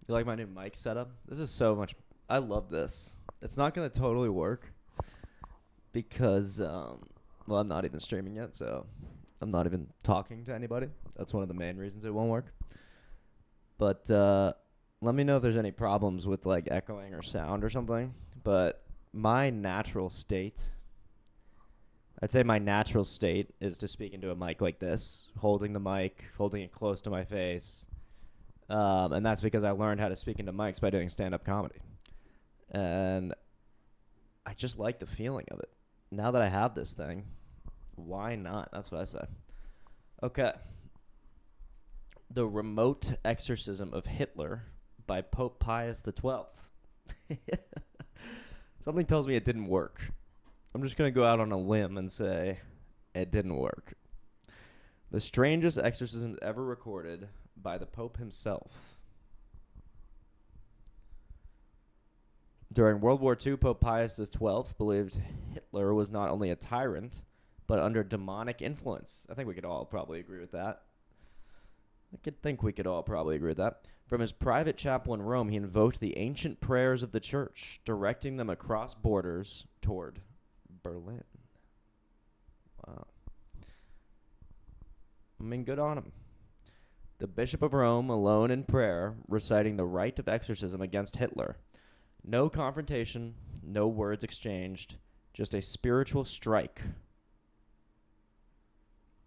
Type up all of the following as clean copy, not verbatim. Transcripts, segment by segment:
You like my new mic setup? This is so much. I love this. It's not gonna totally work because, well, I'm not even streaming yet, so I'm not even talking to anybody. That's one of the main reasons it won't work. But let me know if there's any problems with like echoing or sound or something. But my natural state, I'd say my natural state is to speak into a mic like this, holding the mic, holding it close to my face. And that's because I learned how to speak into mics by doing stand-up comedy. And I just like the feeling of it. Now that I have this thing, why not? That's what I say. Okay. The Remote Exorcism of Hitler by Pope Pius XII. Something tells me it didn't work. I'm just going to go out on a limb and say it didn't work. The strangest exorcisms ever recorded by the Pope himself. During World War II, Pope Pius XII believed Hitler was not only a tyrant, but under demonic influence. I think we could all probably agree with that. From his private chapel in Rome, he invoked the ancient prayers of the church, directing them across borders toward Berlin. Wow. I mean, good on him. The Bishop of Rome, alone in prayer, reciting the rite of exorcism against Hitler. No confrontation, no words exchanged, just a spiritual strike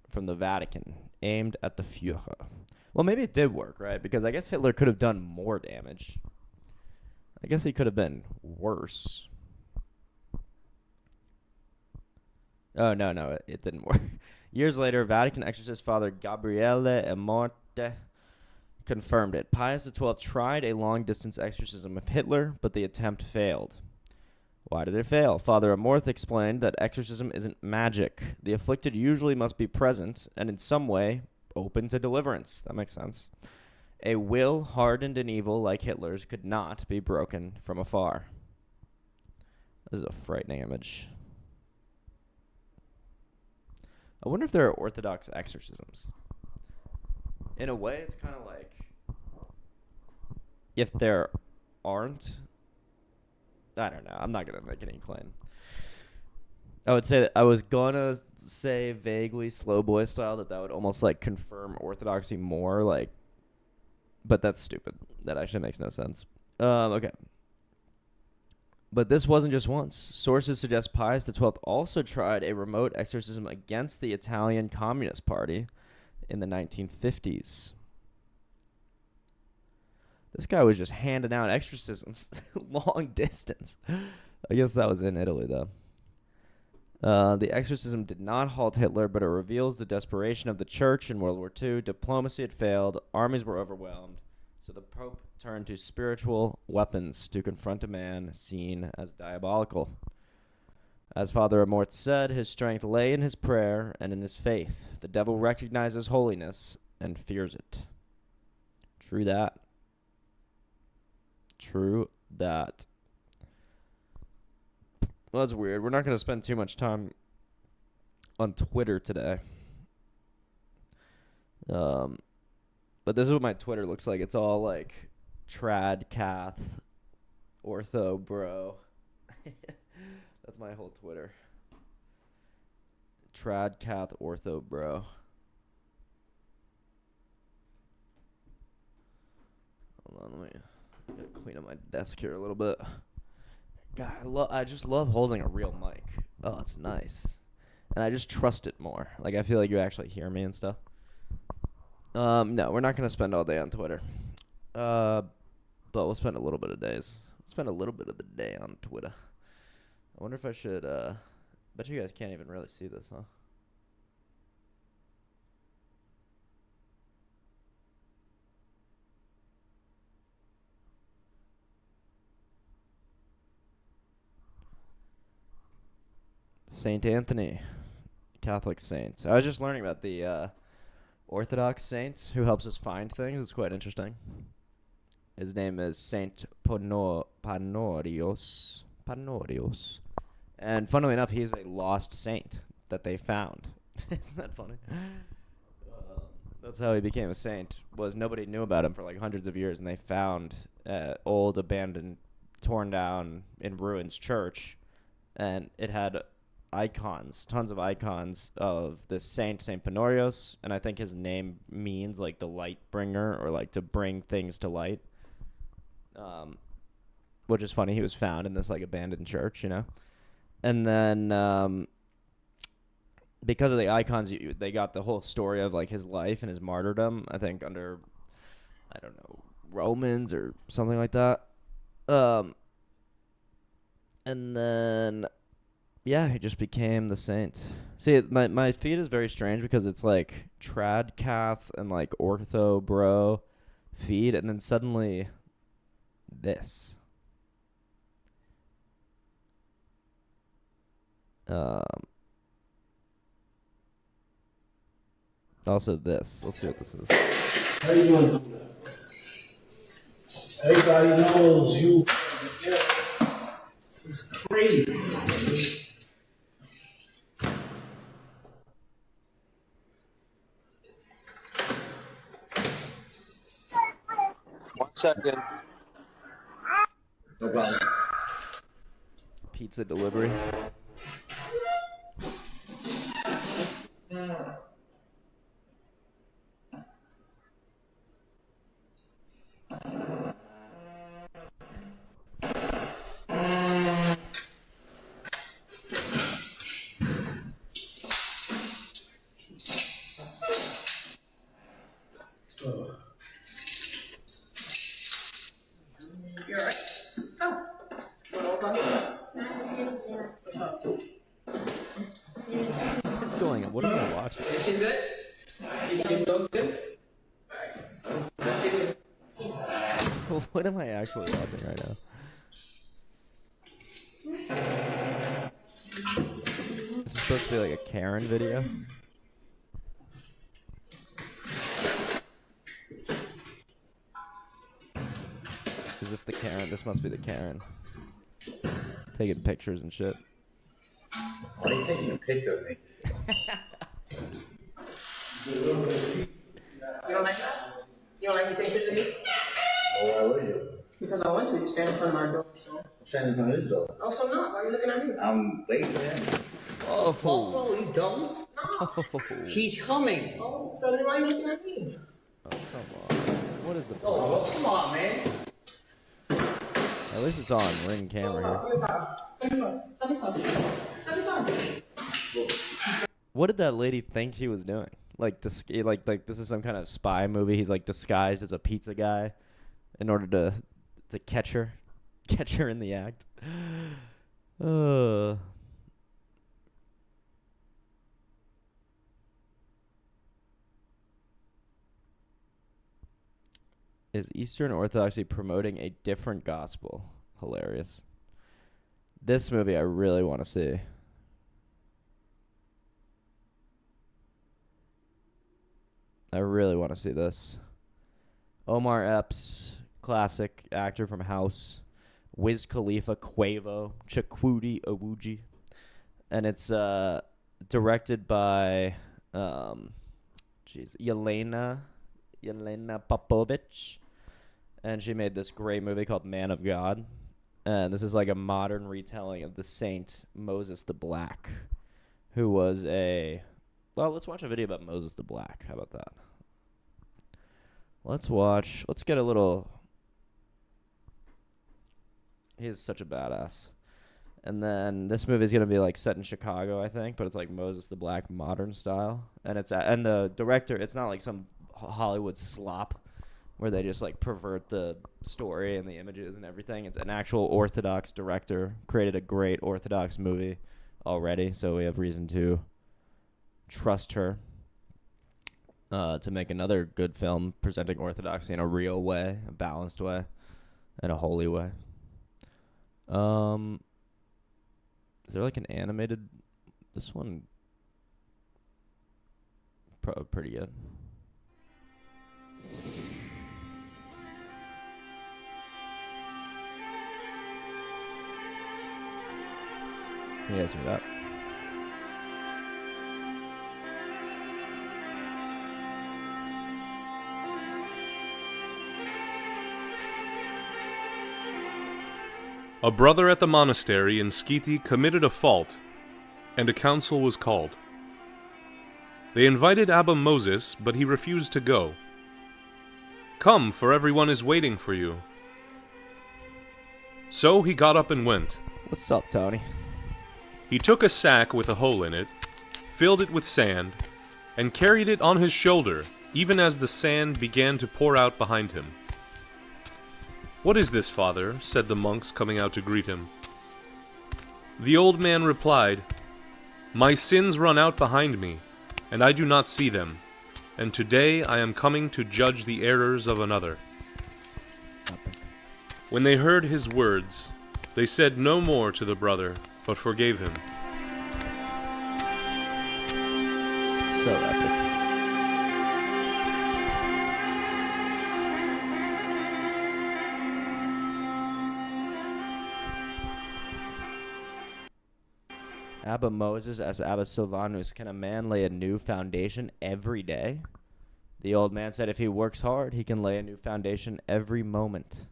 from the Vatican aimed at the Führer. Well, maybe it did work, right? Because I guess Hitler could have done more damage. I guess he could have been worse. Oh, no, it didn't work. Years later, Vatican exorcist Father Gabriele Amorte confirmed it. Pius XII tried a long-distance exorcism of Hitler, but the attempt failed. Why did it fail? Father Amorth explained that exorcism isn't magic. The afflicted usually must be present and in some way open to deliverance. That makes sense. A will hardened in evil like Hitler's could not be broken from afar. This is a frightening image. I wonder if there are Orthodox exorcisms. In a way, it's kind of like if there aren't, I don't know. I'm not going to make any claim. I would say that I was going to say vaguely slow boy style that would almost like confirm orthodoxy more, like, but that's stupid. That actually makes no sense. Okay. But this wasn't just once. Sources suggest Pius XII also tried a remote exorcism against the Italian Communist Party in the 1950s. This guy was just handing out exorcisms long distance. I guess that was in Italy, though. The exorcism did not halt Hitler, but it reveals the desperation of the church in World War II. Diplomacy had failed. Armies were overwhelmed. So the Pope turned to spiritual weapons to confront a man seen as diabolical. As Father Amorth said, his strength lay in his prayer and in his faith. The devil recognizes holiness and fears it. True that. True that. Well, that's weird. We're not going to spend too much time on Twitter today. But this is what my Twitter looks like. It's all like trad, cath, ortho, bro. That's my whole Twitter. Trad, cath, ortho, bro. Hold on, let me clean up my desk here a little bit. God, I just love holding a real mic. Oh, it's nice. And I just trust it more. Like, I feel like you actually hear me and stuff. No, we're not going to spend all day on Twitter. But we'll spend a little bit of days. Spend a little bit of the day on Twitter. I wonder if I should, bet you guys can't even really see this, huh? Saint Anthony, Catholic saint. I was just learning about the Orthodox saint who helps us find things. It's quite interesting. His name is Saint Panorios. And funnily enough, he's a lost saint that they found. Isn't that funny? That's how he became a saint. Was nobody knew about him for like hundreds of years, and they found old, abandoned, torn down, in ruins church, and it had icons, tons of icons of this saint, Saint Penorios, and I think his name means like the light bringer or like to bring things to light. Um, which is funny. He was found in this like abandoned church, you know, and then because of the icons, they got the whole story of like his life and his martyrdom. I think under, I don't know, Romans or something like that. Um, and then yeah, he just became the saint. See, my feed is very strange because it's like trad cath and like ortho bro feed, and then suddenly this. Um, Also this. Let's see what this is. How you doing? Everybody knows you. This is crazy. 1 second. No problem. Pizza delivery. You're right. Oh. What's up? What's going on? What am I watching? She's good? You both good? Alright. Let's see it. What am I actually watching right now? This is supposed to be like a Karen video. Is this the Karen? This must be the Karen. Taking pictures and shit. Why are you taking a picture of me? You don't like that? You don't like me taking pictures of me? Well, why would you? Because I want to. You stand in front of my door, so. I'm standing in front of his door. Oh, so not? Why are you looking at me? I'm waiting, man. Oh, Oh, you dumb. oh, He's coming. Oh, so then why are you looking at me? come on. What is the Oh, problem? well, come on, man. At least it's on ring camera here. What did that lady think he was doing? Like, like this is some kind of spy movie. He's like disguised as a pizza guy in order to catch her in the act. Is Eastern Orthodoxy promoting a different gospel? Hilarious. This movie I really want to see. I really want to see this. Omar Epps, classic actor from House. Wiz Khalifa, Quavo, Chukwudi Owuji. And it's directed by Yelena Popovich. And she made this great movie called Man of God. And this is like a modern retelling of the Saint Moses the Black, who was a... Well, let's watch a video about Moses the Black. How about that? Let's get a little... He's such a badass. And then this movie is going to be like set in Chicago, I think, but it's like Moses the Black modern style. And and the director, it's not like some Hollywood slop where they just like pervert the story and the images and everything. It's an actual Orthodox director, created a great Orthodox movie already, so we have reason to trust her to make another good film presenting Orthodoxy in a real way, a balanced way, and a holy way. Is there like an animated? This one, pretty good. You guys hear that? A brother at the monastery in Skeethi committed a fault, and a council was called. They invited Abba Moses, but he refused to go. "Come, for everyone is waiting for you." So he got up and went. What's up, Tony? He took a sack with a hole in it, filled it with sand, and carried it on his shoulder, even as the sand began to pour out behind him. "What is this, father?" said the monks coming out to greet him. The old man replied, "My sins run out behind me, and I do not see them, and today I am coming to judge the errors of another." When they heard his words, they said no more to the brother, but forgave him. So epic. Abba Moses as Abba Silvanus, can a man lay a new foundation every day? The old man said if he works hard, he can lay a new foundation every moment.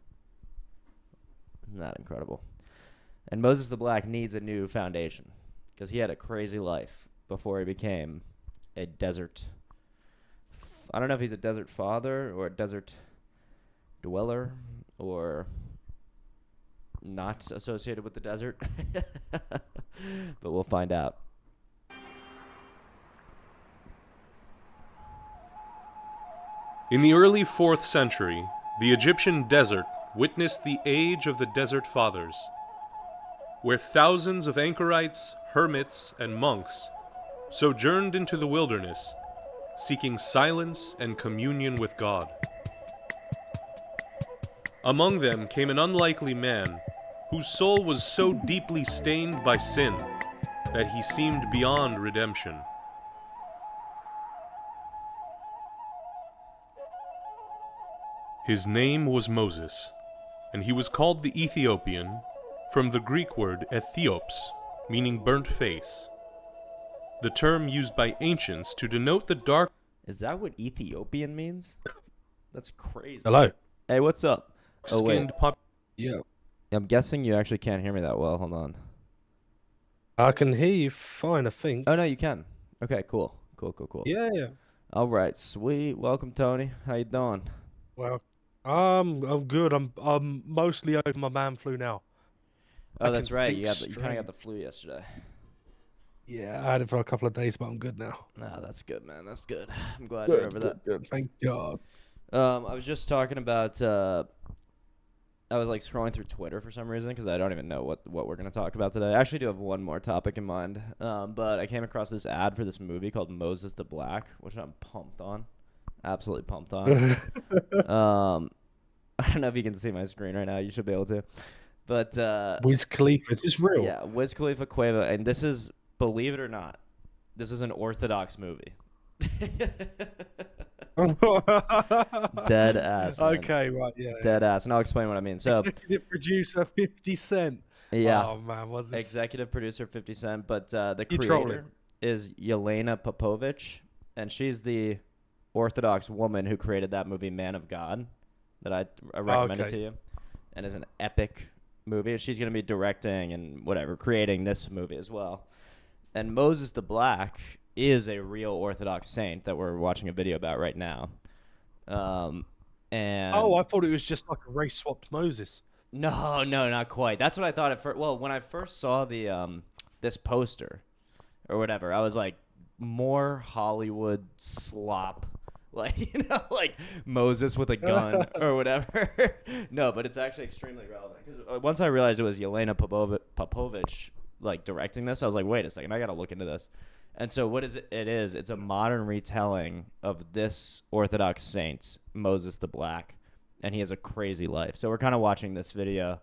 Isn't that incredible? And Moses the Black needs a new foundation because he had a crazy life before he became a desert. I don't know if he's a desert father or a desert dweller or not associated with the desert, but we'll find out. In the early 4th century, the Egyptian desert witnessed the age of the Desert Fathers, where thousands of anchorites, hermits, and monks sojourned into the wilderness, seeking silence and communion with God. Among them came an unlikely man whose soul was so deeply stained by sin that he seemed beyond redemption. His name was Moses, and he was called the Ethiopian from the Greek word Ethiops, meaning burnt face, the term used by ancients to denote the dark... Is that what Ethiopian means? That's crazy. Hello. Hey, what's up? Oh, wait. skinned pop... Yeah. I'm guessing you actually can't hear me that well. Hold on. I can hear you fine, I think. Oh, no, you can. Okay, cool. Cool. Yeah, yeah. All right, sweet. Welcome, Tony. How you doing? Well, I'm good. I'm mostly over my man flu now. Oh, I that's can right. think You kind of got the straight. flu yesterday. Yeah, I had it for a couple of days, but I'm good now. No, that's good, man. That's good. I'm glad you're over that. Good. Thank God. I was just talking about. I was like scrolling through Twitter for some reason because I don't even know what we're gonna talk about today. I actually do have one more topic in mind, but I came across this ad for this movie called Moses the Black, which I'm pumped on, absolutely pumped on. I don't know if you can see my screen right now. You should be able to, but Wiz Khalifa, is this real? yeah, Wiz Khalifa Cueva, and this is, believe it or not, this is an Orthodox movie. Dead ass. Man. Okay, right, yeah. Dead ass, and I'll explain what I mean. So, Executive producer 50 Cent. yeah, Oh man, was this? executive producer 50 Cent, but the You creator trolling. is Yelena Popovich, and she's the Orthodox woman who created that movie Man of God that I recommended Okay. to you, and is an epic movie. And she's gonna be directing and whatever, creating this movie as well. And Moses the Black is a real Orthodox saint that we're watching a video about right now. And Oh, I thought it was just like a race swapped Moses. no, not quite. That's what I thought at first. Well, when I first saw the this poster or whatever, I was like, more Hollywood slop, like like Moses with a gun or whatever. No, but it's actually extremely relevant because once I realized it was Yelena Popovich like directing this, I was like, wait a second, I gotta look into this. And so what is it? It is. It's a modern retelling of this Orthodox saint, Moses the Black, and he has a crazy life. So we're kind of watching this video,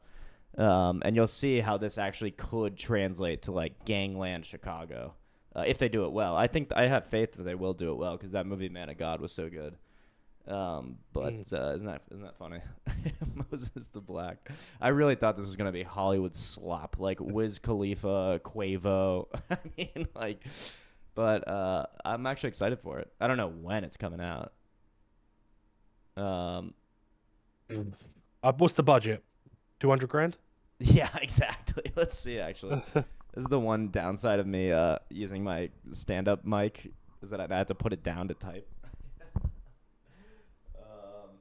and you'll see how this actually could translate to like gangland Chicago if they do it well. I think I have faith that they will do it well because that movie Man of God was so good. But isn't that funny? Moses the Black. I really thought this was gonna be Hollywood slop, like Wiz Khalifa, Quavo. I mean, like, but I'm actually excited for it. I don't know when it's coming out. What's the budget? 200 grand? Yeah, exactly. Let's see. Actually, this is the one downside of me using my stand-up mic is that I had to put it down to type. um,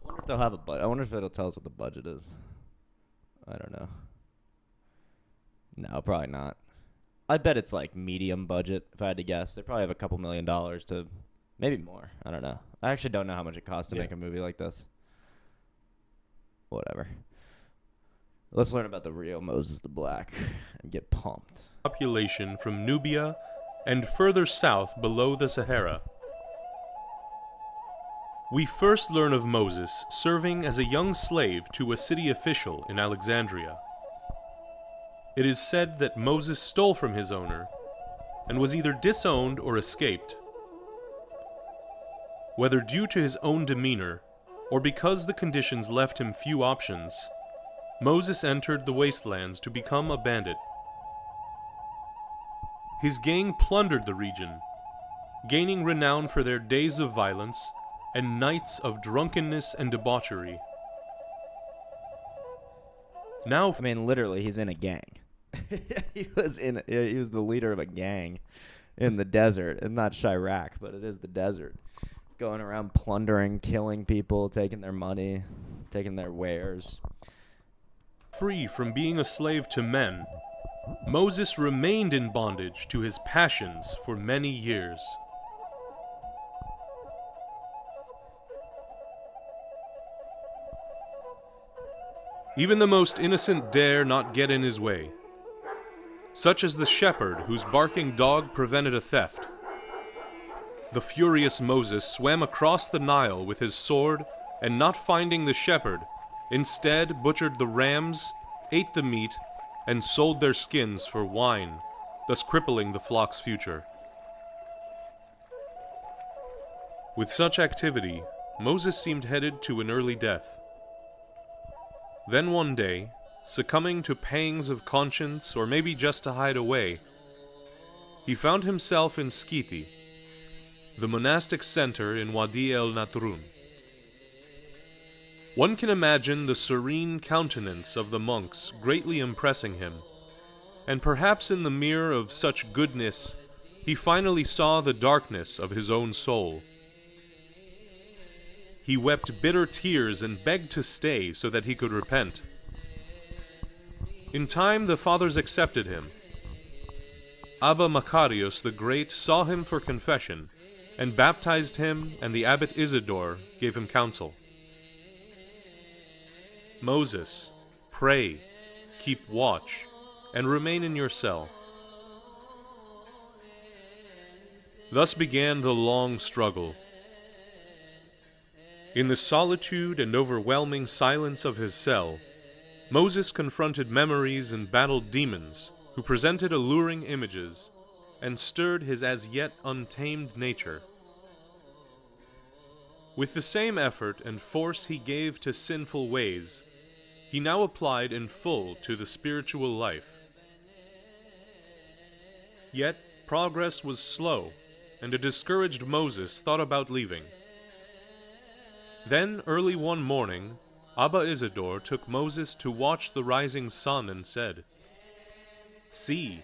I wonder if they'll have a budget. I wonder if it'll tell us what the budget is. I don't know. No, probably not. I bet it's like medium budget, if I had to guess. They probably have a couple $1,000,000 to maybe more. I don't know. I actually don't know how much it costs to Yeah. make a movie like this. Whatever. Let's learn about the real Moses the Black and get pumped. Population from Nubia and further south below the Sahara. We first learn of Moses serving as a young slave to a city official in Alexandria. It is said that Moses stole from his owner and was either disowned or escaped. Whether due to his own demeanor or because the conditions left him few options, Moses entered the wastelands to become a bandit. His gang plundered the region, gaining renown for their days of violence and nights of drunkenness and debauchery. Now, I mean, literally, he's in a gang. He was the leader of a gang in the desert, and not Chirac, but it is the desert. Going around plundering, killing people, taking their money, taking their wares. free from being a slave to men, Moses remained in bondage to his passions for many years. Even the most innocent dare not get in his way, such as the shepherd whose barking dog prevented a theft. The furious Moses swam across the Nile with his sword, and not finding the shepherd, instead butchered the rams, ate the meat, and sold their skins for wine, thus crippling the flock's future. With such activity, Moses seemed headed to an early death. Then one day, succumbing to pangs of conscience, or maybe just to hide away, he found himself in Skithi, the monastic center in Wadi el-Natrun. One can imagine the serene countenance of the monks greatly impressing him, and perhaps in the mirror of such goodness, he finally saw the darkness of his own soul. He wept bitter tears and begged to stay so that he could repent. In time, the fathers accepted him. Abba Macarius the Great saw him for confession, and baptized him, and the abbot Isidore gave him counsel. Moses, pray, keep watch, and remain in your cell. Thus began the long struggle. In the solitude and overwhelming silence of his cell, Moses confronted memories and battled demons who presented alluring images and stirred his as yet untamed nature. With the same effort and force he gave to sinful ways, he now applied in full to the spiritual life. Yet progress was slow, and a discouraged Moses thought about leaving. Then, early one morning, Abba Isidore took Moses to watch the rising sun and said, "See,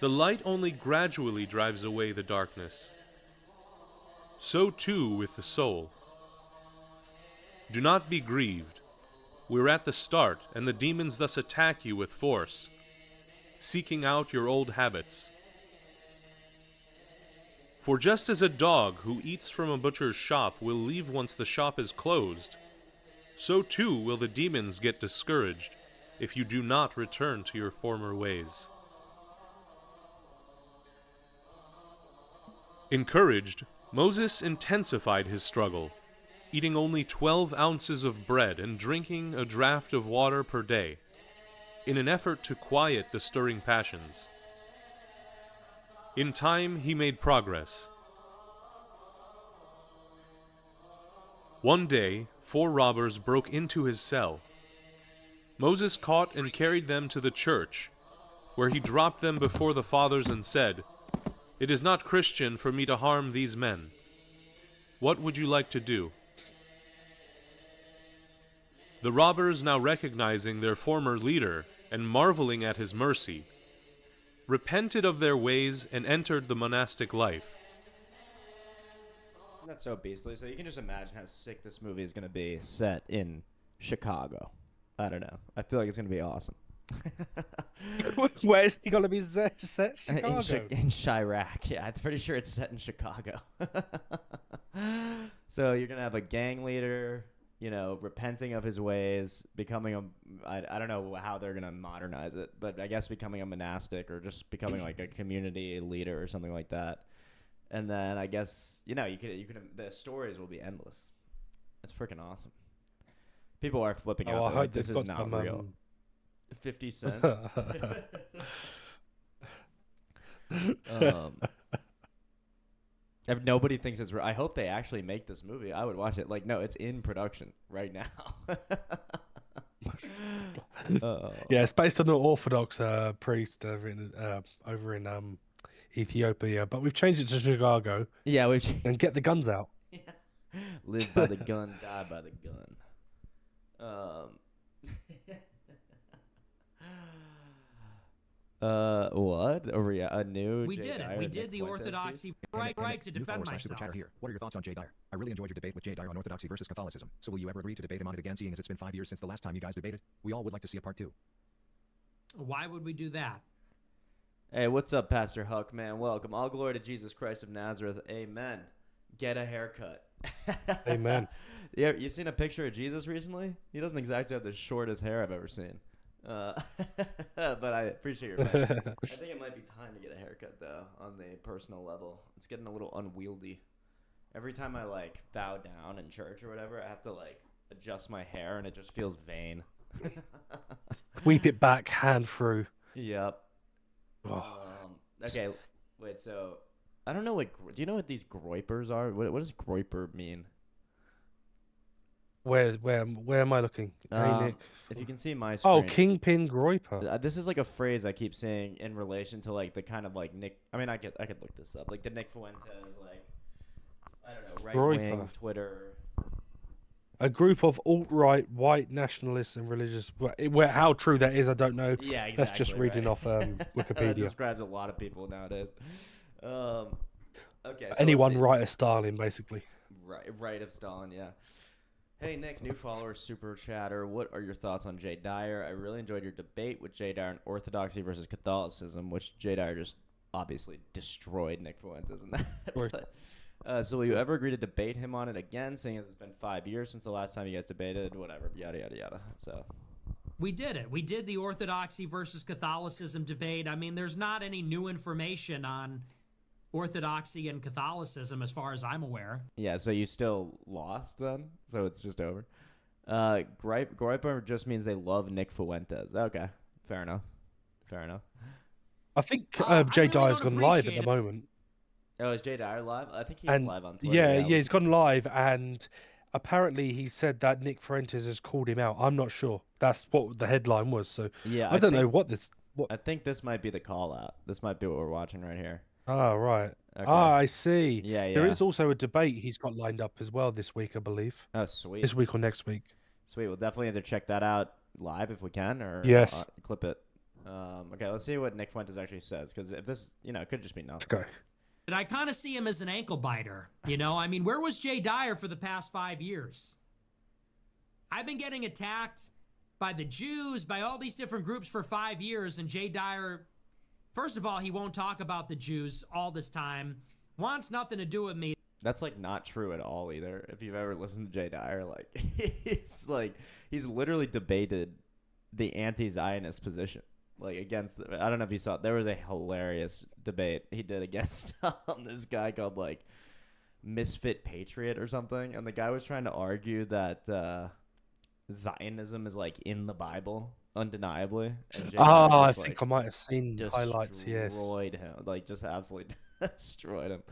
the light only gradually drives away the darkness. So too with the soul. Do not be grieved. We're at the start, and the demons thus attack you with force, seeking out your old habits. For just as a dog who eats from a butcher's shop will leave once the shop is closed, so too will the demons get discouraged if you do not return to your former ways." Encouraged, Moses intensified his struggle, eating only 12 ounces of bread and drinking a draught of water per day, in an effort to quiet the stirring passions. In time, he made progress. One day, 4 robbers broke into his cell. Moses caught and carried them to the church, where he dropped them before the fathers and said, It is not Christian for me to harm these men. What would you like to do? The robbers, now recognizing their former leader and marveling at his mercy, repented of their ways and entered the monastic life. That's so beastly. So you can just imagine how sick this movie is going to be set in Chicago. I don't know. I feel like it's going to be awesome. Where's he gonna be set? Chicago. In Chirac. Yeah, I'm pretty sure it's set in Chicago. So you're gonna have a gang leader, you know, repenting of his ways, becoming a. I don't know how they're gonna modernize it, but I guess becoming a monastic or just becoming like a community leader or something like that. And then I guess you could the stories will be endless. It's freaking awesome. People are flipping out. I Like, hope this they've is got not real. 50 Cent. If nobody thinks it's real, I hope they actually make this movie. I would watch it. Like, no, it's in production right now. Yeah, it's based on an Orthodox priest over in Ethiopia, but we've changed it to Chicago. Yeah, And get the guns out. Live by the gun, die by the gun. What? A new? We Jay did it. Dyer, We Nick did the Fuentes orthodoxy right to defend myself. Here. What are your thoughts on Jay Dyer? I really enjoyed your debate with Jay Dyer on orthodoxy versus Catholicism. So will you ever agree to debate him on it again, seeing as it's been 5 years since the last time you guys debated? We all would like to see a part 2. Why would we do that? Hey, what's up, Pastor Huck, man? Welcome. All glory to Jesus Christ of Nazareth. Amen. Get a haircut. Amen. Yeah, you seen a picture of Jesus recently? He doesn't exactly have the shortest hair I've ever seen. But I appreciate your opinion. I think it might be time to get a haircut, though, on the personal level. It's getting a little unwieldy. Every time I, like, bow down in church or whatever, I have to, like, adjust my hair, and it just feels vain. Sweep it back, hand through. Yep. Okay, wait, so I don't know what. Do you know what these groypers are? What does groyper mean? Where am I looking? Hey, Nick. If you can see my screen. Oh, Kingpin Groiper. This is like a phrase I keep saying in relation to like the kind of like Nick. I mean, I could look this up. Like the Nick Fuentes, like I don't know, right wing Twitter. A group of alt-right white nationalists and religious. Where how true that is, I don't know. Yeah, exactly. That's just reading off Wikipedia. That describes a lot of people nowadays. Okay. So Anyone right of Stalin, basically. Right of Stalin, yeah. Hey, Nick, new follower, Super Chatter. What are your thoughts on Jay Dyer? I really enjoyed your debate with Jay Dyer on orthodoxy versus Catholicism, which Jay Dyer just obviously destroyed Nick Fuentes in that. So will you ever agree to debate him on it again, seeing as it's been 5 years since the last time you guys debated, whatever, yada, yada, yada. So We did it. We did the orthodoxy versus Catholicism debate. I mean, there's not any new information on orthodoxy and Catholicism as far as I'm aware. Yeah, so you still lost then? So it's just over? Griper just means they love Nick Fuentes. Okay, fair enough. I think I Jay really Dyer's don't gone live at appreciate the it. moment. Oh, is Jay Dyer live? I think he's And live on Twitter. yeah, he's gone live, and apparently he said that Nick Fuentes has called him out. I'm not sure. That's what the headline was. So Yeah, I don't know what this. I think this might be the call out. This might be what we're watching right here. Oh, right. Okay. Ah, I see. Yeah, There yeah. is also a debate he's got lined up as well this week, I believe. Oh, sweet. This week or next week. Sweet. We'll definitely either check that out live if we can, or Yes. Clip it. Okay, let's see what Nick Fuentes actually says, because if this, it could just be nothing. Let's go. And I kind of see him as an ankle biter. I mean, where was Jay Dyer for the past 5 years? I've been getting attacked by the Jews, by all these different groups for 5 years, and Jay Dyer, first of all, he won't talk about the Jews all this time, wants nothing to do with me. That's like not true at all either. If you've ever listened to Jay Dyer, he's literally debated the anti-Zionist position, against I don't know if you saw it. There was a hilarious debate he did against this guy called Misfit Patriot or something, and the guy was trying to argue that Zionism is in the Bible undeniably. And Jay Dyer I just, think I might have seen highlights. Yes. Destroyed him, just absolutely destroyed him.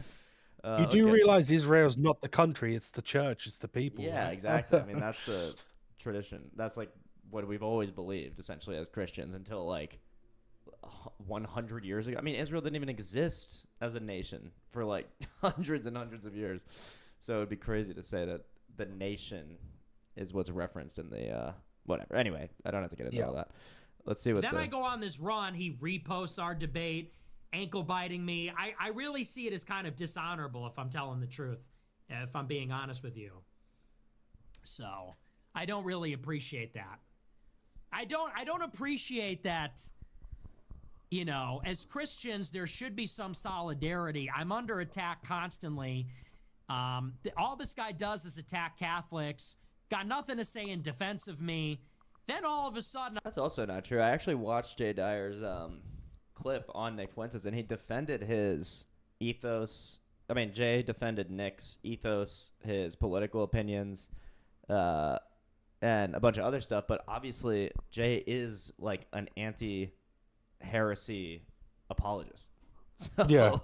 You do okay. realize Israel's not the country; it's the church, it's the people. Yeah, right? exactly. I mean, that's the tradition. That's what we've always believed, essentially, as Christians until 100 years ago. I mean, Israel didn't even exist as a nation for like hundreds and hundreds of years. So it'd be crazy to say that the nation is what's referenced in the whatever. Anyway, I don't have to get into all that. Let's see what. Then I go on this run. He reposts our debate, ankle biting me. I really see it as kind of dishonorable, if I'm telling the truth, if I'm being honest with you. So I don't really appreciate that. I don't appreciate that. You know, as Christians, there should be some solidarity. I'm under attack constantly. All this guy does is attack Catholics. Got nothing to say in defense of me. Then all of a sudden... That's also not true. I actually watched Jay Dyer's clip on Nick Fuentes, and he defended his ethos. I mean, Jay defended Nick's ethos, his political opinions, and a bunch of other stuff. But obviously, Jay is like an anti-heresy apologist. So,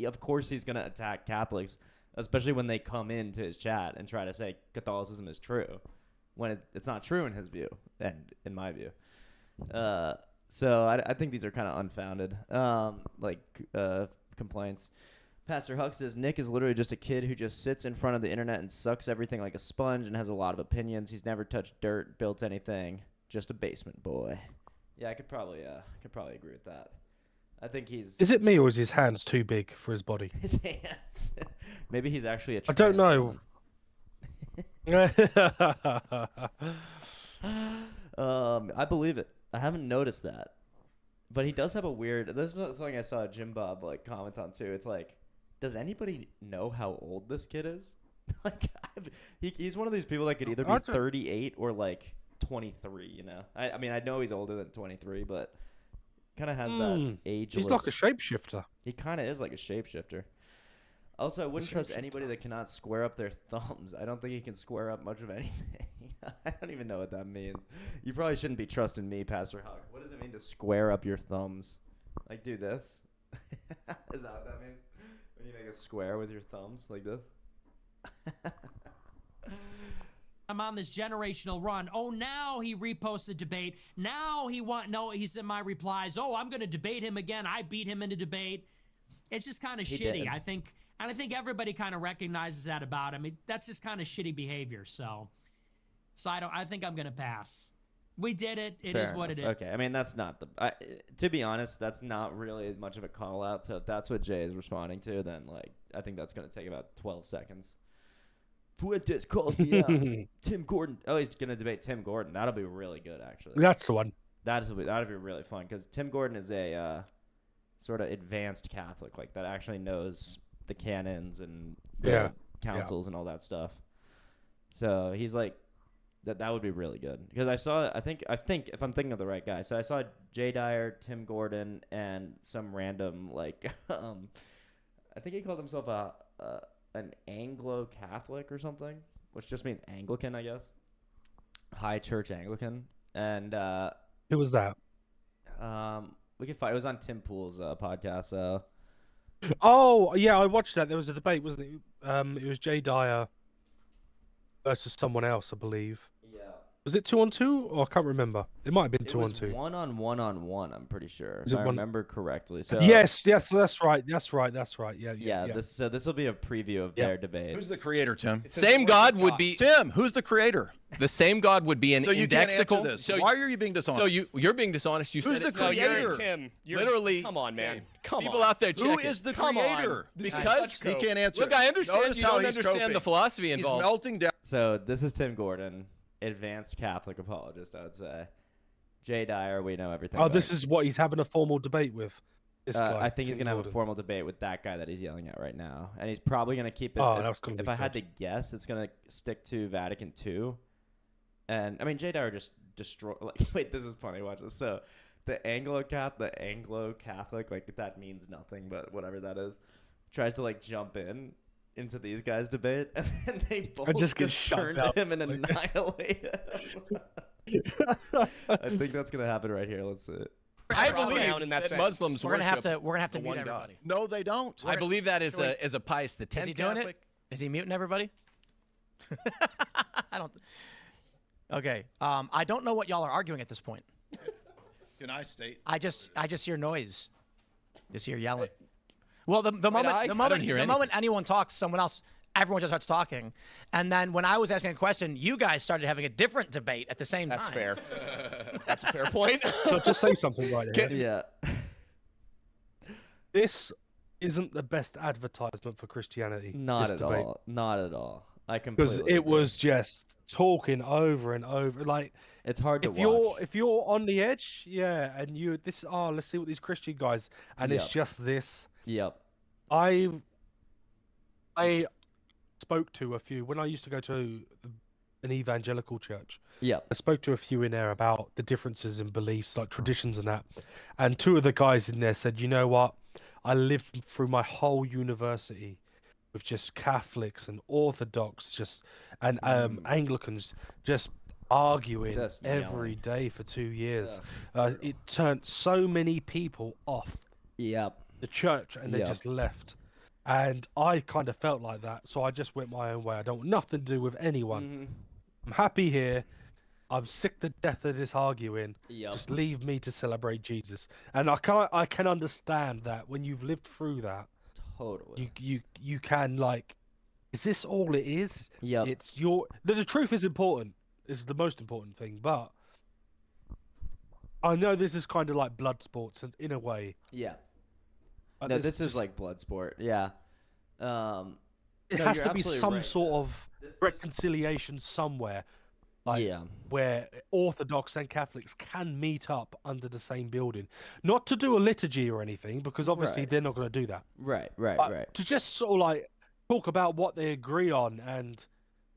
of course he's going to attack Catholics, especially when they come into his chat and try to say Catholicism is true, when it's not true in his view and in my view. So I think these are kind of unfounded, complaints. Pastor Huck says, Nick is literally just a kid who just sits in front of the internet and sucks everything like a sponge and has a lot of opinions. He's never touched dirt, built anything, just a basement boy. Yeah, I could probably agree with that. I think he's... Is it me or is his hands too big for his body? His hands. Maybe he's actually a... I don't know. I believe it. I haven't noticed that. But he does have a weird... This is something I saw Jim Bob comment on too. It's like, does anybody know how old this kid is? He's one of these people that could either be 38 or 23, you know? I mean, I know he's older than 23, but kind of has that ageless... He's like a shapeshifter. He kind of is like a shapeshifter. Also, I wouldn't trust anybody that cannot square up their thumbs. I don't think he can square up much of anything. I don't even know what that means. You probably shouldn't be trusting me, Pastor Huck. What does it mean to square up your thumbs? Like, do this? Is that what that means? When you make a square with your thumbs, like this? I'm on this generational run. Oh, now he reposted debate. Now he's in my replies. Oh, I'm going to debate him again. I beat him in a debate. It's just kind of shitty. I think everybody kind of recognizes that about him. That's just kind of shitty behavior. So I think I'm going to pass. We did it. It is what it is. Okay. I mean, that's not to be honest, that's not really much of a call out. So if that's what Jay is responding to, then I think that's going to take about 12 seconds. Fuentes calls me out. Tim Gordon. Oh, he's going to debate Tim Gordon. That'll be really good, actually. That's the one. That'll be really fun because Tim Gordon is a sort of advanced Catholic, that actually knows the canons and the councils and all that stuff. So he's that would be really good because I think if I'm thinking of the right guy, so I saw Jay Dyer, Tim Gordon, and some random I think he called himself an Anglo-Catholic or something, which just means Anglican, I guess. High Church Anglican. And who was that? We can find. It was on Tim Pool's podcast. Oh yeah, I watched that. There was a debate, wasn't it? It was Jay Dyer versus someone else, I believe. Yeah. Was it 2-on-2? Or I can't remember. It might have been 2-on-2. It was 1-on-1. I'm pretty sure, if I remember correctly. So yes, that's right. Yeah. This will be a preview of their debate. Who's the creator, Tim? Same God would be Tim. Who's the creator? The same God would be an so you can't answer indexical. this. Why are you being dishonest? So you're being dishonest. You Who's said the it's creator? Tim, literally. Come on, man. Come people on. out there checking. Who is the creator? Because he can't answer. Look, I understand Notice you don't he's understand coping. the philosophy involved. He's melting down. So this is Tim Gordon, advanced Catholic apologist, I would say. Jay Dyer, we know everything. Oh, this is what he's having a formal debate with. This guy, I think he's Tim gonna have Gordon. a formal debate with that guy that he's yelling at right now, and he's probably gonna keep it. Oh, that's gonna be if I had to good. guess, it's gonna stick to Vatican II. And I mean, Jay Dyer just destroy. Wait, this is funny. Watch this. So, the Anglo-Catholic, that means nothing, but whatever that is, tries to jump into these guys' debate, and then they both just get turn shut out. him and annihilate him. I think that's gonna happen right here. Let's see it. I Down believe in that that sense. Muslims We're gonna have worship to the mute one everybody. God. No, they don't. I believe that is a Pius X Is he doing Catholic. it? Is he muting everybody? I don't. Okay. I don't know what y'all are arguing at this point. Can I state? I just hear noise. Just hear yelling. Well, the moment I don't hear the anything. moment anyone talks, everyone just starts talking. And then when I was asking a question, you guys started having a different debate at the same That's time. fair. That's a fair point. So just say something right here. Yeah. This isn't the best advertisement for Christianity. Not this at debate. all. Not at all. I Because completely it agree. was just talking over and over. Like, It's hard to if you're watch. if you're on the edge, yeah, and let's see what these Christian guys, and it's Yep. just this. Yep. I spoke to a few when I used to go to an evangelical church. Yep. I spoke to a few in there about the differences in beliefs, like traditions and that. And two of the guys in there said, you know what? I lived through my whole university with just Catholics and Orthodox and Anglicans just arguing Just every yelling. day for 2 years. It turned so many people off Yep. the church and they Yep. just left. And I kind of felt like that, so I just went my own way. I don't want nothing to do with anyone. Mhm. I'm happy here. I'm sick to death of this arguing. Yep. Just leave me to celebrate Jesus. And I can understand that when you've lived through that, Totally. you can, like, is this all it is? Yep. It's the truth is important. It's the most important thing, but I know this is kind of like blood sports in a way. Yeah. But No, there's this is just- like blood sport. Yeah. it no, has you're to be absolutely some right. sort of reconciliation somewhere. Like, Yeah. where Orthodox and Catholics can meet up under the same building. Not to do a liturgy or anything, because obviously Right. they're not going to do that. Right. Right. But Right. to just sort of like talk about what they agree on and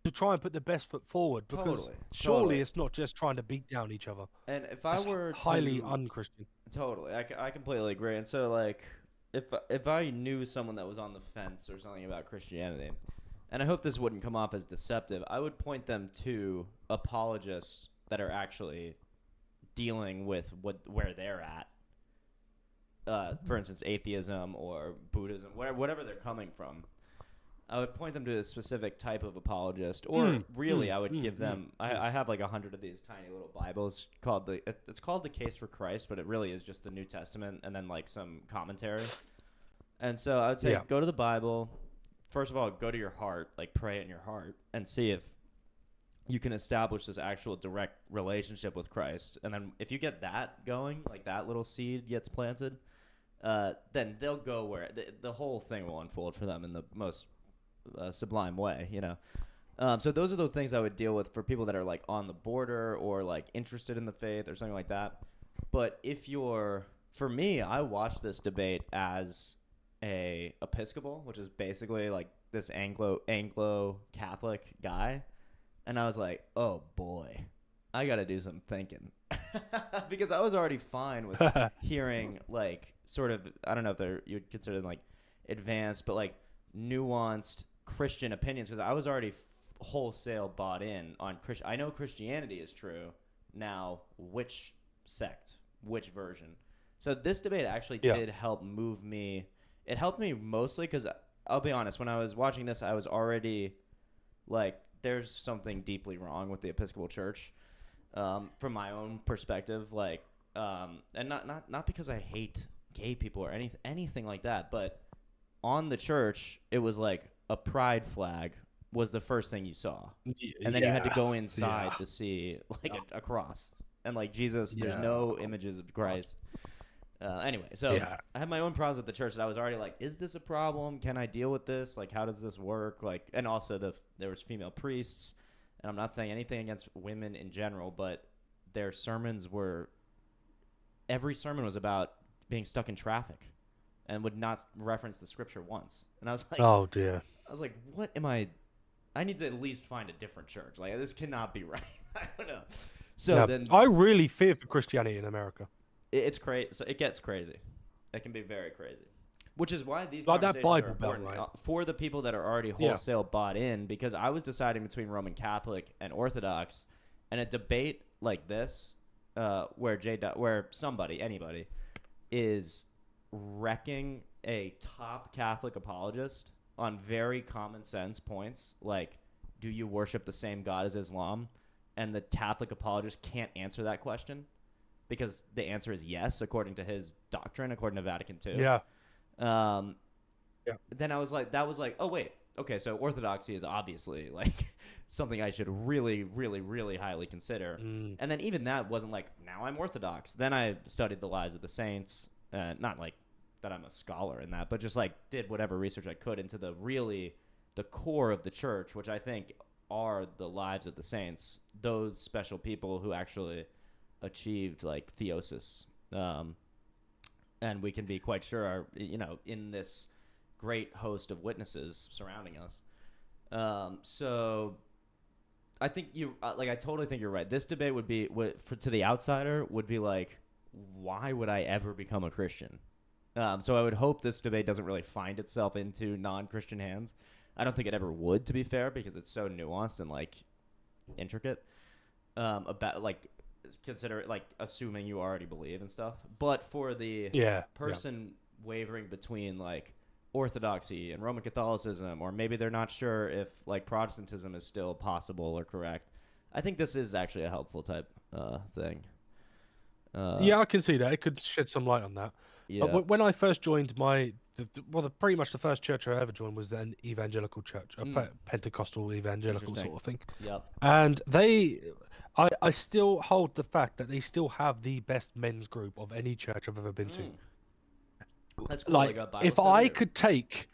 to try and put the best foot forward. Because Totally, surely totally. it's not just trying to beat down each other. And if I That's were highly to, unchristian. Totally, I completely agree. And so, like, if I knew someone that was on the fence or something about Christianity, and I hope this wouldn't come off as deceptive, I would point them to apologists that are actually dealing with where they're at. For instance, atheism or Buddhism, whatever they're coming from. I would point them to a specific type of apologist, or really, I would give them. I have like 100 of these tiny little Bibles called it's called the Case for Christ, but it really is just the New Testament and then like some commentary. And so I would say go to the Bible. First of all, go to your heart, like pray in your heart, and see if you can establish this actual direct relationship with Christ. And then if you get that going, like that little seed gets planted, then they'll go where the whole thing will unfold for them in the most sublime way, you know. So those are the things I would deal with for people that are like on the border or like interested in the faith or something like that. But for me, I watch this debate as a Episcopal, which is basically like this Anglo Catholic guy, and I was like, oh boy, I got to do some thinking. Because I was already fine with hearing like sort of, I don't know if you'd consider them like advanced, but like nuanced Christian opinions, because I was already wholesale bought in on Christian. I know Christianity is true. Now, which sect, which version? So this debate actually did help move me. It helped me mostly because I'll be honest, when I was watching this, I was already like, there's something deeply wrong with the Episcopal Church, from my own perspective. Like, and not because I hate gay people or anything like that, but on the church, it was like a pride flag was the first thing you saw, and then you had to go inside to see like a cross and like Jesus. There's no images of Christ. Anyway, so I had my own problems with the church that I was already like, is this a problem? Can I deal with this? Like, how does this work? Like, and also there was female priests, and I'm not saying anything against women in general, but their sermons every sermon was about being stuck in traffic and would not reference the scripture once. And I was like, oh dear. I was like, what am I need to at least find a different church. Like, this cannot be right. I don't know. So then I really fear for Christianity in America. It's crazy. So it gets crazy. It can be very crazy. Which is why these Like that conversations Bible are belt, important right? for the people that are already wholesale bought in, because I was deciding between Roman Catholic and Orthodox, and a debate like this, where anybody, is wrecking a top Catholic apologist on very common sense points, like, do you worship the same God as Islam? And the Catholic apologist can't answer that question, because the answer is yes, according to his doctrine, according to Vatican II. Yeah. Yeah. then I was like, that was like, oh wait, okay, so orthodoxy is obviously like something I should really, really, really highly consider. Mm. And then even that wasn't like, now I'm orthodox. Then I studied the lives of the saints, not like that I'm a scholar in that, but just like did whatever research I could into the core of the church, which I think are the lives of the saints, those special people who actually achieved like theosis. And we can be quite sure are, in this great host of witnesses surrounding us. So I think I totally think you're right. This debate would be, to the outsider, would be like, why would I ever become a Christian? So I would hope this debate doesn't really find itself into non-Christian hands. I don't think it ever would, to be fair, because it's so nuanced and like intricate. About like consider like assuming you already believe and stuff. But for the person wavering between like Orthodoxy and Roman Catholicism, or maybe they're not sure if like Protestantism is still possible or correct, I think this is actually a helpful type thing. Yeah, I can see that. It could shed some light on that. Yeah. When I first joined pretty much the first church I ever joined was an evangelical church, a Pentecostal evangelical sort of thing. Yep. And I still hold the fact that they still have the best men's group of any church I've ever been to. That's cool. Like, Like a Bible if study, I or- could take,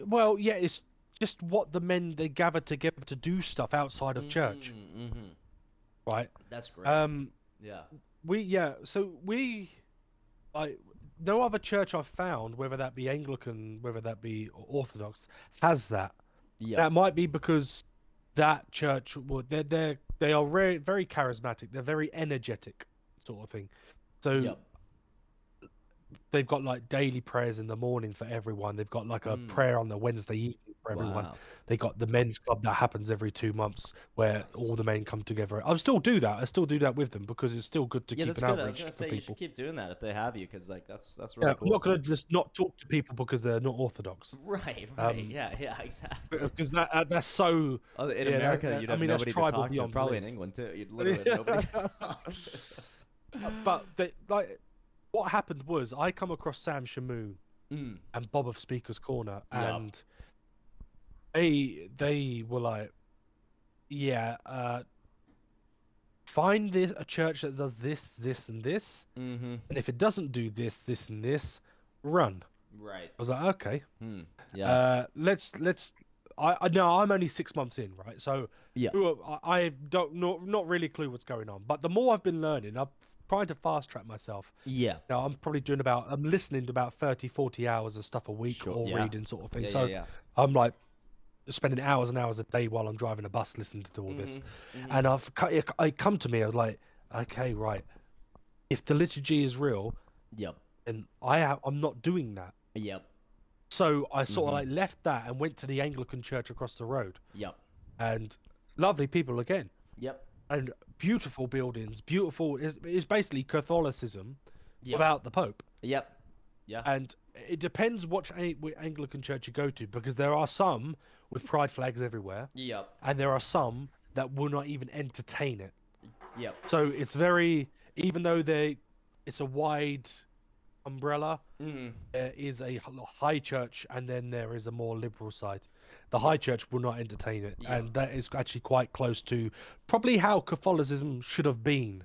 well, yeah, it's just what the men they gather together to do stuff outside of church, right? That's great. Yeah. So no other church I've found, whether that be Anglican, whether that be Orthodox, has that. Yeah. That might be because that church, they are very charismatic. They're very energetic, sort of thing. So they've got like daily prayers in the morning for everyone. They've got like a prayer on the Wednesday evening for everyone. Wow. They got the men's club that happens every 2 months where all the men come together. I'll still do that. I still do that with them because it's still good to keep that's an good. I was outreach gonna for say you people. should keep doing that if they have you, because like that's really cool. I'm not going to just not talk to people because they're not Orthodox. Right. Yeah, exactly. Because that's so. In America, you'd have that's nobody to tribal talk to. beyond Probably in belief. England too. You'd literally have nobody to talk to. But what happened was I come across Sam Shamoon and Bob of Speaker's Corner, and they were like, find a church that does this, and this, and if it doesn't do this, and this, run. Right. I was like, okay, let's. I know I'm only 6 months in, right? So I don't not really clue what's going on. But the more I've been learning, I'm trying to fast track myself. Yeah. Now I'm listening to about 30, 40 hours of stuff a week or reading sort of thing. I'm like spending hours and hours a day while I'm driving a bus listening to all this. And I come to me, I was like, okay, right. If the liturgy is real, and I'm not doing that. So I sort of like left that and went to the Anglican church across the road. And lovely people again. And beautiful buildings, beautiful. It's basically Catholicism without the Pope. And it depends which Anglican church you go to, because there are some with pride flags everywhere. And there are some that will not even entertain it. So it's very, even though it's a wide umbrella, there is a high church and then there is a more liberal side. The high church will not entertain it, and that is actually quite close to probably how Catholicism should have been.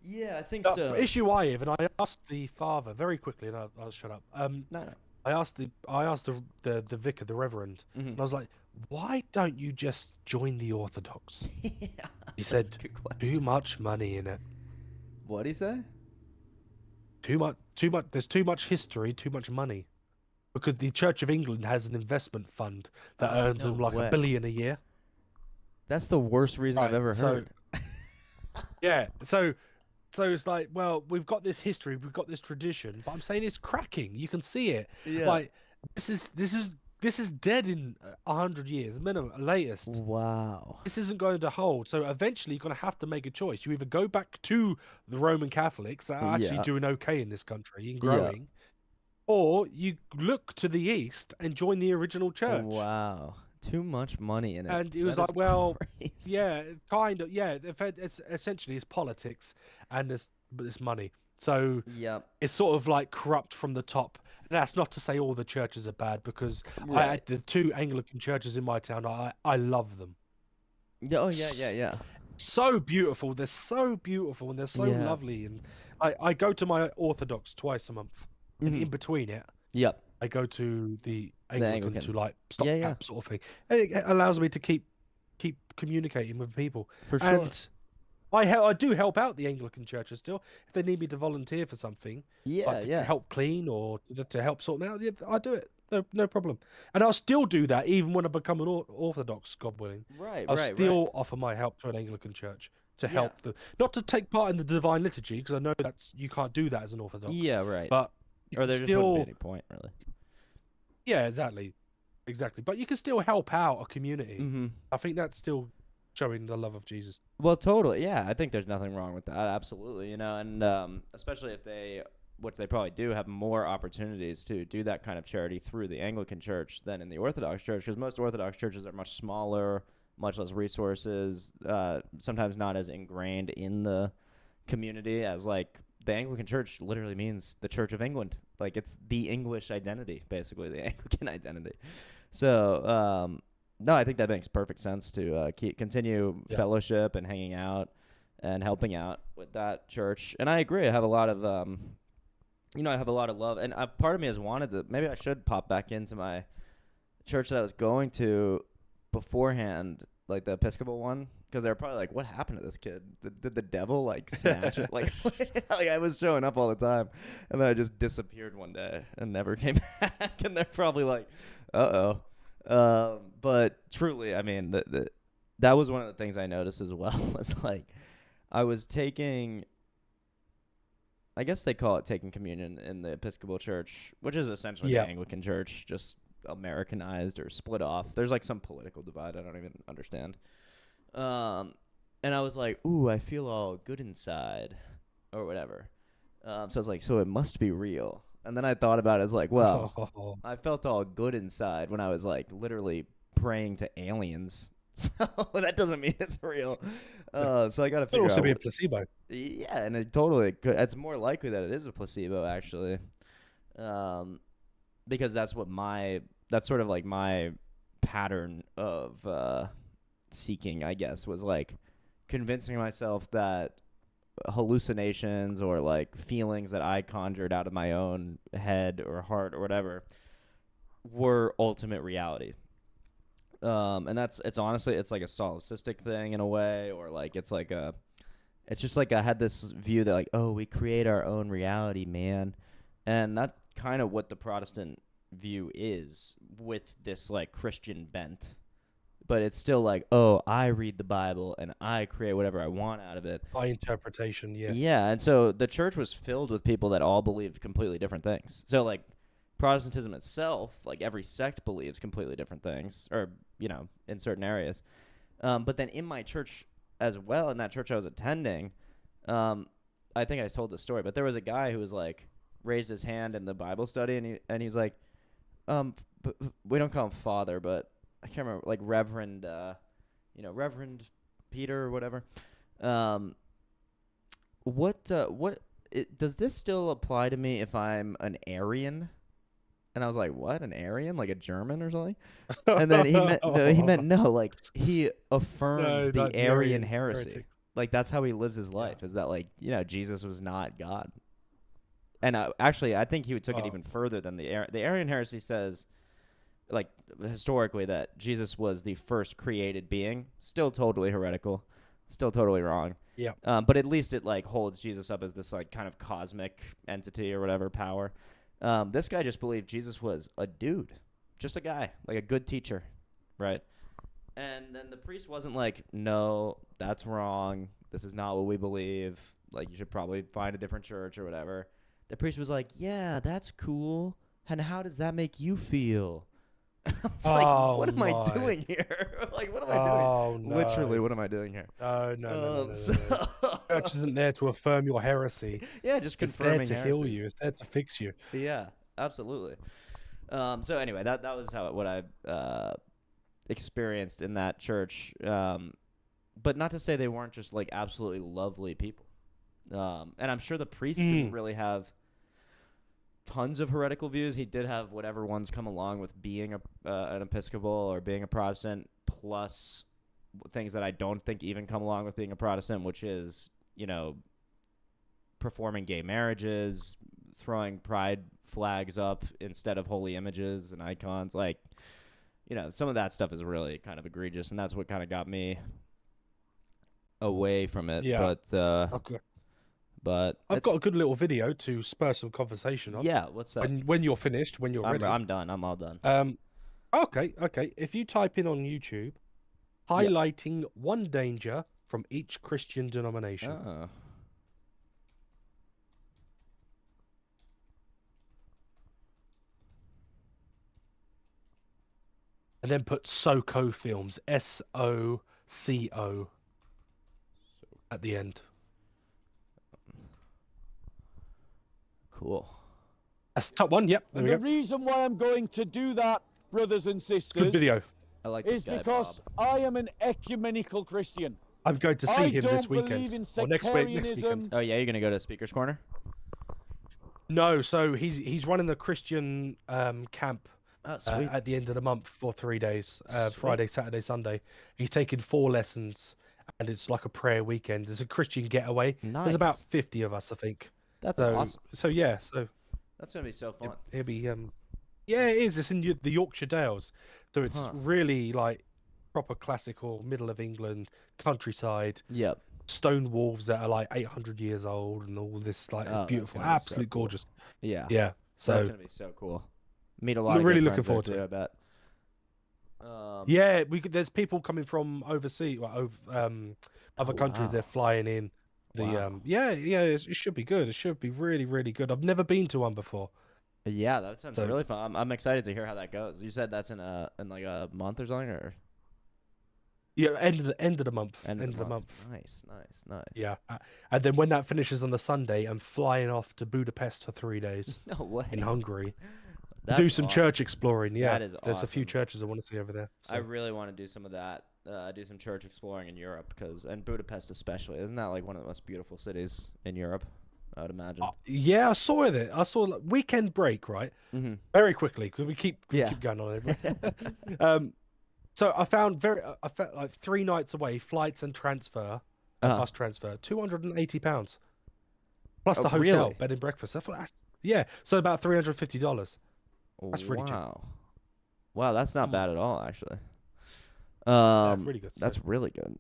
Yeah, I think so. The issue I have, and I asked the father very quickly, and I'll shut up. No. I asked the vicar, the reverend, and I was like, why don't you just join the Orthodox? He said, too much money in it. What'd he say? Too much. There's too much history, too much money, because the Church of England has an investment fund that earns them like $1 billion a year. That's the worst reason I've ever heard. Yeah. So it's like, well, we've got this history, we've got this tradition, but I'm saying it's cracking. You can see it. Yeah. Like this is dead in 100 years minimum, latest. Wow. This isn't going to hold. So eventually, you're going to have to make a choice. You either go back to the Roman Catholics that are actually doing okay in this country and growing, or you look to the east and join the original church. Wow. Too much money in it. And it was like, well, yeah, kind of, yeah. It's essentially it's politics and this money. So it's sort of like corrupt from the top. That's not to say all the churches are bad, because Right. the 2 Anglican churches in my town, I love them. Yeah, oh yeah. So beautiful. They're so beautiful and they're so Yeah. lovely. And I go to my Orthodox twice a month, and in Mhm. between it, Yep. I go to the The Anglican Anglican. to like Yeah, yeah. stopgap sort of thing. And it allows me to keep communicating with people. For sure. And I do help out the Anglican churches still. If they need me to volunteer for something, Yeah, like to yeah. help clean or to help sort them out, yeah, I do it. No problem. And I'll still do that even when I become an Orthodox, God willing. Right, I'll right, still right. offer my help to an Anglican church to Yeah. help them, not to take part in the divine liturgy, because I know you can't do that as an Orthodox. Yeah, right. But you Or can there just wouldn't be still, any point, really. yeah, exactly. But you can still help out a community. Mm-hmm. I think that's still showing the love of Jesus. Well, totally. Yeah, I think there's nothing wrong with that. Absolutely, and especially if they, which they probably do, have more opportunities to do that kind of charity through the Anglican Church than in the Orthodox Church, because most Orthodox churches are much smaller, much less resources, sometimes not as ingrained in the community as like the Anglican Church literally means the Church of England. Like it's the English identity, basically the Anglican identity. So no, I think that makes perfect sense to continue fellowship and hanging out and helping out with that church. And I agree. I have a lot of I have a lot of love, and part of me has wanted to. Maybe I should pop back into my church that I was going to beforehand, like the Episcopal one, because they were probably like, "What happened to this kid? Did the devil like snatch it?" Like, like I was showing up all the time, and then I just disappeared one day and never came back. And they're probably like, "Uh oh." But truly, I mean, that was one of the things I noticed as well. Was like, I was taking. I guess they call it taking communion in the Episcopal Church, which is essentially the Anglican Church, just Americanized or split off. There's like some political divide I don't even understand. And I was like, ooh, I feel all good inside or whatever. So I was like, so it must be real. And then I thought about it as like, well, I felt all good inside when I was like literally praying to aliens. So that doesn't mean it's real. So I got to figure out. It could also be a placebo. Yeah, and it totally could. It's more likely that it is a placebo, actually, because that's sort of like my pattern of seeking, I guess, was like convincing myself that hallucinations or like feelings that I conjured out of my own head or heart or whatever were ultimate reality. And it's honestly, it's like a solipsistic thing in a way, or like it's just like I had this view that like, oh, we create our own reality, man. And that's kind of what the Protestant view is, with this like Christian bent. But it's still like, oh, I read the Bible and I create whatever I want out of it. By interpretation, yes. Yeah, and so the church was filled with people that all believed completely different things. So like Protestantism itself, like every sect believes completely different things, or, in certain areas. But then in my church as well, in that church I was attending, I think I told this story, but there was a guy who was like, raised his hand in the Bible study, and he's like, we don't call him Father, but I can't remember, like Reverend, Reverend Peter or whatever. Does this still apply to me if I'm an Aryan? And I was like, what? An Aryan? Like a German or something? And then he meant no, like he affirms the Aryan heresy. heretics. Like that's how he lives his life, is that like, Jesus was not God. And actually, I think he took it even further than the Aryan heresy says, like historically, that Jesus was the first created being. Still totally heretical, still totally wrong. Yeah. But at least it like holds Jesus up as this like kind of cosmic entity or whatever power. This guy just believed Jesus was a dude, just a guy, like a good teacher, right? And then the priest wasn't like, no, that's wrong. This is not what we believe. Like, you should probably find a different church or whatever. The priest was like, yeah, that's cool. And how does that make you feel? I was like, what am I doing here? Like, what am I doing? No. Literally, what am I doing here? No. Church isn't there to affirm your heresy. Yeah, just confirming it's there to heal you. It's there to fix you. Yeah, absolutely. So anyway, that was what I experienced in that church. But not to say they weren't just like absolutely lovely people. And I'm sure the priest didn't really have tons of heretical views. He did have whatever ones come along with being an Episcopal or being a Protestant, plus things that I don't think even come along with being a Protestant, which is, you know, performing gay marriages, throwing pride flags up instead of holy images and icons. Like, you know, some of that stuff is really kind of egregious, and that's what kind of got me away from it. Yeah. Okay. But I've got a good little video to spur some conversation on. Yeah, what's that? When you're finished, when you're ready. I'm done. I'm all done. Okay. If you type in on YouTube, highlighting one danger from each Christian denomination. Oh. And then put SoCo Films, SOCO, at the end. Cool. That's the top one. Yep. There we The go. reason why I'm going to do that, brothers and sisters, Good video. I like is this guy, because I am an ecumenical Christian. I'm going to see him this weekend. believe in Or next weekend. Oh yeah, you're gonna go to Speaker's Corner? No, so he's running the Christian camp sweet. at the end of the month for 3 days, Friday, Saturday, Sunday. He's taking 4 lessons, and it's like a prayer weekend. It's a Christian getaway. Nice. There's about 50 of us, I think. That's so, awesome. So yeah, so that's gonna be so fun. It'll be yeah, it is. It's in the Yorkshire Dales, so it's really like proper classical middle of England countryside. Yep. Stone walls that are like 800 years old and all this like beautiful, gonna be so absolute cool. gorgeous. Yeah. Yeah. So that's gonna be so cool. Meet a lot of really good looking friends forward there to too, it. I bet. Yeah, there's people coming from overseas, other countries. wow. They're flying in. Wow. It should be good. It should be really, really good. I've never been to one before. Yeah, that sounds So- really fun. I'm excited to hear how that goes. You said that's in like a month or something, or Yeah, end of the month. end of the month. Nice. Yeah, and then when that finishes on the Sunday, I'm flying off to Budapest for 3 days. No way. In Hungary. That's Do some awesome. church exploring. Yeah, That is there's a few awesome. churches I want to see over there. I So. really want to do some of that. Do some church exploring in Europe, and Budapest especially. Isn't that like one of the most beautiful cities in Europe? I would imagine. Yeah, I saw it. I saw like, weekend break, right? Mm-hmm. Very quickly, because we keep Yeah. going on over. So I found like 3 nights away, flights and transfer, bus transfer, £280 plus the hotel, really? bed and breakfast. Yeah, so about $350. That's really cheap. Wow, that's not bad at all, actually. Really good. That's really good.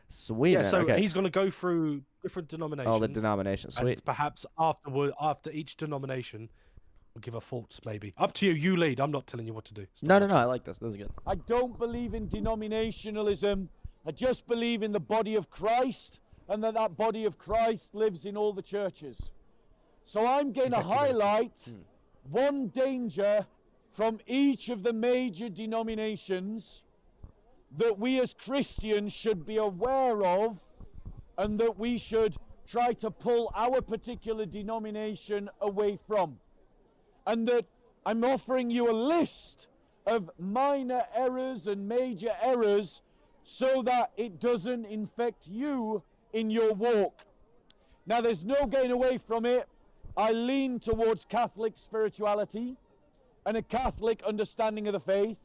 Sweet. Yeah, man. so okay. he's going to go through different denominations. All the denominations. And Sweet. perhaps after each denomination, we'll give a thoughts. Maybe up to you. You lead. I'm not telling you what to do. No. I like this. This is good. I don't believe in denominationalism. I just believe in the body of Christ, and that body of Christ lives in all the churches. So I'm going to highlight one danger from each of the major denominations that we as Christians should be aware of, and that we should try to pull our particular denomination away from. And that I'm offering you a list of minor errors and major errors so that it doesn't infect you in your walk. Now, there's no getting away from it. I lean towards Catholic spirituality and a Catholic understanding of the faith,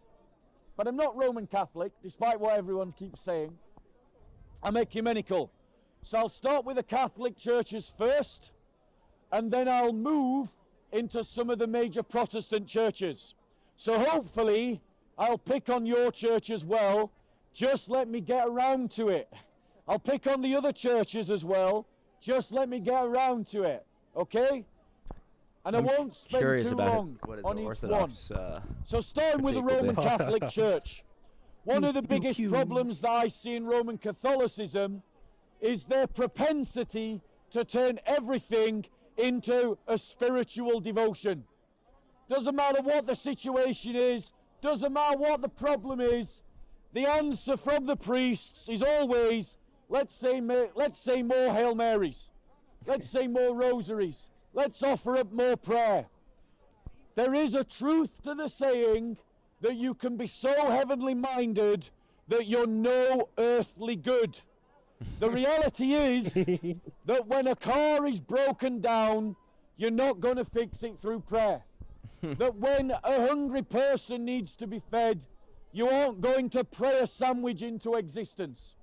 but I'm not Roman Catholic, despite what everyone keeps saying. I'm ecumenical. So I'll start with the Catholic churches first, and then I'll move into some of the major Protestant churches. So hopefully I'll pick on your church as well. Just let me get around to it. I'll pick on the other churches as well. Just let me get around to it. Okay? And I'm I won't spend curious too about long what is on the each Orthodox, one. So starting with the critique will Roman be. Catholic Church. One of the biggest problems that I see in Roman Catholicism is their propensity to turn everything into a spiritual devotion. Doesn't matter what the situation is, doesn't matter what the problem is, the answer from the priests is always, let's say more Hail Marys, let's say more rosaries, let's offer up more prayer. There is a truth to the saying that you can be so heavenly minded that you're no earthly good. The reality is that when a car is broken down, you're not going to fix it through prayer. That when a hungry person needs to be fed, you aren't going to pray a sandwich into existence.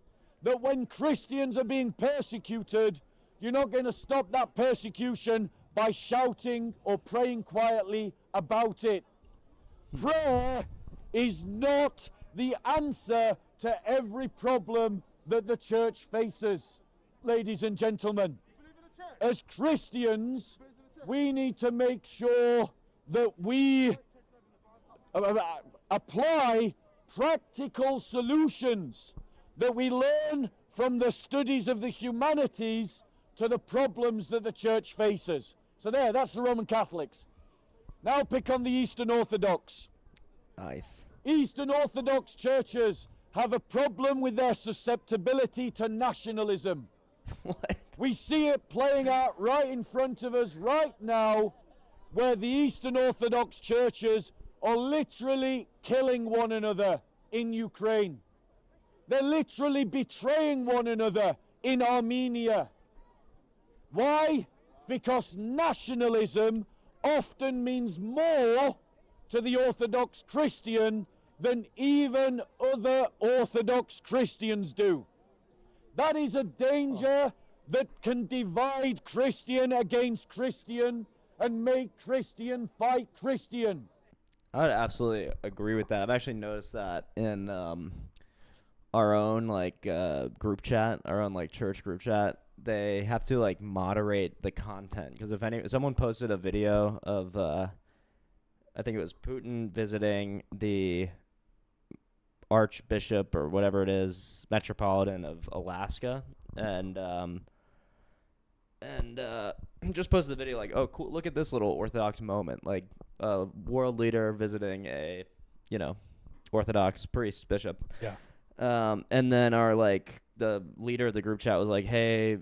That when Christians are being persecuted, you're not going to stop that persecution by shouting or praying quietly about it. Prayer is not the answer to every problem that the church faces, ladies and gentlemen. As Christians, we need to make sure that we apply practical solutions, that we learn from the studies of the humanities to the problems that the church faces. So that's the Roman Catholics. Now pick on the Eastern Orthodox. Nice. Eastern Orthodox churches have a problem with their susceptibility to nationalism. What? We see it playing out right in front of us right now, where the Eastern Orthodox churches are literally killing one another in Ukraine. They're literally betraying one another in Armenia. Why? Because nationalism often means more to the Orthodox Christian than even other Orthodox Christians do. That is a danger that can divide Christian against Christian and make Christian fight Christian. I would absolutely agree with that. I've actually noticed that in our own group chat, our own church group chat. They have to moderate the content, because if someone posted a video of I think it was Putin visiting the Archbishop or whatever it is, Metropolitan of Alaska, and just posted the video oh cool, look at this little Orthodox moment, a world leader visiting a Orthodox priest, bishop. Yeah. And then our the leader of the group chat was like, hey,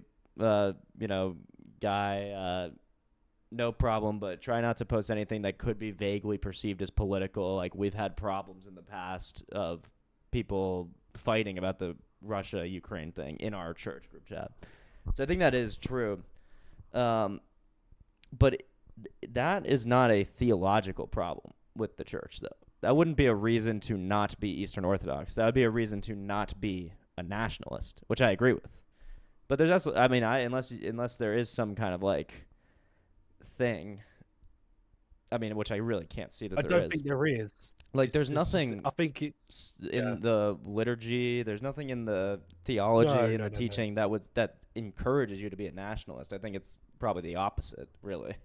guy, no problem, but try not to post anything that could be vaguely perceived as political. We've had problems in the past of people fighting about the Russia-Ukraine thing in our church group chat. So I think that is true. But that is not a theological problem with the church, though. That wouldn't be a reason to not be Eastern Orthodox. That would be a reason to not be a nationalist, which I agree with. But there's also, unless there is some kind of thing, which I really can't see that I there is. don't think there is. There's nothing. I think it's in the liturgy. There's nothing in the theology and the teaching that encourages you to be a nationalist. I think it's probably the opposite, really.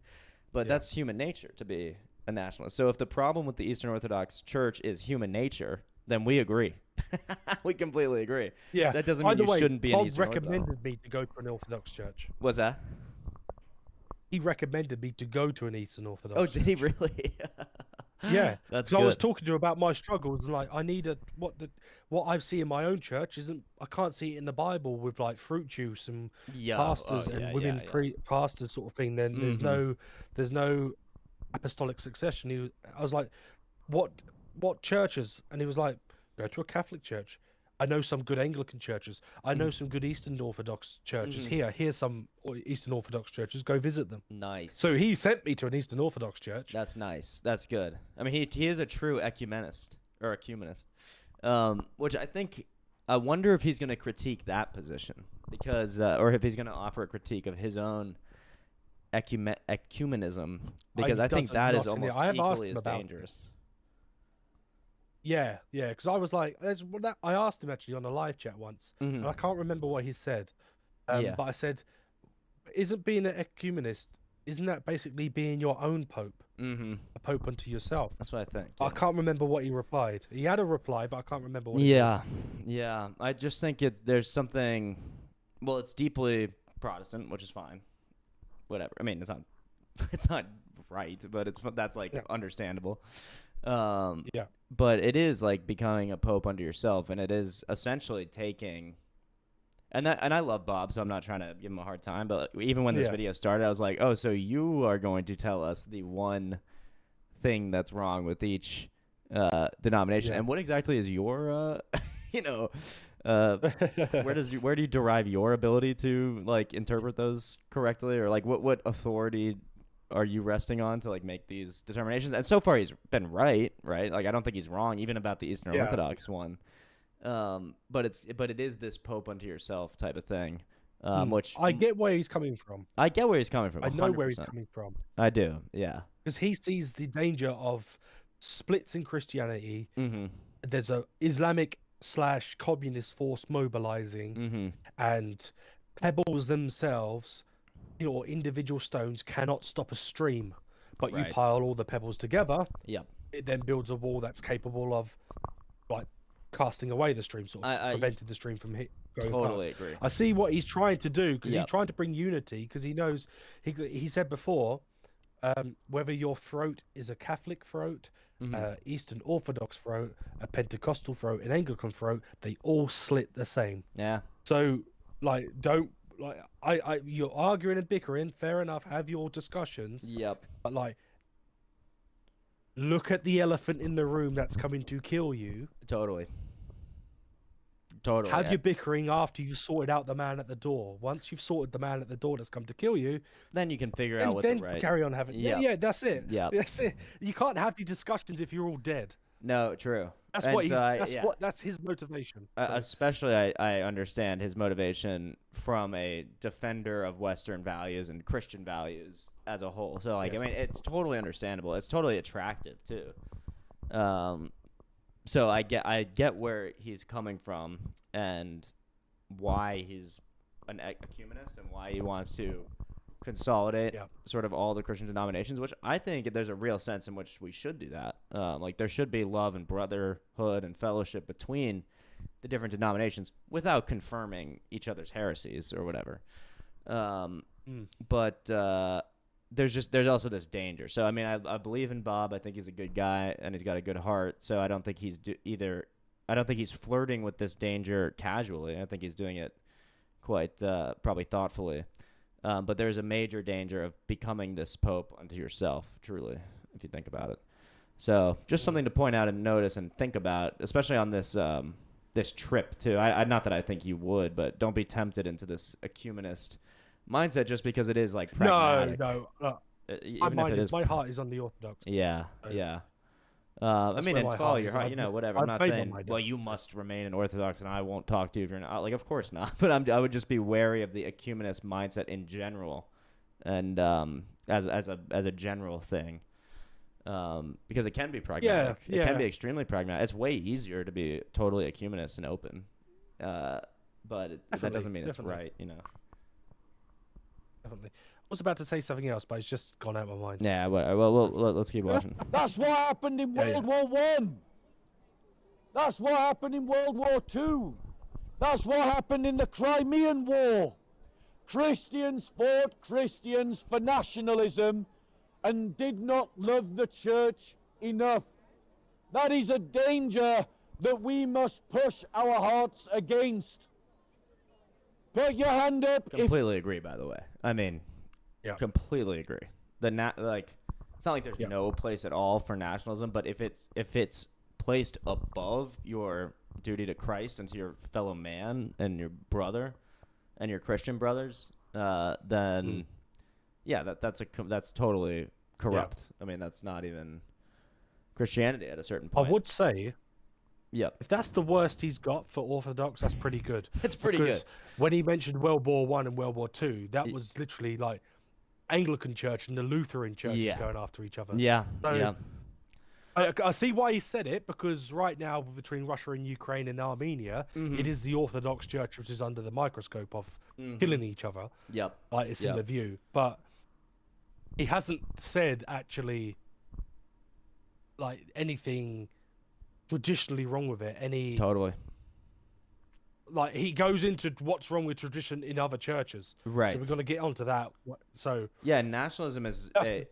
But that's human nature, to be a nationalist. So if the problem with the Eastern Orthodox Church is human nature, then we agree. We completely agree. Yeah. That doesn't mean you shouldn't be an Bob Eastern Orthodox. recommended me to go to an Orthodox church. What's that? He recommended me to go to an Eastern Orthodox Oh, church. did he really? Yeah. That's So I was good. talking to him about my struggles, and I need what I see in my own church isn't. I can't see it in the Bible with fruit juice and pastors and women pastors sort of thing. Then there's no apostolic succession. I was like, what churches? And he was like, go to a Catholic church. I know some good Anglican churches. I know some good Eastern Orthodox churches. Here's some Eastern Orthodox churches. Go visit them. Nice. So he sent me to an Eastern Orthodox church. That's nice. That's good. He is a true ecumenist, which I wonder if he's going to critique that position, because or if he's going to offer a critique of his own ecumenism, because I think that is almost equally as dangerous. Yeah, because I was like, I asked him actually on a live chat once, and I can't remember what he said. But I said, isn't being an ecumenist, isn't that basically being your own pope? A pope unto yourself? That's what I think. I can't remember what he replied. He had a reply, but I can't remember what it was. Yeah. I just think there's something, well, it's deeply Protestant, which is fine. Whatever. It's not right, but that's understandable. But it is becoming a pope unto yourself, and it is essentially taking, and I love Bob, so I'm not trying to give him a hard time, but even when this video started, I was like, oh, so you are going to tell us the one thing that's wrong with each denomination, and what exactly is your where do you derive your ability to interpret those correctly, or what authority are you resting on to like make these determinations? And so far he's been right? Like I don't think he's wrong even about the Eastern Orthodox one. But it is this Pope unto yourself type of thing. Which I get where he's coming from. I get where he's coming from. I know 100%. where he's coming from. I do, yeah. Because he sees the danger of splits in Christianity. Mm-hmm. There's a Islamic / communist force mobilizing, and pebbles themselves, or individual stones cannot stop a stream. But you pile all the pebbles together. Yep. It then builds a wall that's capable of, like, casting away the stream, sort of preventing the stream from going totally past. agree. I see what he's trying to do because he's trying to bring unity because he knows he said before, whether your throat is a Catholic throat, Eastern Orthodox throat, a Pentecostal throat, an Anglican throat, they all slit the same. Yeah. So like, don't like you're arguing and bickering. Fair enough. Have your discussions. Yep. But like, look at the elephant in the room that's coming to kill you. Totally. Have your bickering after you've sorted out the man at the door. Once you've sorted the man at the door that's come to kill you, then you can figure out what then the right. carry on having. Yeah, that's it. Yeah, that's it. You can't have the discussions if you're all dead. No, true. That's and what he's. so That's his motivation. Especially, I understand his motivation from a defender of Western values and Christian values as a whole. So, like, I mean, it's totally understandable. It's totally attractive too. So I get where he's coming from and why he's an ecumenist and why he wants to consolidate sort of all the Christian denominations, which I think there's a real sense in which we should do that. Like there should be love and brotherhood and fellowship between the different denominations without confirming each other's heresies or whatever. But there's also this danger. So I mean, I believe in Bob. I think he's a good guy and he's got a good heart. So I don't think he's I don't think he's flirting with this danger casually. I think he's doing it quite probably thoughtfully. But there's a major danger of becoming this pope unto yourself, truly, if you think about it. So just something to point out and notice and think about, especially on this this trip too. I not that I think you would, but don't be tempted into this ecumenist mindset just because it is like pragmatic. No. My heart is on the Orthodox. Yeah. I mean, and follow your heart, whatever. I'm not saying, well, you must remain an Orthodox and I won't talk to you if you're not. Like, of course not. But I would just be wary of the ecumenist mindset in general and as a general thing. Because it can be pragmatic. It can be extremely pragmatic. It's way easier to be totally ecumenist and open. But that doesn't mean it's right, Definitely. I was about to say something else, but it's just gone out of my mind. Yeah, well, let's keep watching. That's what happened in World War One. That's what happened in World War Two. That's what happened in the Crimean War. Christians fought Christians for nationalism and did not love the church enough. That is a danger that we must push our hearts against. Put your hand up. Completely agree, by the way. I mean, completely agree. It's not like there's no place at all for nationalism, but if it's placed above your duty to Christ and to your fellow man and your brother and your Christian brothers, then that's totally corrupt. I mean, that's not even Christianity at a certain point. I would say, if that's the worst he's got for Orthodox, that's pretty good. It's pretty good. When he mentioned World War One and World War Two, that was literally like Anglican Church and the Lutheran churches going after each other. I see why he said it, because right now between Russia and Ukraine and Armenia, it is the Orthodox Church which is under the microscope of killing each other. Like it's in the view, but he hasn't said actually like anything traditionally wrong with it. Totally. Like he goes into what's wrong with tradition in other churches. Right. So we're going to get onto that. So yeah, nationalism is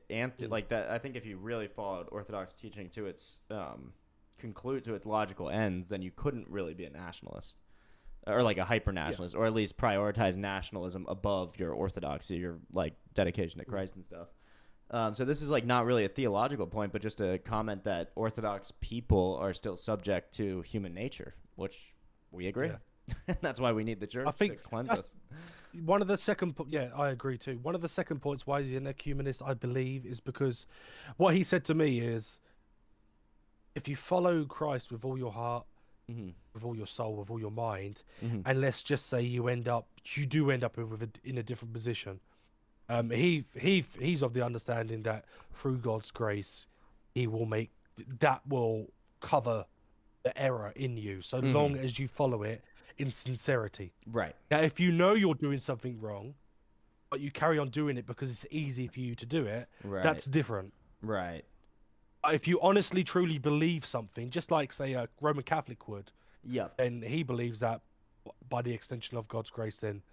anti like that. I think if you really followed Orthodox teaching to its conclude to its logical ends, then you couldn't really be a nationalist or like a hyper nationalist, or at least prioritize nationalism above your orthodoxy, your like dedication to Christ and stuff. So this is like not really a theological point, but just a comment that Orthodox people are still subject to human nature, which we agree. That's why we need the church to cleanse us. one of the second, yeah, I agree too. One of the second points why he's an ecumenist, I believe, is because what he said to me is, if you follow Christ with all your heart, with all your soul, with all your mind, and let's just say you do end up in a different position. He's of the understanding that through God's grace, he will that will cover the error in you, so long as you follow it in sincerity. Right. Now, if you know you're doing something wrong, but you carry on doing it because it's easy for you to do it, that's different. Right. If you honestly, truly believe something, just like, say, a Roman Catholic would, Yep. then he believes that by the extension of God's grace, then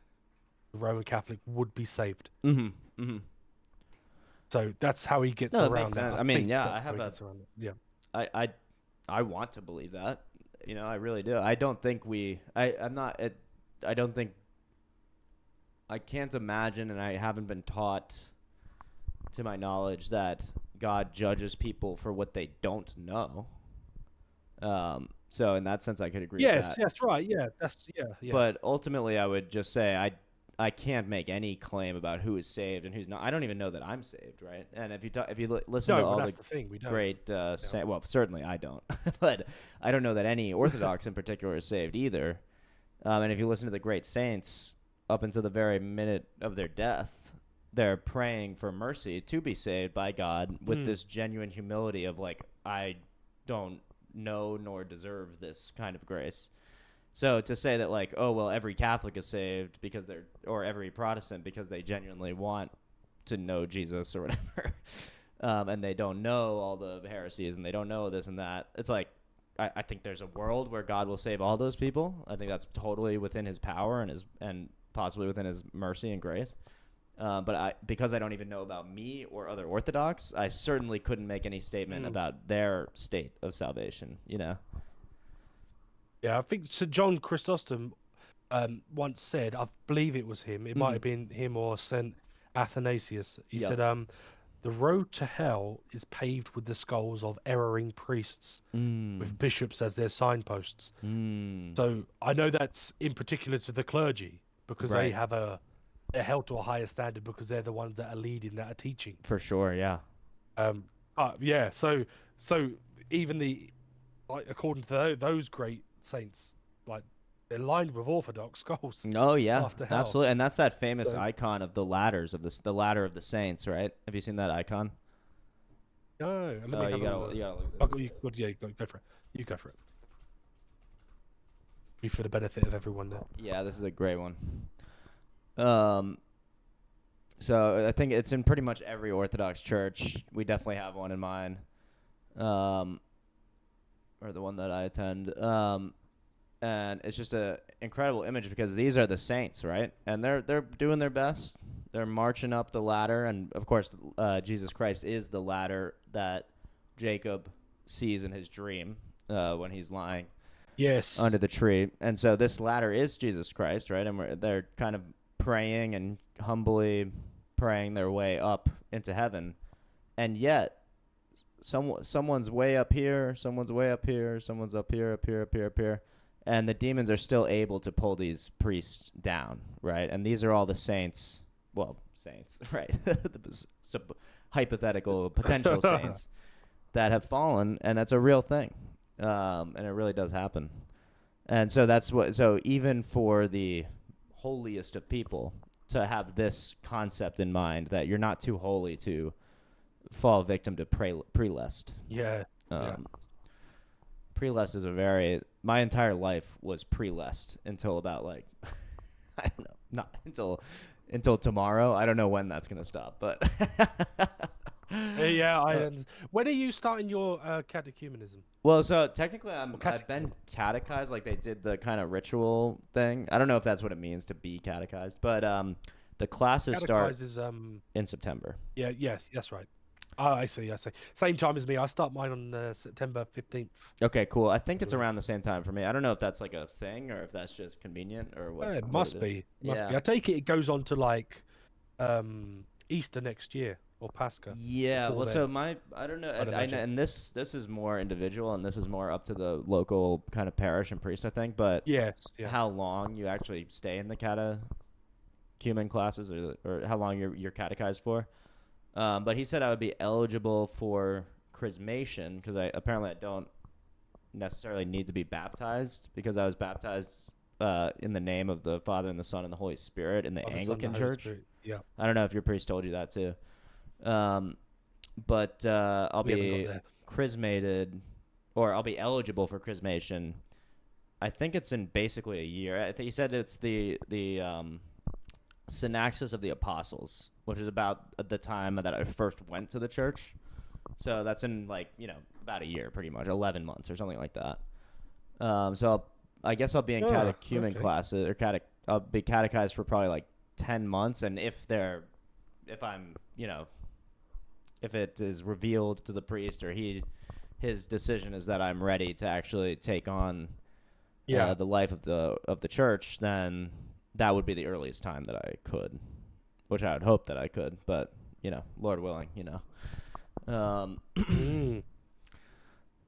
the Roman Catholic would be saved. So that's how he gets around that. I mean, yeah, I have Yeah. I want to believe that. You know, I really do. I don't think I'm not. I don't think. I can't imagine, and I haven't been taught, to my knowledge, that God judges people for what they don't know. So in that sense, I could agree with that. Yes, that's right. Yeah, yeah. But ultimately, I would just say I can't make any claim about who is saved and who's not. I don't even know that I'm saved, right? And if you listen to all that's the thing, we don't. great, well, certainly I don't, but I don't know that any Orthodox in particular is saved either. And if you listen to the great saints, up until the very minute of their death, they're praying for mercy to be saved by God with this genuine humility of like, I don't know nor deserve this kind of grace. So to say that, like, oh, well, every Catholic is saved or every Protestant because they genuinely want to know Jesus or whatever, and they don't know all the heresies and they don't know this and that, it's like, I think there's a world where God will save all those people. I think that's totally within his power and possibly within his mercy and grace. But because I don't even know about me or other Orthodox, I certainly couldn't make any statement about their state of salvation, you know? Yeah, I think St. John Chrysostom once said, I believe it was him, it might have been him or St. Athanasius. He said, the road to hell is paved with the skulls of erring priests with bishops as their signposts. So I know that's in particular to the clergy because they have they're held to a higher standard because they're the ones that are leading, that are teaching. For sure, yeah. But yeah, so even according to those great saints, like, they're lined with Orthodox skulls. Oh yeah, after hell. absolutely. And that's that famous icon of the ladders of the ladder of the saints, right? Have you seen that icon? No, you gotta look at it. Go for it. You go for it. Be for the benefit of everyone there. Yeah, this is a great one. So I think it's in pretty much every Orthodox church. We definitely have one in mine, or the one that I attend. And it's just a incredible image because these are the saints, right? And they're doing their best. They're marching up the ladder, and of course, Jesus Christ is the ladder that Jacob sees in his dream when he's lying under the tree. And so this ladder is Jesus Christ, right? And they're kind of praying and humbly praying their way up into heaven, and yet someone's way up here, someone's way up here, someone's up here, up here, up here, up here. And the demons are still able to pull these priests down, right? And these are all the saints, right? Hypothetical, potential saints that have fallen, and that's a real thing. And it really does happen. And so so even for the holiest of people to have this concept in mind that you're not too holy to fall victim to prelest. Yeah. Prelest is my entire life was prelest until about I don't know, not until tomorrow. I don't know when that's going to stop, but when are you starting your catechumenism? Well, so technically I've been catechized, like they did the kind of ritual thing. I don't know if that's what it means to be catechized, but the classes start in September. Yeah, yes, that's right. Oh, I see. Same time as me. I start mine on September 15th. Okay, cool. I think it's around the same time for me. I don't know if that's like a thing or if that's just convenient or what. It must be. Must be. I take it goes on to like Easter next year or Pascha. Yeah. Well, so I don't know. And this is more individual and this is more up to the local kind of parish and priest, I think. But yes, how long you actually stay in the catechumen classes or how long you're catechized for. But he said I would be eligible for chrismation because apparently I don't necessarily need to be baptized because I was baptized in the name of the Father and the Son and the Holy Spirit in the Anglican Church. Yeah. I don't know if your priest told you that too. But I'll be chrismated, or I'll be eligible for chrismation. I think it's in basically a year. I think he said it's the Synaxis of the Apostles, which is about the time that I first went to the church. So that's in about a year, pretty much 11 months or something like that. So I guess I'll be in catechumen classes, or I'll be catechized for probably like 10 months, and if it is revealed to the priest or his decision is that I'm ready to actually take on the life of the church, then that would be the earliest time that I could, which I would hope that I could, but Lord willing,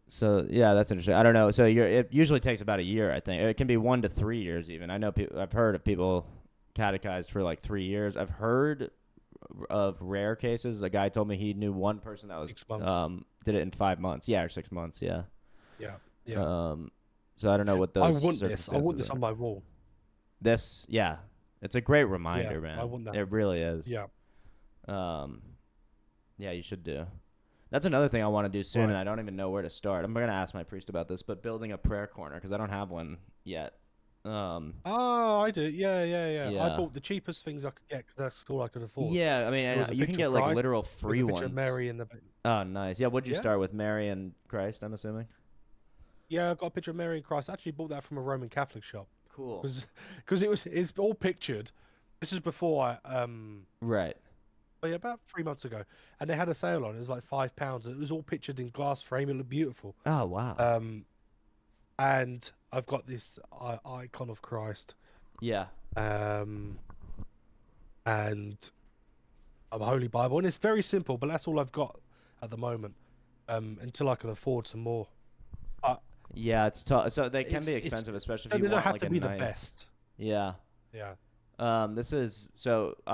So yeah, that's interesting. I don't know. So it usually takes about a year, I think. It can be 1 to 3 years even. I know I've heard of people catechized for like 3 years. I've heard of rare cases. A guy told me he knew one person that was 6 months. Did it in 5 months. Yeah, or 6 months. Yeah. Yeah. So I don't know what those. I want this on my wall. This, yeah, it's a great reminder, man. I want that. It really is. Yeah. Yeah, you should do. That's another thing I want to do soon, and I don't even know where to start. I'm going to ask my priest about this, but building a prayer corner, because I don't have one yet. I do. Yeah. I bought the cheapest things I could get because that's all I could afford. Yeah, I mean, you can get like literal free ones. Of Mary in the. Oh, nice. Yeah, what'd you start with? Mary and Christ, I'm assuming? Yeah, I got a picture of Mary and Christ. I actually bought that from a Roman Catholic shop. Cool. Because it's all pictured. This is before I Right. But yeah, about 3 months ago, and they had a sale on. It was like £5. It was all pictured in glass frame. It looked beautiful. Oh wow. And I've got this icon of Christ. Yeah. And a Holy Bible, and it's very simple, but that's all I've got at the moment. Until I can afford some more. Yeah, it's tough. So they can be expensive, especially if you want like a nice. They don't have to be the best. Yeah. Yeah. I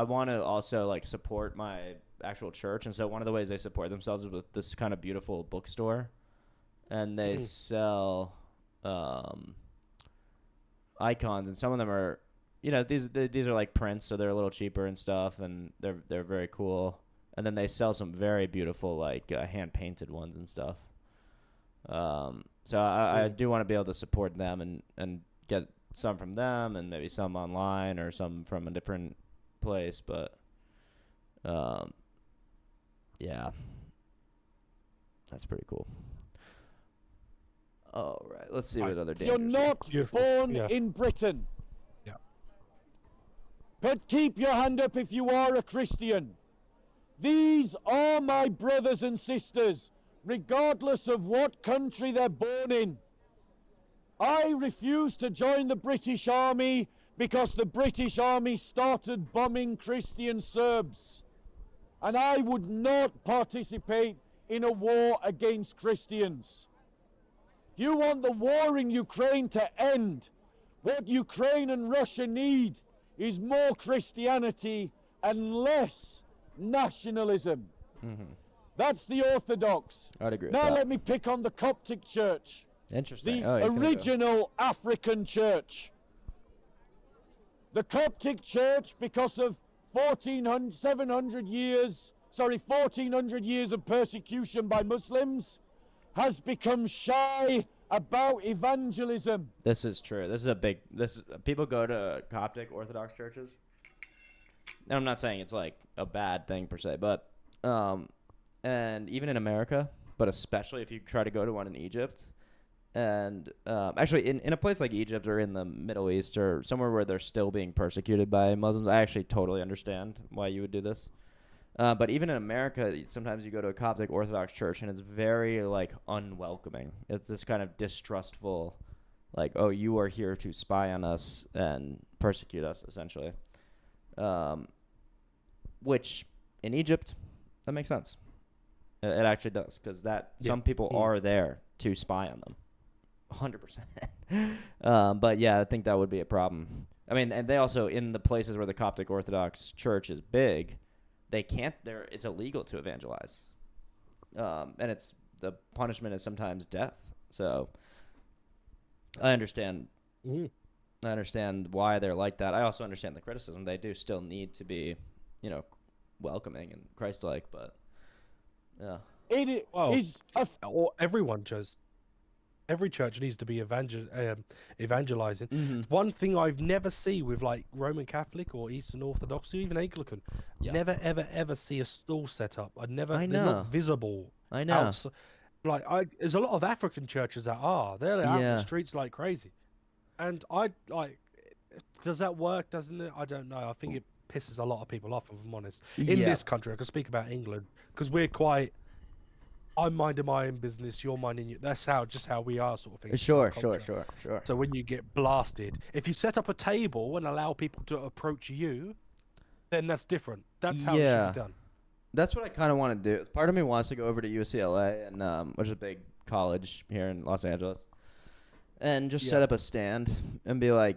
want to also like support my actual church, and so one of the ways they support themselves is with this kind of beautiful bookstore, and they sell icons, and some of them are, these are like prints, so they're a little cheaper and stuff, and they're very cool, and then they sell some very beautiful like hand painted ones and stuff. So I do want to be able to support them and get some from them and maybe some online or some from a different place, but yeah, that's pretty cool. All right, let's see what other dangers. You're not born in Britain. Yeah. But keep your hand up if you are a Christian. These are my brothers and sisters, regardless of what country they're born in. I refuse to join the British Army because the British Army started bombing Christian Serbs. And I would not participate in a war against Christians. If you want the war in Ukraine to end, what Ukraine and Russia need is more Christianity and less nationalism. Mm-hmm. That's the Orthodox. I'd agree with now that. let me pick on the Coptic Church. Interesting. The original African church. The Coptic Church, because of 1400 years of persecution by Muslims, has become shy about evangelism. This is true. People go to Coptic Orthodox churches. And I'm not saying it's like a bad thing per se, but and even in America, but especially if you try to go to one in Egypt, and actually in a place like Egypt or in the Middle East or somewhere where they're still being persecuted by Muslims, I actually totally understand why you would do this. But even in America, sometimes you go to a Coptic Orthodox church and it's very like unwelcoming. It's this kind of distrustful, like, oh, you are here to spy on us and persecute us, essentially. Which in Egypt, that makes sense. It actually does, because some people are there to spy on them, 100%. But yeah, I think that would be a problem. I mean, and they also, in the places where the Coptic Orthodox Church is big, they can't. It's illegal to evangelize, and the punishment is sometimes death. So I understand. I understand why they're like that. I also understand the criticism. They do still need to be, welcoming and Christ-like, but yeah. Everyone just. Every church needs to be evangelizing. One thing I've never see with like Roman Catholic or Eastern Orthodox or even Anglican, never ever see a stall set up. They're not visible. I know. There's a lot of African churches that are. They're out in the streets like crazy. And does that work? Doesn't it? I don't know. I think it pisses a lot of people off, if I'm honest. In this country, I can speak about England because we're quite. I'm minding my own business. You're minding you. That's how we are, sort of thing. Sure. So when you get blasted, if you set up a table and allow people to approach you, then that's different. That's how it should be done. That's what I kind of want to do. Part of me wants to go over to UCLA, and which is a big college here in Los Angeles, and just set up a stand and be like,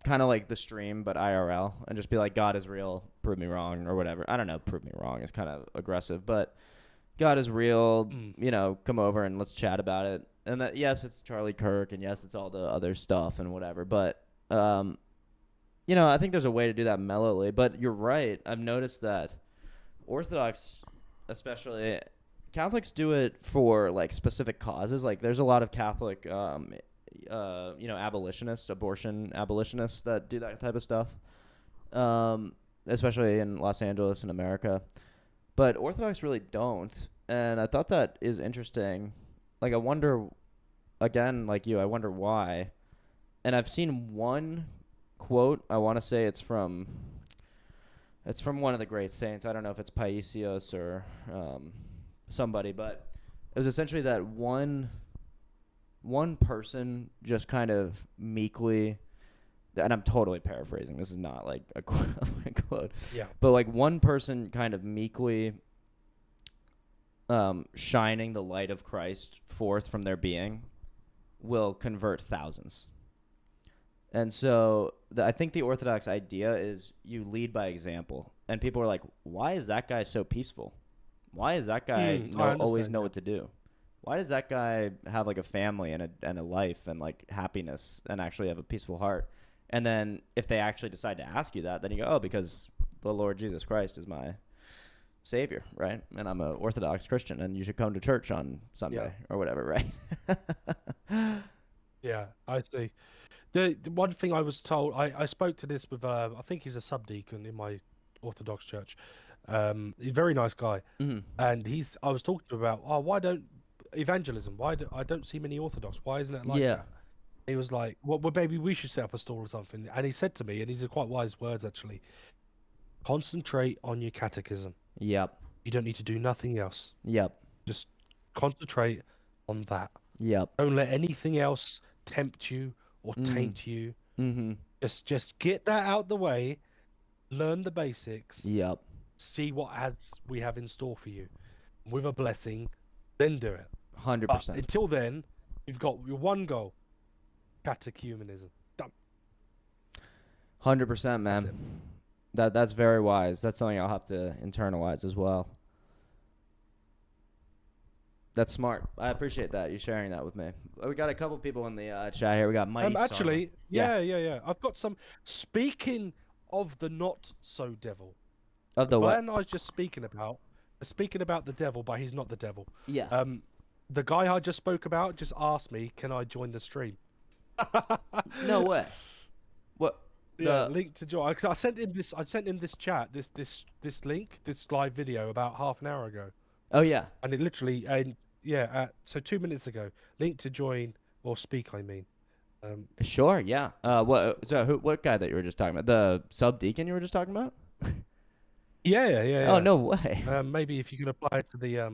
kind of like the stream, but IRL, and just be like, God is real, prove me wrong, or whatever. I don't know, prove me wrong is kind of aggressive, but God is real, come over and let's chat about it. And that, yes, it's Charlie Kirk, and yes, it's all the other stuff and whatever, but, I think there's a way to do that mellowly, but you're right. I've noticed that Orthodox, especially Catholics, do it for like specific causes. Like there's a lot of Catholic, abolitionists, abortion abolitionists that do that type of stuff, especially in Los Angeles and America. But Orthodox really don't, and I thought that is interesting. Like, I wonder, again, like you, I wonder why. And I've seen one quote. I want to say it's from one of the great saints. I don't know if it's Paisios or somebody, but it was essentially that one person just kind of meekly. And I'm totally paraphrasing. This is not like a quote. Yeah. But like one person kind of meekly shining the light of Christ forth from their being will convert thousands. And so I think the Orthodox idea is you lead by example. And people are like, why is that guy so peaceful? Why does that guy always know what to do? Why does that guy have like a family and a life and like happiness and actually have a peaceful heart? And then if they actually decide to ask you that, then you go, because the Lord Jesus Christ is my Savior, right? And I'm an Orthodox Christian, and you should come to church on Sunday or whatever, right? Yeah, I see. The one thing I was told, I spoke to this with, I think he's a subdeacon in my Orthodox church. He's a very nice guy. And I was talking to him about, why don't evangelism? I don't see many Orthodox. Why isn't it like that? He was like, well, maybe we should set up a stall or something. And he said to me, and these are quite wise words actually, concentrate on your catechism. Yep. You don't need to do nothing else. Yep. Just concentrate on that. Yep. Don't let anything else tempt you or taint you. Just get that out the way, learn the basics. Yep. See what we have in store for you. With a blessing, then do it. 100%. Until then, you've got your one goal. Catechumenism. Done. 100%, man. That's very wise. That's something I'll have to internalize as well. That's smart. I appreciate that, you sharing that with me. We got a couple people in the chat here. We got Mighty actually, yeah. I've got some. Speaking of the not so devil. Of the what? I was just speaking about the devil, but he's not the devil. Yeah. The guy I just spoke about just asked me, can I join the stream? No way. What? Yeah, link to join. I sent him this. I sent him this chat, this link, this live video about half an hour ago. Oh yeah. And it literally, so 2 minutes ago, link to join or speak. I mean. Sure. Yeah. What guy that you were just talking about? The subdeacon you were just talking about? Yeah. Oh no way. Maybe if you can apply it to the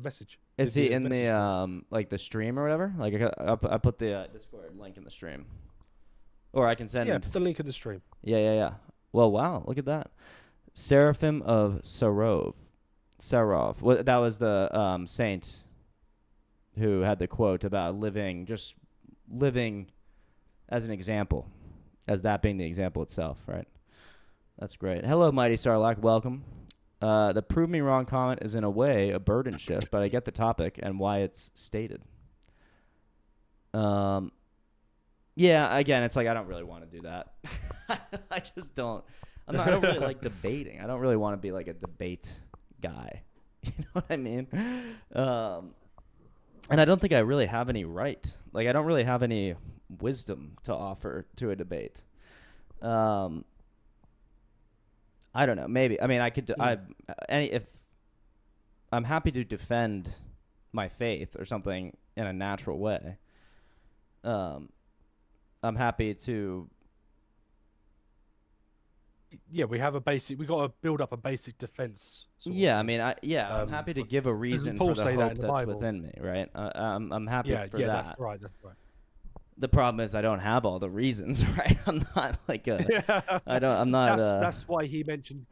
message. Is he in the like the stream or whatever? Like I put the Discord link in the stream, or I can send. Yeah, put the link in the stream. Yeah. Well, wow, look at that. Seraphim of Sarov. Well, that was the saint who had the quote about living as an example as that being the example itself, right? That's great. Hello, Mighty Sarlacc. Welcome. The prove me wrong comment is in a way a burden shift, but I get the topic and why it's stated. Yeah, again, it's like I don't really want to do that. I just don't. I don't really like debating. I don't really want to be like a debate guy. You know what I mean? And I don't think I really have any right. Like, I don't really have any wisdom to offer to a debate. I don't know. Maybe. I mean, I could. If I'm happy to defend my faith or something in a natural way. I'm happy to. Yeah, we have a basic. We got to build up a basic defense. Yeah, I mean, I'm happy to give a reason for the hope that's within me, right? I'm happy for that. Yeah, that's right. That's right. The problem is I don't have all the reasons, right? I'm not like a. I'm not. That's why he mentioned.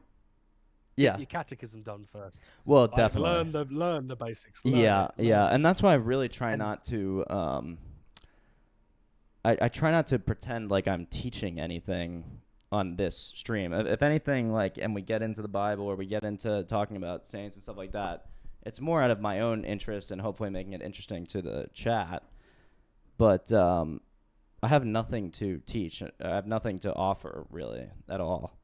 Yeah. Get your catechism done first. Well, like, definitely. Learn the basics. Yeah, and that's why I really try not to. I try not to pretend like I'm teaching anything on this stream. If anything, like, and we get into the Bible or we get into talking about saints and stuff like that, it's more out of my own interest and hopefully making it interesting to the chat. But I have nothing to teach. I have nothing to offer, really, at all.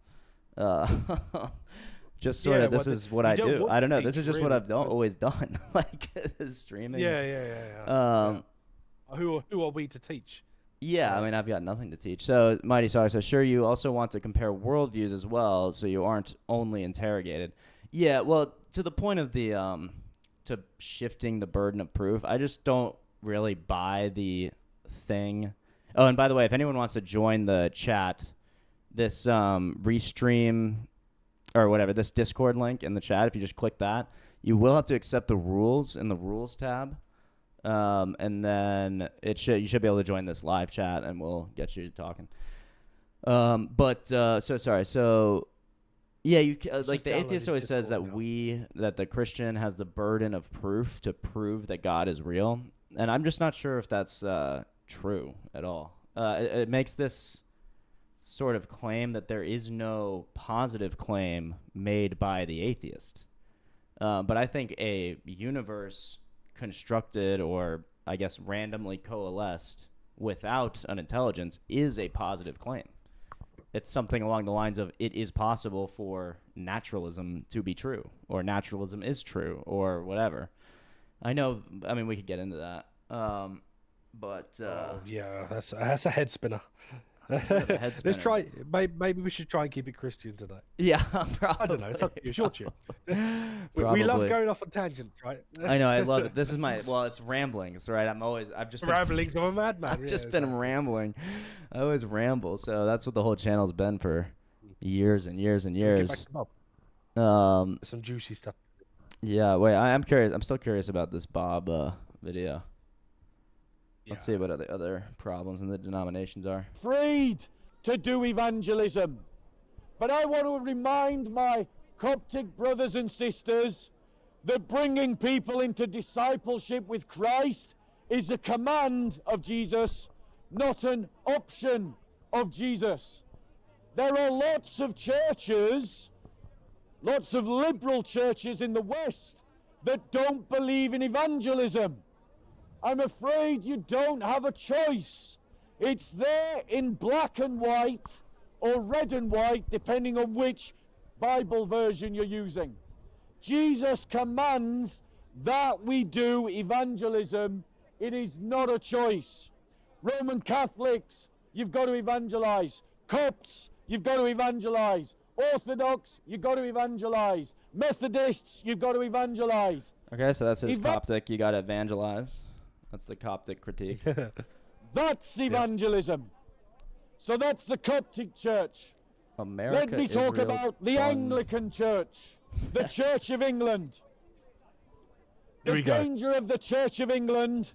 Just sort of, this is what I do. I don't know. This is just what I've always done, like streaming. Yeah. Who are we to teach? Yeah, I mean, I've got nothing to teach. So, Mighty Sorry says, sure, you also want to compare worldviews as well, so you aren't only interrogated. Yeah, well, to the point of the to shifting the burden of proof, I just don't really buy the thing. Oh, and by the way, if anyone wants to join the chat, this restream or whatever, this Discord link in the chat, if you just click that, you will have to accept the rules in the rules tab. And then you should be able to join this live chat and we'll get you talking. So yeah, like the atheist always says that that the Christian has the burden of proof to prove that God is real. And I'm just not sure if that's true at all. It makes this sort of claim that there is no positive claim made by the atheist. But I think a universe constructed or, I guess, randomly coalesced without an intelligence is a positive claim. It's something along the lines of it is possible for naturalism to be true, or naturalism is true, or whatever. I know, I mean, we could get into that. Yeah, that's a head spinner. Let's try. Maybe we should try and keep it Christian tonight. Yeah, probably. I don't know. It's up to you. It's your tune. We love going off on tangents, right? I know. I love it. This is it's ramblings, right? I've just been ramblings. I'm a madman. I've just been rambling. I always ramble, so that's what the whole channel's been for years and years and years. Get back to Bob. Some juicy stuff. Yeah. Wait. I'm curious. I'm still curious about this Bob video. Let's see what other problems in the denominations are. Freed to do evangelism. But I want to remind my Coptic brothers and sisters that bringing people into discipleship with Christ is a command of Jesus, not an option of Jesus. There are lots of churches, lots of liberal churches in the West that don't believe in evangelism. I'm afraid you don't have a choice. It's there in black and white or red and white, depending on which Bible version you're using. Jesus commands that we do evangelism. It is not a choice. Roman Catholics, you've got to evangelize. Copts, you've got to evangelize. Orthodox, you've got to evangelize. Methodists, you've got to evangelize. Okay, so that says Coptic, you got to evangelize. That's the Coptic critique. That's evangelism. So that's the Coptic Church. America, Let me talk Israel, about the Anglican Church, the Church of England. The danger of the Church of England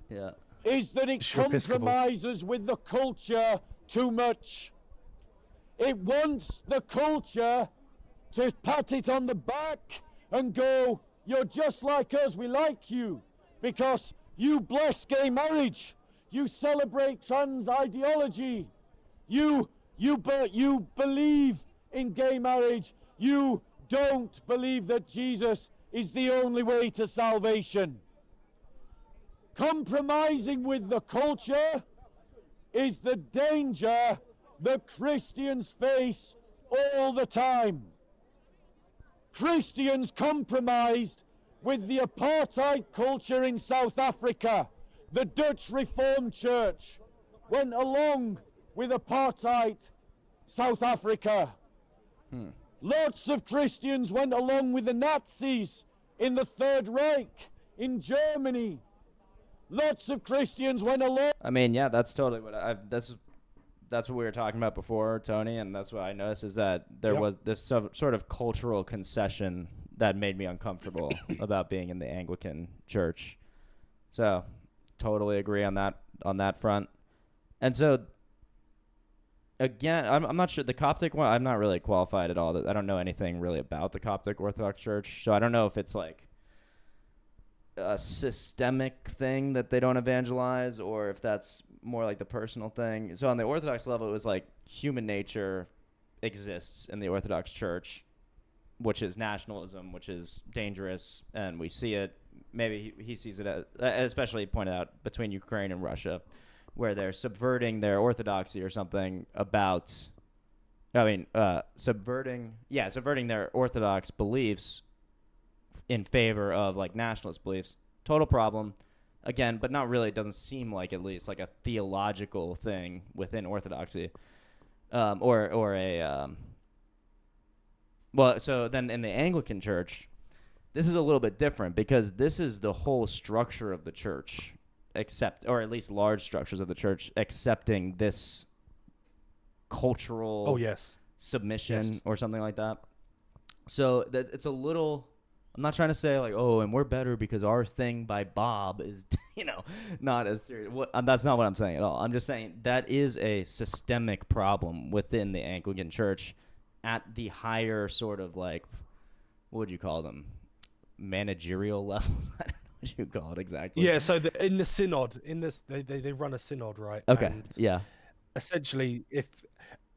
is that it compromises with the culture too much. It wants the culture to pat it on the back and go, you're just like us, we like you, because you bless gay marriage, you celebrate trans ideology, you You believe in gay marriage. You don't believe that Jesus is the only way to salvation. Compromising with the culture is the danger that Christians face all the time. Christians compromised with the apartheid culture in South Africa. The Dutch Reformed Church went along with apartheid South Africa. Lots of Christians went along with the Nazis in the Third Reich in Germany. Lots of Christians went along. I mean, yeah, that's totally what that's what we were talking about before, Tony, and that's what I noticed is that there was this sort of cultural concession that made me uncomfortable about being in the Anglican Church. So, totally agree on that front. And so, again, I'm not sure the Coptic one. I'm not really qualified at all. I don't know anything really about the Coptic Orthodox Church, so I don't know if it's like a systemic thing that they don't evangelize, or if that's more like the personal thing. So on the Orthodox level, it was like human nature exists in the Orthodox Church, which is nationalism, which is dangerous, and we see it. Maybe he sees it as, especially pointed out between Ukraine and Russia, where they're subverting their orthodoxy or something about, subverting their orthodox beliefs in favor of like nationalist beliefs. Total problem. Again, but not really. It doesn't seem like, at least, like a theological thing within orthodoxy, well, so then in the Anglican Church, this is a little bit different because this is the whole structure of the church, or at least large structures of the church, accepting this cultural submission or something like that. So it's a little. I'm not trying to say like, oh, and we're better because our thing by Bob is, not as serious. That's not what I'm saying at all. I'm just saying that is a systemic problem within the Anglican Church at the higher sort of like, what would you call them? Managerial levels? I don't know what you call it exactly. Yeah, so in the synod, they run a synod, right? Okay, and yeah. Essentially, if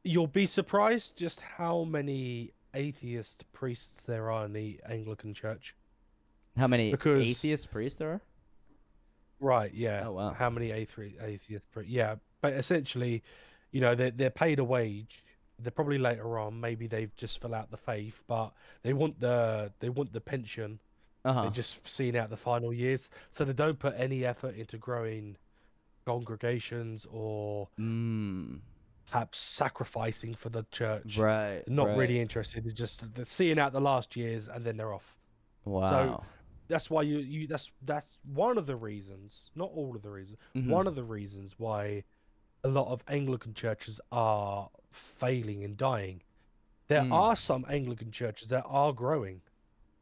you'll be surprised just how many atheist priests there are in the Anglican Church. How many atheist priests there are? Right, yeah. Oh, wow. How many atheist priests? Yeah, but essentially, they're paid a wage. They're probably later on, maybe they've just fill out the faith, but they want the pension. They're just seeing out the final years, so they don't put any effort into growing congregations or perhaps sacrificing for the church. Right. Not really interested. They're seeing out the last years and then they're off. Wow. So that's why that's one of the reasons, not all of the reasons, one of the reasons why a lot of Anglican churches are failing and dying. There are some Anglican churches that are growing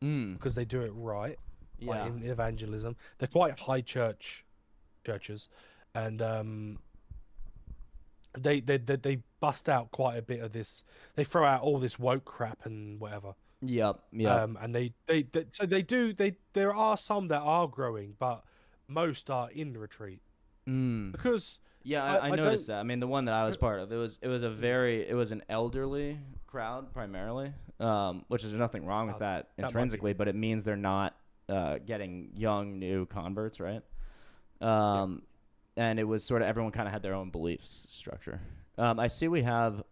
because they do it right. Yeah. Like in evangelism, they're quite high churches, and they bust out quite a bit of this. They throw out all this woke crap and whatever. Yep. And there are some that are growing, but most are in retreat. Because I noticed that. I mean, the one that I was part of, it was an elderly crowd primarily, which is nothing wrong with that intrinsically, but it means they're not getting young new converts, right? And it was sort of everyone kind of had their own beliefs structure. I see we have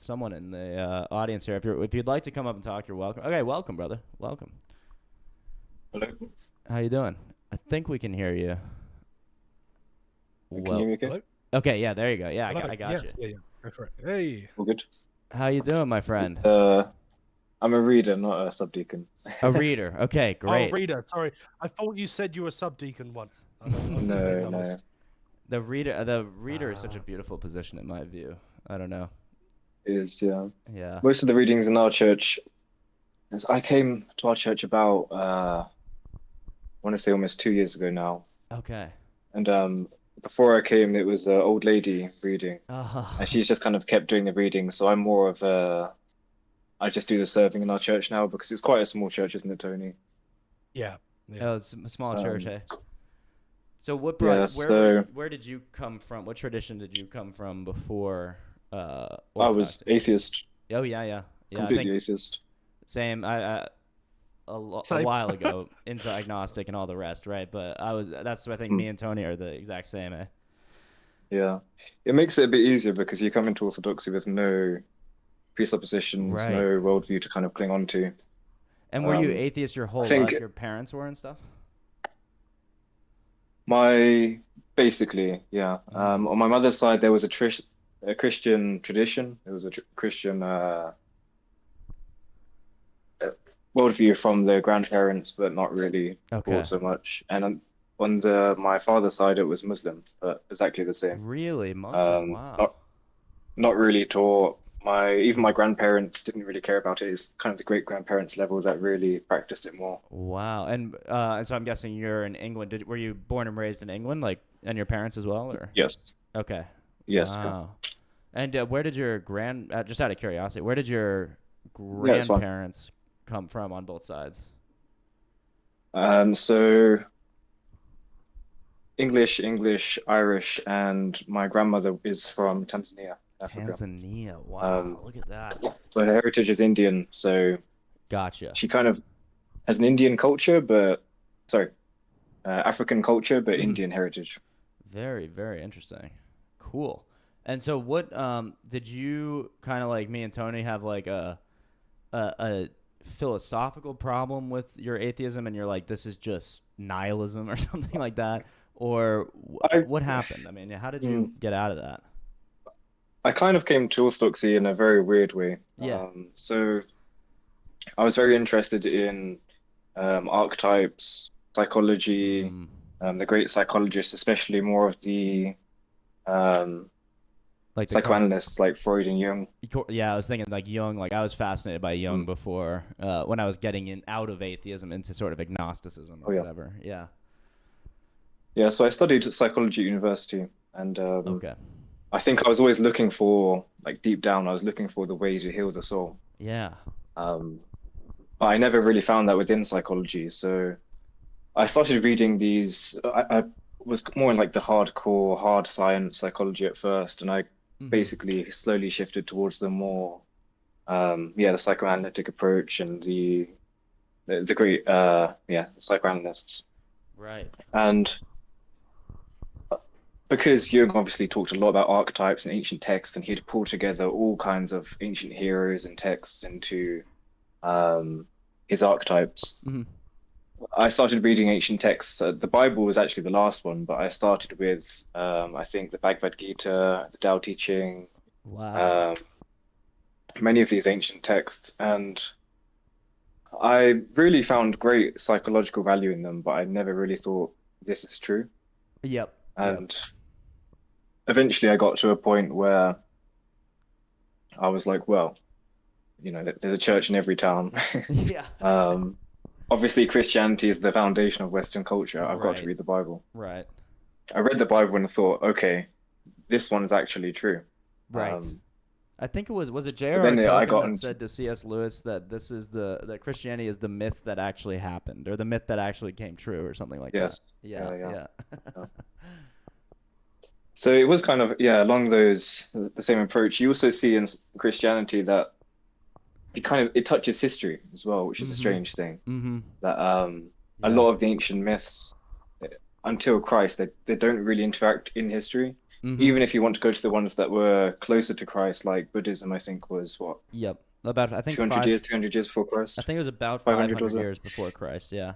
someone in the audience here. If you'd like to come up and talk, you're welcome. Okay, welcome, brother. Welcome. Hello. How you doing? I think we can hear you. Can you hear me okay? Hello? Okay, yeah, there you go. Yeah, I got you. Yeah. That's right. Hey. All good. How you doing, my friend? I'm a reader, not a subdeacon. A reader. Okay, great. Oh, reader. Sorry, I thought you said you were subdeacon once. No. The reader is such a beautiful position in my view. I don't know. It is, yeah. Yeah. Most of the readings in our church, I came to our church about, I want to say almost 2 years ago now. Okay. And before I came, it was an old lady reading. And she's just kind of kept doing the reading. So I'm more of I just do the serving in our church now because it's quite a small church, isn't it, Tony? Yeah. Oh, it's a small church, eh? So what Yeah, where did you come from? What tradition did you come from before I Orthodox? was atheist. Oh yeah, yeah, yeah. I Completely think atheist. same. A Same. while ago into agnostic and all the rest, right? But that's I think me and Tony are the exact same. Eh? Yeah. It makes it a bit easier because you come into Orthodoxy with no presuppositions, Right. no worldview to kind of cling on to. And were you atheist your whole think life? Your parents were and stuff. Basically, yeah. On my mother's side, there was a Christian tradition. There was a Christian worldview from the grandparents, but not really taught so much. And on my father's side, it was Muslim, but exactly the same. Really, Muslim? Wow. Not really taught. Even my grandparents didn't really care about it. It's kind of the great grandparents level that really practiced it more. Wow. And so I'm guessing you're in England. Were you born and raised in England, like, and your parents as well, or? Yes. Okay. Yes. Wow. And where did your just out of curiosity, where did your grandparents come from on both sides? So English, Irish, and my grandmother is from Tanzania, Africa. Tanzania. Wow. Look at that. So her heritage is Indian. So gotcha. She kind of has an Indian culture, African culture, but Indian heritage. Very, very interesting. Cool. And so what did you kind of like me and Tony have like a philosophical problem with your atheism and you're like this is just nihilism or something like that? Or what happened? I mean, how did you get out of that? I kind of came to Orthodoxy in a very weird way. Yeah. So I was very interested in archetypes, psychology, the great psychologists, especially more of the like the psychoanalysts like Freud and Jung. Yeah, I was thinking like Jung. Like I was fascinated by Jung before when I was getting out of atheism into sort of agnosticism or whatever. Yeah. Yeah, so I studied psychology at university, and I think I was always looking for, like deep down, I was looking for the way to heal the soul. Yeah. But I never really found that within psychology. So I started reading these. I was more in like the hardcore, hard science psychology at first, and I basically slowly shifted towards the more, the psychoanalytic approach and the great, psychoanalysts. Right. And because Jung obviously talked a lot about archetypes and ancient texts, and he'd pull together all kinds of ancient heroes and texts into his archetypes. I started reading ancient texts. The Bible was actually the last one, but I started with, I think, the Bhagavad Gita, the Tao Te Ching, many of these ancient texts. And I really found great psychological value in them, but I never really thought this is true. Yep. And eventually I got to a point where I was like, well, there's a church in every town. Yeah. Obviously Christianity is the foundation of Western culture. I've got to read the Bible. Right. I read the Bible and thought, okay, this one is actually true. Right. I think it was it J.R.R. then, Tolkien that said to C.S. Lewis that this is that Christianity is the myth that actually happened, or the myth that actually came true, or something like that. Yeah. So it was kind of along the same approach. You also see in Christianity that it touches history as well, which is a strange thing. That a lot of the ancient myths, until Christ, they don't really interact in history. Even if you want to go to the ones that were closer to Christ, like Buddhism, I think was what? Yep. About, I think 200 years, 300 years before Christ. I think it was about 500 years before Christ. Yeah.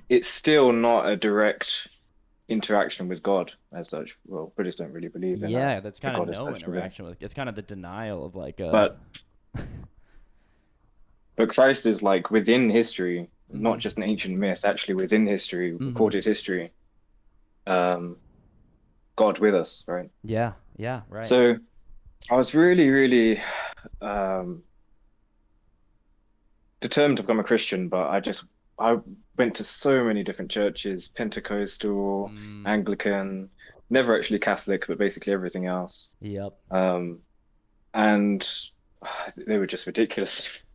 It's still not a direct interaction with God as such. Well, Buddhists don't really believe in that. Yeah, that's kind of no interaction with. It's kind of the denial of like. But Christ is like within history, not just an ancient myth. Actually, within history, recorded history. God with us, right? Yeah, right. So I was really, really determined to become a Christian, but I went to so many different churches, Pentecostal, Anglican, never actually Catholic, but basically everything else. Yep. And they were just ridiculous.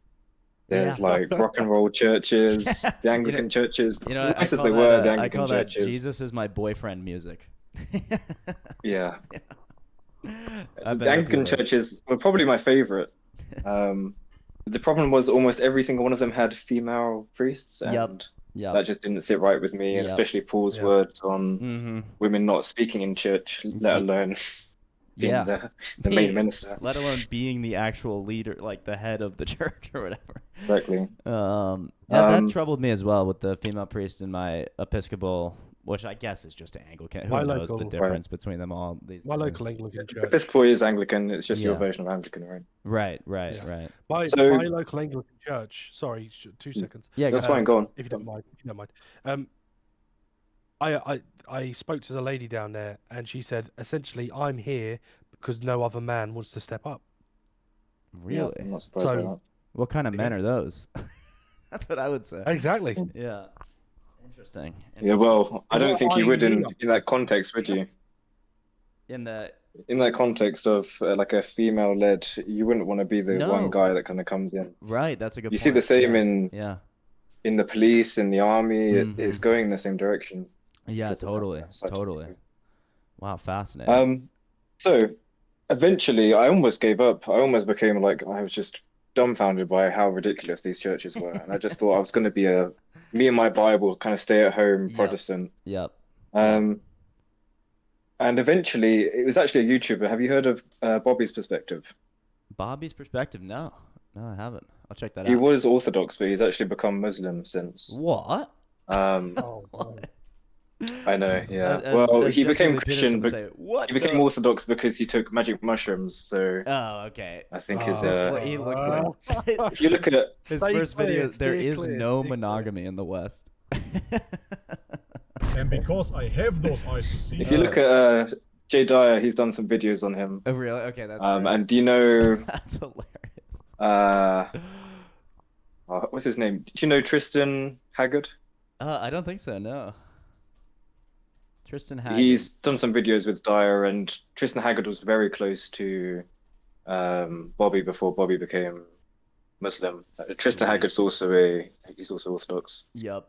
There's like rock and roll churches, the Anglican churches. Nice as they were, the Anglican churches. Jesus is my boyfriend music. Yeah. I've The been to a few Anglican of those. churches were probably my favorite. The problem was almost every single one of them had female priests, Yep. and Yep. that just didn't sit right with me, and Yep. especially Paul's Yep. words on Mm-hmm. women not speaking in church, let alone being Yeah. the main minister. Let alone being the actual leader, like the head of the church or whatever. Exactly. That troubled me as well with the female priest in my Episcopal, which I guess is just Anglican. Who My knows the local- difference between them all? These My days? local Anglican church. Episcopal is Anglican, it's just your Yeah. version of Anglican, right? Right. Yeah. Right. My So- local Anglican church. Sorry, 2 seconds. Yeah, That's fine, go on. If you don't mind. If you don't mind. I spoke to the lady down there, and she said, essentially, I'm here because no other man wants to step up. Really? Yeah, I'm not surprised by So- that. What kind of men Yeah. are those? That's what I would say. Exactly. Yeah. Interesting. Yeah, well, I don't think you would eyeing me in that context, would you? In the In that context of like a female-led, you wouldn't want to be the No. one guy that kind of comes in. right, that's a good. You point. see the same Yeah. in the police, in the army. Mhm. It's going in the same direction. Yeah, Because it's totally, like such a totally. thing. Wow, fascinating. So eventually, I almost gave up. I almost became like I was just dumbfounded by how ridiculous these churches were, and I just thought I was going to be me and my Bible kind of stay-at-home Yep. Protestant. Yep. And eventually, it was actually a YouTuber. Have you heard of Bobby's Perspective? Bobby's perspective? No, I haven't. I'll check that He out. was Orthodox, but he's actually become Muslim since. What? Oh, What? I know, yeah. As- Well, as he Jesse became Lee Christian, Peterson would but say, what he became the- Orthodox because he took magic mushrooms. So Oh, okay. I think his He looks like. if you look at His Stay first clear, video, there stay is clear, no stay clear. monogamy in the West. And because I have those eyes to see. if you look at Jay Dyer, he's done some videos on him. Oh, really? Okay, that's great. And do you know That's hilarious. what's his name? Do you know Tristan Haggard? I don't think so. No. Tristan Haggard. He's done some videos with Dyer, and Tristan Haggard was very close to Bobby before Bobby became Muslim. Tristan Haggard's he's also Orthodox. Yep.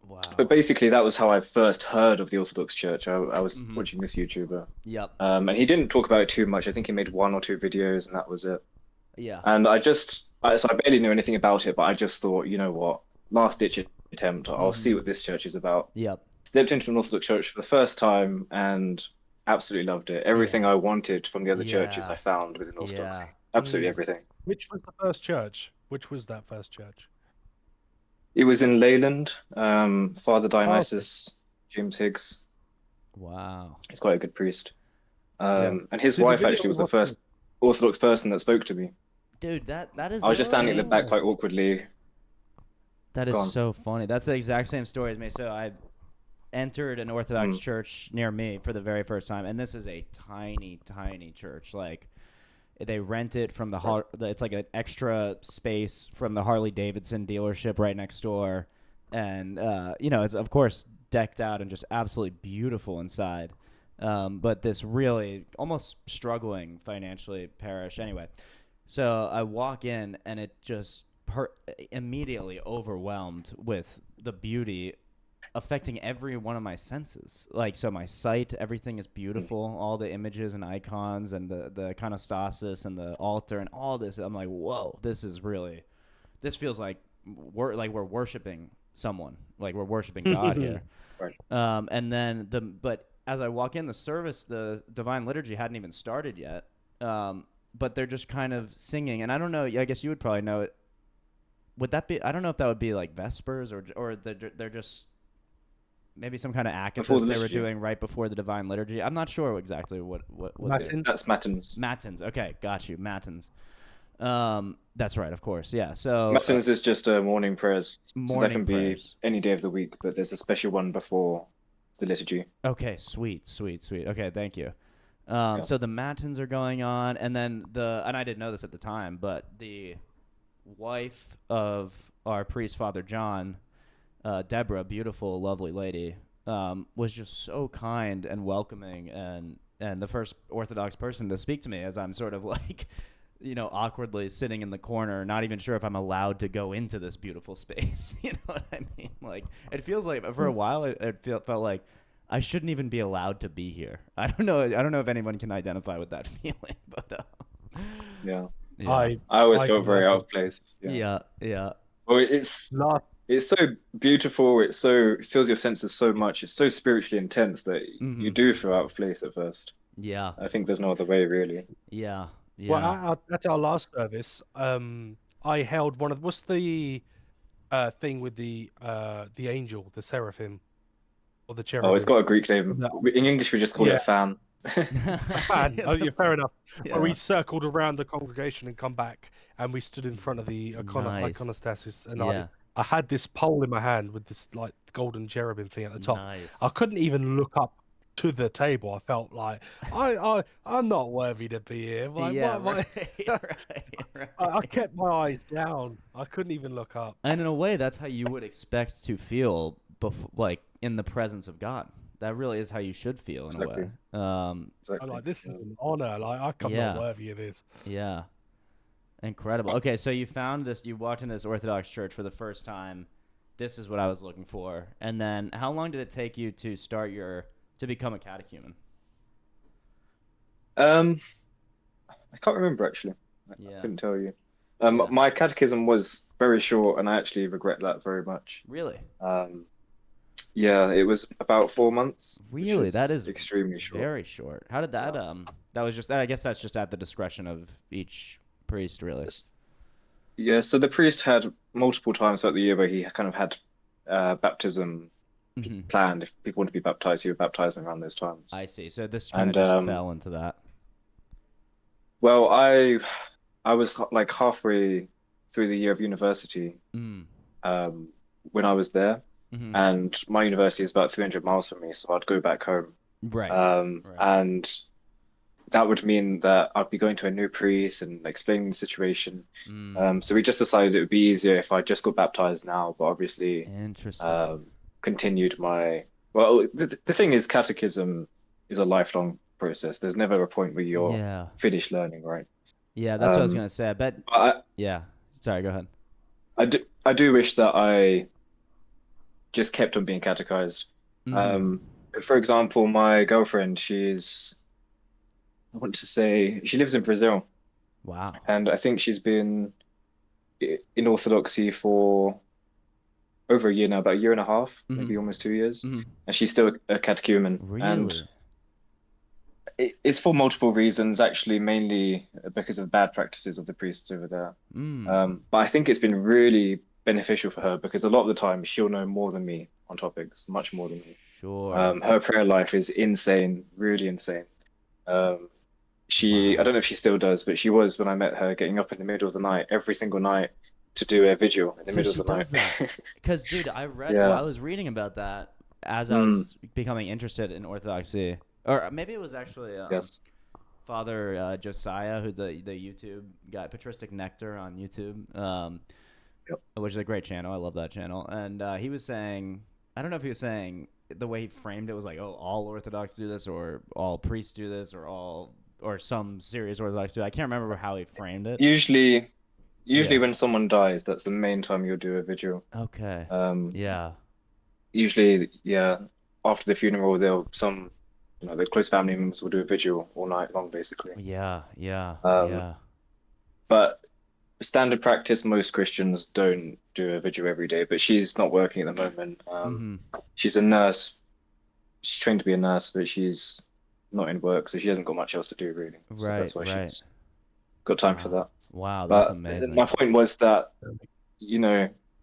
Wow. But basically, that was how I first heard of the Orthodox Church. I was Mhm. watching this YouTuber. Yep. And he didn't talk about it too much. I think he made 1 or 2 videos, and that was it. Yeah. And so I barely knew anything about it, but I just thought, you know what, last ditch attempt. I'll see what this church is about. Yep. Stepped into an Orthodox church for the first time and absolutely loved it. Everything I wanted from the other churches Yeah. I found within Orthodoxy. Yeah. Absolutely everything. Which was the first church? Which was that first church? It was in Leyland. Father Dionysus, James Higgs. Wow. He's quite a good priest. And his See, the wife video actually was the was- first Orthodox person that spoke to me. Dude, that is. I was just standing at the same- back quite awkwardly. That is Go on. so funny. That's the exact same story as me. So I entered an Orthodox Mm. church near me for the very first time, and this is a tiny, tiny church. Like they rent it from it's like an extra space from the Harley Davidson dealership right next door, and it's of course decked out and just absolutely beautiful inside. But this really almost struggling financially parish. Anyway, so I walk in and it just immediately overwhelmed with the beauty affecting every one of my senses. Like, so my sight, everything is beautiful, all the images and icons and the ikonostasis and the altar and all this. I'm like, whoa, this feels like we're worshiping someone, like we're worshiping God here. Right. And then but as I walk in, the service, the divine liturgy hadn't even started yet. But they're just kind of singing, and I don't know, I guess you would probably know it. Would that be, I don't know if that would be like Vespers or they're just maybe some kind of Before akathist the they were liturgy. doing right before the divine liturgy. I'm not sure exactly what Matins? That's Matins. Matins. Okay, got you. Matins. That's right, of course. Yeah. So Matins is just morning prayers. So that Morning can be prayers. any day of the week, but there's a special one before the liturgy. Okay, sweet. Okay, thank you. So the matins are going on, and then and I didn't know this at the time, but the wife of our priest, Father John, Deborah, beautiful, lovely lady, was just so kind and welcoming, and the first Orthodox person to speak to me as I'm sort of like, awkwardly sitting in the corner, not even sure if I'm allowed to go into this beautiful space. You know what I mean? Like, it feels like for a while it felt like I shouldn't even be allowed to be here. I don't know. I don't know if anyone can identify with that feeling, but Yeah. yeah. I always I felt can very out never. of place. Yeah. Yeah. Well, it's so beautiful. It fills your senses so much. It's so spiritually intense that you do feel out of place at first. Yeah. I think there's no other way, really. Yeah. Well, Yeah. at our last service, I held one of what's the thing with the angel, the seraphim, or the cherubim. Oh, it's got a Greek name. In English, we just call it a fan. A fan. Oh, yeah, fair enough. Yeah. Where we circled around the congregation and come back, and we stood in front of the Nice. iconostasis, and Yeah. I had this pole in my hand with this like golden cherubim thing at the top. Nice. I couldn't even look up to the table. I felt like I'm not worthy to be here. Like, Yeah, what, right. I kept my eyes down. I couldn't even look up. And in a way, that's how you would expect to feel, like in the presence of God. That really is how you should feel in a way. I'm like, this is an honor. Like, I'm Yeah. not worthy of this. Yeah. Incredible. Okay, so you found this. You walked in this Orthodox church for the first time. This is what I was looking for. And then, how long did it take you to to become a catechumen? I can't remember actually. Yeah. I couldn't tell you. My catechism was very short, and I actually regret that very much. Really? Yeah, it was about 4 months. Really? That is extremely short. Very short. How did that? That was just. I guess that's just at the discretion of each priest, really. Yeah. So the priest had multiple times throughout the year where he kind of had baptism planned. If people want to be baptized, he would baptize them around those times. I see. So this kind of just fell into that. Well, I was like halfway through the year of university when I was there, and my university is about 300 miles from me, so I'd go back home. Right. And that would mean that I'd be going to a new priest and explaining the situation. So we just decided it would be easier if I just got baptized now, but obviously continued my... Well, the thing is, catechism is a lifelong process. There's never a point where you're finished learning, right? Yeah, that's what I was going to say. I bet... yeah. Sorry, go ahead. I do wish that I just kept on being catechized. For example, my girlfriend, I want to say, she lives in Brazil. Wow. And I think she's been in Orthodoxy for over a year now, about a year and a half, maybe almost 2 years. And she's still a catechumen. Really? And it's for multiple reasons, actually, mainly because of bad practices of the priests over there. But I think it's been really beneficial for her because a lot of the time she'll know more than me on topics, much more than me. Sure. Her prayer life is insane, really insane. I don't know if she still does, but she was when I met her, getting up in the middle of the night every single night to do a vigil in the middle of the night. Because, dude, I was reading about that as I was becoming interested in Orthodoxy, or maybe it was actually Father Josiah, who's the YouTube guy, Patristic Nectar on YouTube, which is a great channel. I love that channel. And he was saying, I don't know if he was saying the way he framed it was like, oh, all Orthodox do this, or all priests do this, or some serious Orthodox do it. I can't remember how he framed it. Usually when someone dies, that's the main time you'll do a vigil. Okay. Usually, after the funeral, the close family members will do a vigil all night long, basically. But standard practice, most Christians don't do a vigil every day, but she's not working at the moment. She's a nurse. She's trained to be a nurse, but she's not in work, so she hasn't got much else to do, really. So that's why she's got time for that. Wow, that's amazing. My point was that,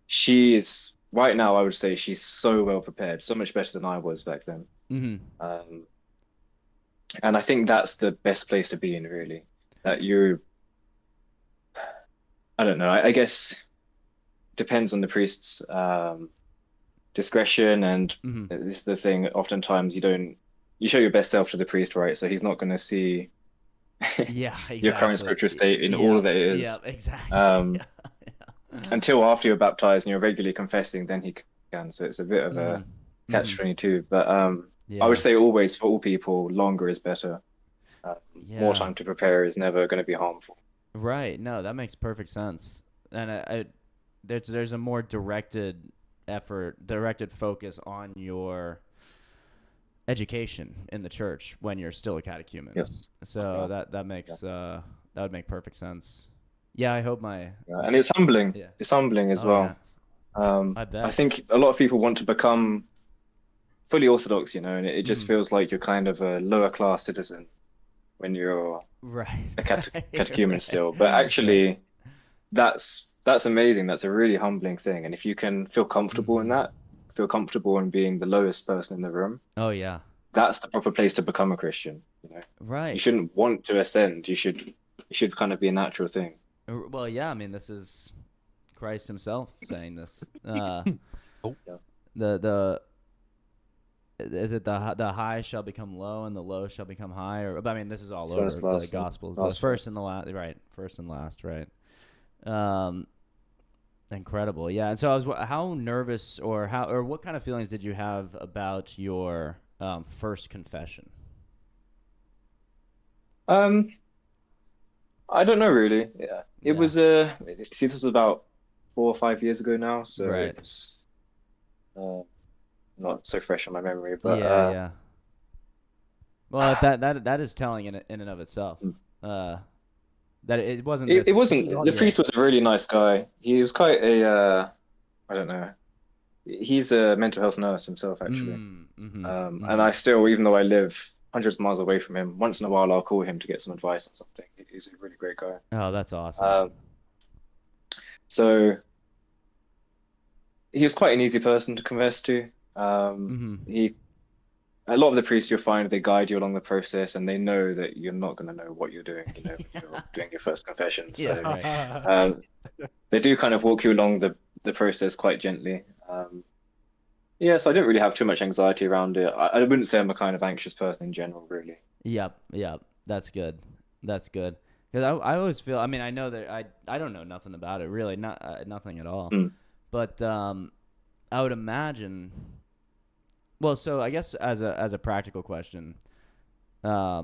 she is, right now, I would say she's so well prepared, so much better than I was back then. And I think that's the best place to be in, really. That I don't know, I guess depends on the priest's discretion, and this is the thing, oftentimes you show your best self to the priest, right? So he's not going to see your current spiritual state in all that it is. Yeah, exactly. Until after you're baptized and you're regularly confessing, then he can. So it's a bit of a catch-22. But I would say always, for all people, longer is better. More time to prepare is never going to be harmful. Right. No, that makes perfect sense. And there's a more directed focus on your education in the church when you're still a catechumen. Yes. So that makes that would make perfect sense. Yeah, I hope my and it's humbling. Yeah. It's humbling as Oh, well. I bet. I think a lot of people want to become fully Orthodox, and it just feels like you're kind of a lower class citizen when you're a catechumen still. But actually, that's amazing. That's a really humbling thing. And if you can feel comfortable in that, feel comfortable in being the lowest person in the room. Oh yeah. That's the proper place to become a Christian. Right. You shouldn't want to ascend. You should kind of be a natural thing. Well, yeah. I mean, this is Christ Himself saying this. Is it the high shall become low and the low shall become high? Or I mean, this is all over the Gospels. But first and the last, right? First and last, right? Incredible, yeah. And so how nervous or what kind of feelings did you have about your first confession? I don't know really. Yeah, it was this was about 4 or 5 years ago now, so it's not so fresh on my memory. But yeah. Well, that is telling in and of itself. That it wasn't. It wasn't. The priest was a really nice guy. He was quite a I don't know. He's a mental health nurse himself, actually. And I still, even though I live hundreds of miles away from him, once in a while I'll call him to get some advice on something. He's a really great guy. Oh, that's awesome. So he was quite an easy person to confess to. A lot of the priests you'll find, they guide you along the process, and they know that you're not going to know what you're doing, when you're doing your first confession. So they do kind of walk you along the process quite gently. So I didn't really have too much anxiety around it. I wouldn't say I'm a kind of anxious person in general, really. Yep. That's good. Because I always feel. I mean, I know that I don't know nothing about it really, nothing at all. But I would imagine. Well, so I guess as a practical question, are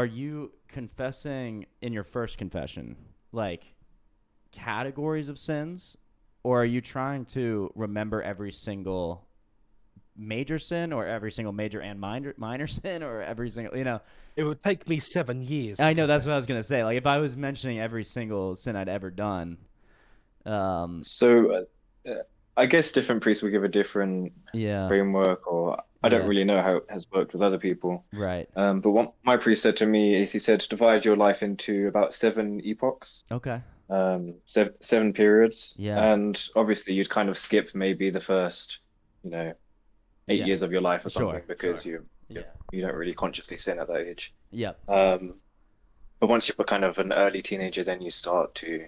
you confessing in your first confession like categories of sins, or are you trying to remember every single major sin, or every single major and minor sin, or every single, It would take me 7 years. I know, that's what I was gonna say. Like if I was mentioning every single sin I'd ever done. I guess different priests will give a different framework, or I don't really know how it has worked with other people. Right. But what my priest said to me is, he said, divide your life into about 7 epochs. Okay. 7 periods. Yeah. And obviously you'd kind of skip maybe the first, 8 years of your life or something, because you don't really consciously sin at that age. Yep. But once you're kind of an early teenager, then you start to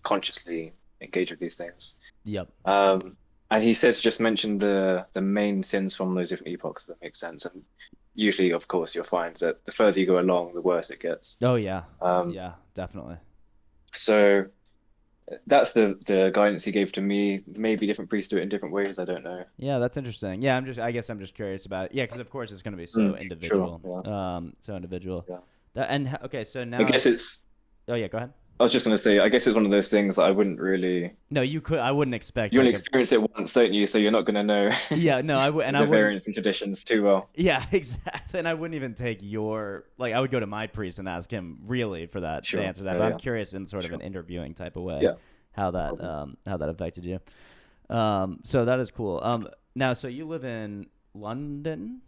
consciously engage with these things. Yep. And he said to just mention the main sins from those different epochs. That makes sense. And usually, of course, you'll find that the further you go along, the worse it gets. Oh yeah. Yeah, definitely. So that's the guidance he gave to me. Maybe different priests do it in different ways. I don't know. Yeah, that's interesting. Yeah, I guess I'm just curious about it. Yeah, because of course it's going to be so individual. Sure, yeah. So individual. Yeah. Okay, so now I guess it's. Oh yeah, go ahead. I was just going to say, I guess it's one of those things that I wouldn't really. No, I wouldn't expect. You only experience it once, don't you? So you're not going to know. Yeah, no, I would. And the variants and traditions too well. Yeah, exactly. And I wouldn't even take I would go to my priest and ask him really for that to answer that. But I'm curious in sort of an interviewing type of way how that affected you. So that is cool. Now, so you live in London.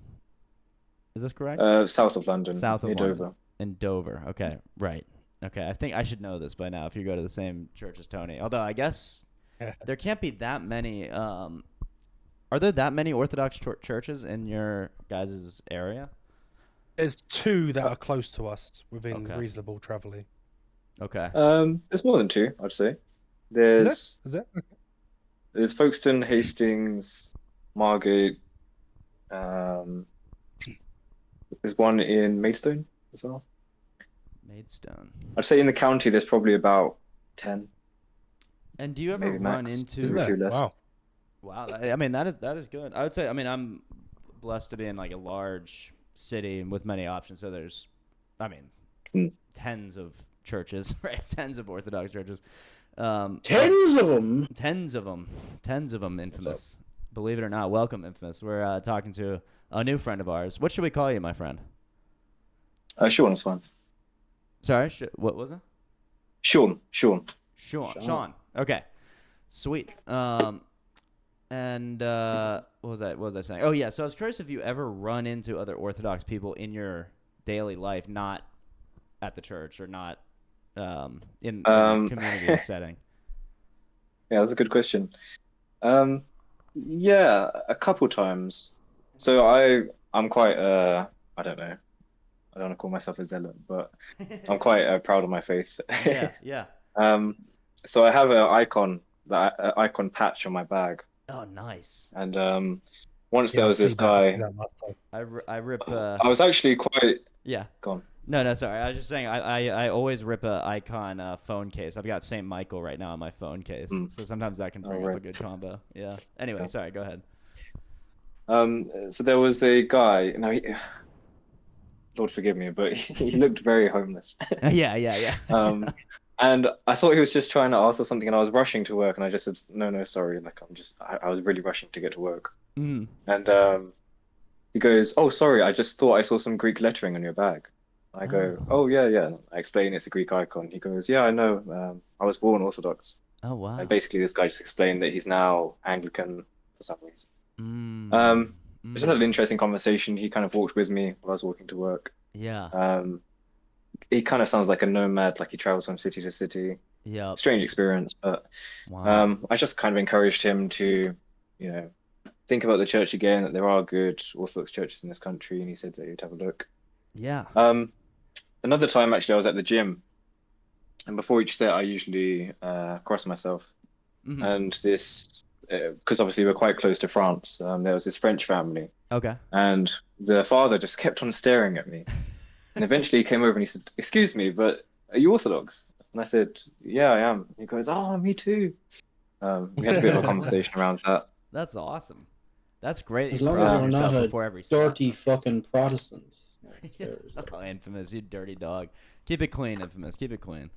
Is this correct? South of London. South of London. Dover. In Dover. Okay, right. Okay, I think I should know this by now if you go to the same church as Tony. Although I guess there can't be that many. Are there that many Orthodox churches in your guys' area? There's 2 that are close to us within reasonable traveling. Okay. There's more than 2, I'd say. There's Is it? There's Folkestone, Hastings, Margate. There's one in Maidstone as well. Maidstone. I'd say in the county there's probably about 10. And do you ever maybe run max. into? A few less. Wow. I mean that is good. I would say. I mean I'm blessed to be in like a large city with many options. So there's, tens of churches, right? Tens of Orthodox churches. Tens of them. Tens of them. Infamous. believe it or not, welcome, Infamous. We're talking to a new friend of ours. What should we call you, my friend? Sean is fine. Sorry, what was it? Sean. Sean. Okay. Sweet. And what was I saying? Oh yeah. So I was curious if you ever run into other Orthodox people in your daily life, not at the church or not in a community setting. Yeah, that's a good question. Yeah, a couple times. So I'm quite I don't know. I don't want to call myself a zealot, but I'm quite proud of my faith. Yeah. So I have an icon patch on my bag. Oh, nice. And once there was this guy. I rip. I was actually quite. Yeah. Go on. No, sorry. I was just saying I always rip a icon phone case. I've got St. Michael right now on my phone case, so sometimes that can bring up a good combo. Yeah. Anyway, sorry. Go ahead. So there was a guy. Lord forgive me, but he looked very homeless. Yeah. And I thought he was just trying to ask for something, and I was rushing to work, and I just said, no, sorry. Like I was really rushing to get to work. Mm. And he goes, oh, sorry, I just thought I saw some Greek lettering on your bag. I go, oh yeah. I explain it's a Greek icon. He goes, yeah, I know. I was born Orthodox. Oh wow. And basically, this guy just explained that he's now Anglican for some reason. We just had an interesting conversation. He kind of walked with me while I was walking to work. Yeah. He kind of sounds like a nomad, like he travels from city to city. Yeah. Strange experience, but wow. I just kind of encouraged him to, think about the church again, that there are good Orthodox churches in this country, and he said that he'd have a look. Yeah. Another time, actually, I was at the gym, and before each set, I usually cross myself. Mm-hmm. And this, because obviously we're quite close to France, there was this French family. Okay. And the father just kept on staring at me. And eventually he came over and he said, excuse me, but are you Orthodox? And I said, yeah, I am. He goes, oh, me too. We had a bit of a conversation around that. That's awesome. That's great. As long as I'm not a dirty fucking Protestant. Oh, Infamous, you dirty dog. Keep it clean, Infamous. Keep it clean.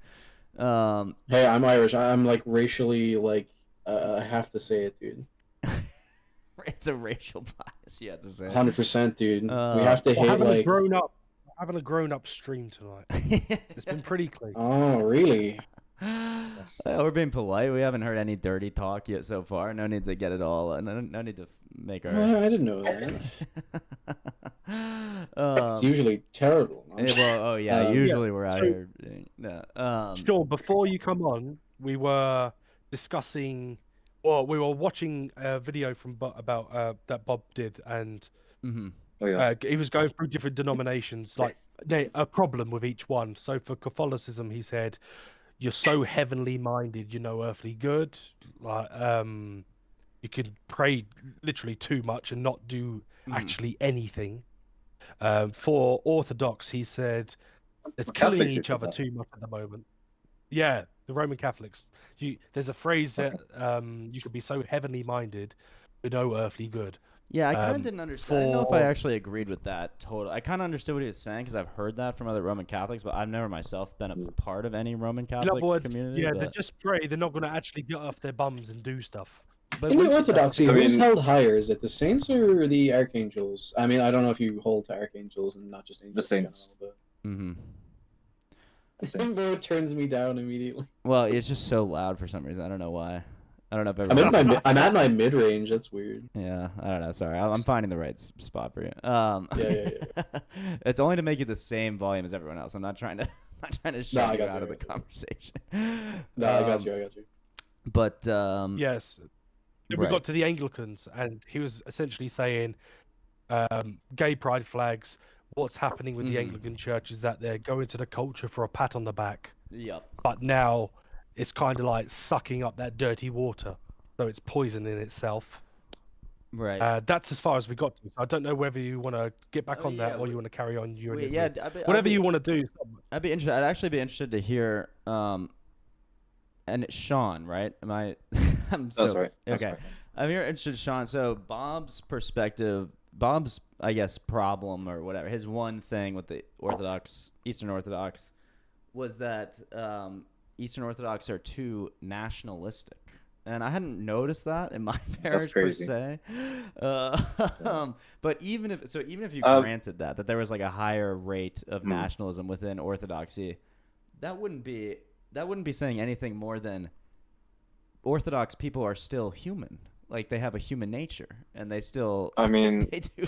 Hey, I'm Irish. I'm like racially I have to say it, dude. It's a racial bias. You have to say. 100%, dude. We have to hit having a grown-up stream tonight. It's been pretty clean. Oh, really? Yes. Well, we're being polite. We haven't heard any dirty talk yet so far. No need to get it all. No need to make our. I didn't know that. It's usually terrible. Usually we're out here. No. Sure. Before you come on, we were discussing, or we were watching a video from about that Bob did, and he was going through different denominations, like a problem with each one. So for Catholicism, he said, "You're so heavenly minded, you know earthly good. Like, you can pray literally too much and not do actually anything." For Orthodox, he said, "It's killing each other too much at the moment." Yeah, the Roman Catholics. There's a phrase that you could be so heavenly minded, with no earthly good. Yeah, I kind of didn't understand. I don't know if I actually agreed with that totally. I kind of understood what he was saying because I've heard that from other Roman Catholics, but I've never myself been a part of any Roman Catholic community. Yeah, they just pray. They're not going to actually get off their bums and do stuff. But in the Orthodoxy, who's held higher? Is it the saints or the archangels? I mean, I don't know if you hold to archangels and not just angels. The saints. But turns me down immediately. Well, it's just so loud for some reason. I don't know why. I don't know if I'm at my mid range. That's weird. Yeah, I don't know. Sorry, I'm finding the right spot for you. Yeah. It's only to make it the same volume as everyone else. I'm not trying to shut you out of the conversation. No, I got you. But yes, then we got to the Anglicans, and he was essentially saying, gay pride flags. What's happening with the Anglican Church is that they're going to the culture for a pat on the back. Yep. But now it's kind of like sucking up that dirty water, so it's poison in itself. Right. That's as far as we got to. I don't know whether you want to get back on that or you want to carry on. Whatever you want to do. I'd be interested. I'd actually be interested to hear. And it's Sean, right? Am I? That's right. That's okay. right. I'm here interested, Sean. So Bob's perspective, Bob's problem or whatever. His one thing with the Eastern Orthodox, was that Eastern Orthodox are too nationalistic. and I hadn't noticed that in my That's parish per crazy. se. But even if you granted that there was like a higher rate of nationalism within Orthodoxy, that wouldn't be saying anything more than Orthodox people are still human. Like they have a human nature, and they still. I mean, they do.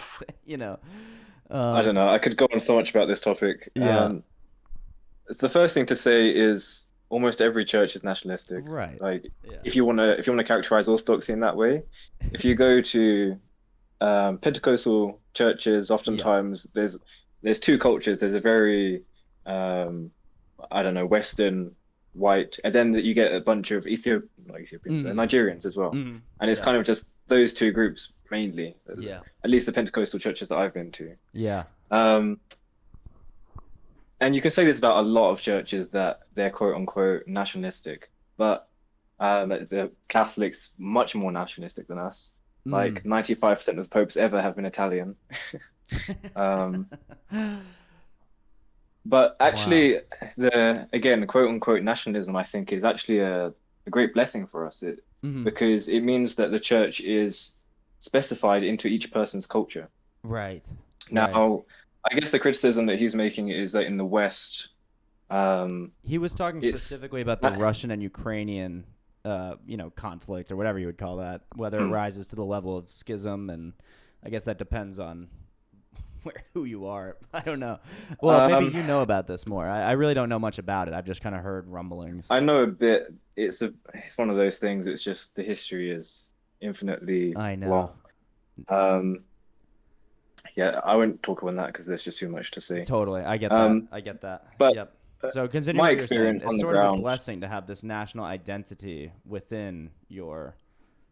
I don't know. I could go on so much about this topic. Yeah. The first thing to say is almost every church is nationalistic. Right. Like, if you wanna characterize Orthodoxy in that way, if you go to Pentecostal churches, oftentimes there's two cultures. There's a very I don't know, Western white, and then you get a bunch of Nigerians as well, and it's kind of just those two groups mainly. At least the Pentecostal churches that I've been to. Yeah. And you can say this about a lot of churches that they're quote unquote nationalistic, but the Catholics much more nationalistic than us. Like 95% of the popes ever have been Italian. But actually, the quote unquote nationalism, I think, is actually a great blessing for us. Because it means that the church is specified into each person's culture. Right. Now, I guess the criticism that he's making is that in the West, he was talking specifically about the Russian and Ukrainian, conflict or whatever you would call that, whether it rises to the level of schism, and I guess that depends on who you are. I don't know. Well, maybe you know about this more. I really don't know much about it. I've just kind of heard rumblings. I know a bit. It's one of those things. It's just the history is infinitely long. Yeah, I won't talk on that because there's just too much to say. Totally, I get that. I get that. But so continuing my what you're experience saying, on it's the sort ground, of a blessing to have this national identity within your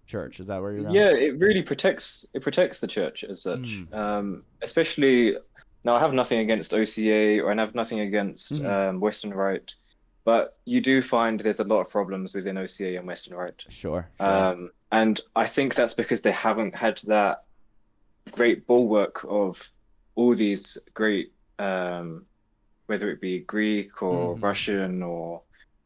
church. Is that where you're going? Yeah, it really protects the church as such. Especially now, I have nothing against OCA or I have nothing against Western Rite, but you do find there's a lot of problems within OCA and Western Rite. Sure. And I think that's because they haven't had that great bulwark of all these great, whether it be Greek or Russian or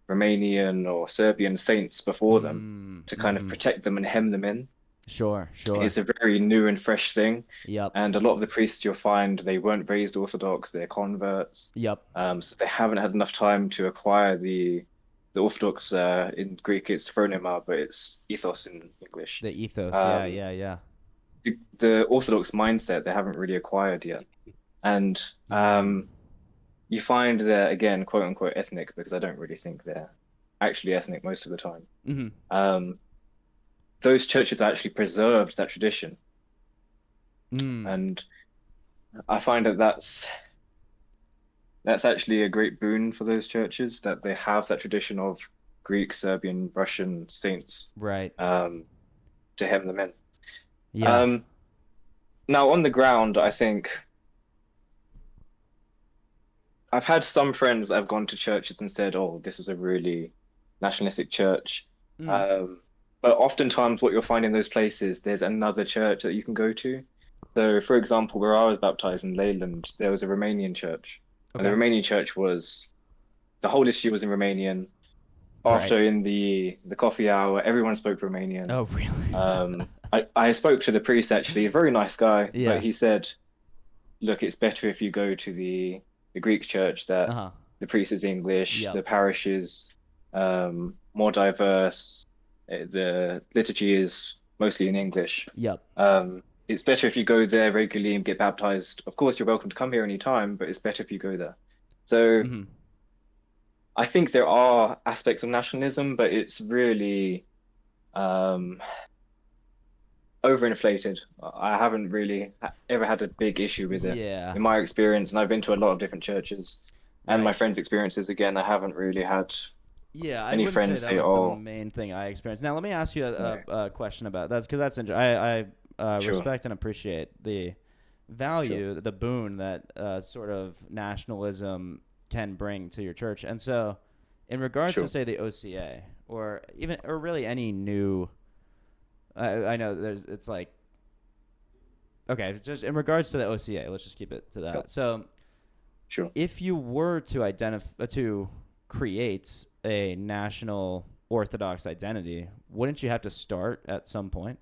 Romanian or Serbian saints before them to kind of protect them and hem them in. Sure. It's a very new and fresh thing. Yep. And a lot of the priests you'll find, they weren't raised Orthodox, they're converts. Yep. So they haven't had enough time to acquire the Orthodox, in Greek it's phronema, but it's ethos in English. The ethos, yeah. The Orthodox mindset they haven't really acquired yet. And you find they're, again, quote unquote ethnic, because I don't really think they're actually ethnic most of the time. Those churches actually preserved that tradition. And I find that's actually a great boon for those churches, that they have that tradition of Greek, Serbian, Russian saints, right, to hem them in. Yeah. Now on the ground, I think I've had some friends that have gone to churches and said, "Oh, this was a really nationalistic church." But oftentimes, what you'll find in those places, there's another church that you can go to. So, for example, where I was baptized in Leyland, there was a Romanian church, and the Romanian church was the whole issue was in Romanian. After in the coffee hour, everyone spoke Romanian. Oh, really? I spoke to the priest, actually, a very nice guy, Yeah. but he said, "Look, it's better if you go to the Greek church that the priest is English, the parish is more diverse, the liturgy is mostly in English. Yep. It's better if you go there regularly and get baptized. Of course, you're welcome to come here anytime, but it's better if you go there." So I think there are aspects of nationalism, but it's really overinflated. I haven't really ever had a big issue with it in my experience, and I've been to a lot of different churches. And my friends' experiences, again, I haven't really had any friends say, "Oh." The main thing I experienced. Now, let me ask you a question about that, because that's interesting. I respect and appreciate the value, the boon that sort of nationalism can bring to your church. And so, in regards to, say, the OCA, or really any new, I know it's like, okay, just in regards to the OCA, let's just keep it to that. So, if you were to to create a national Orthodox identity, wouldn't you have to start at some point?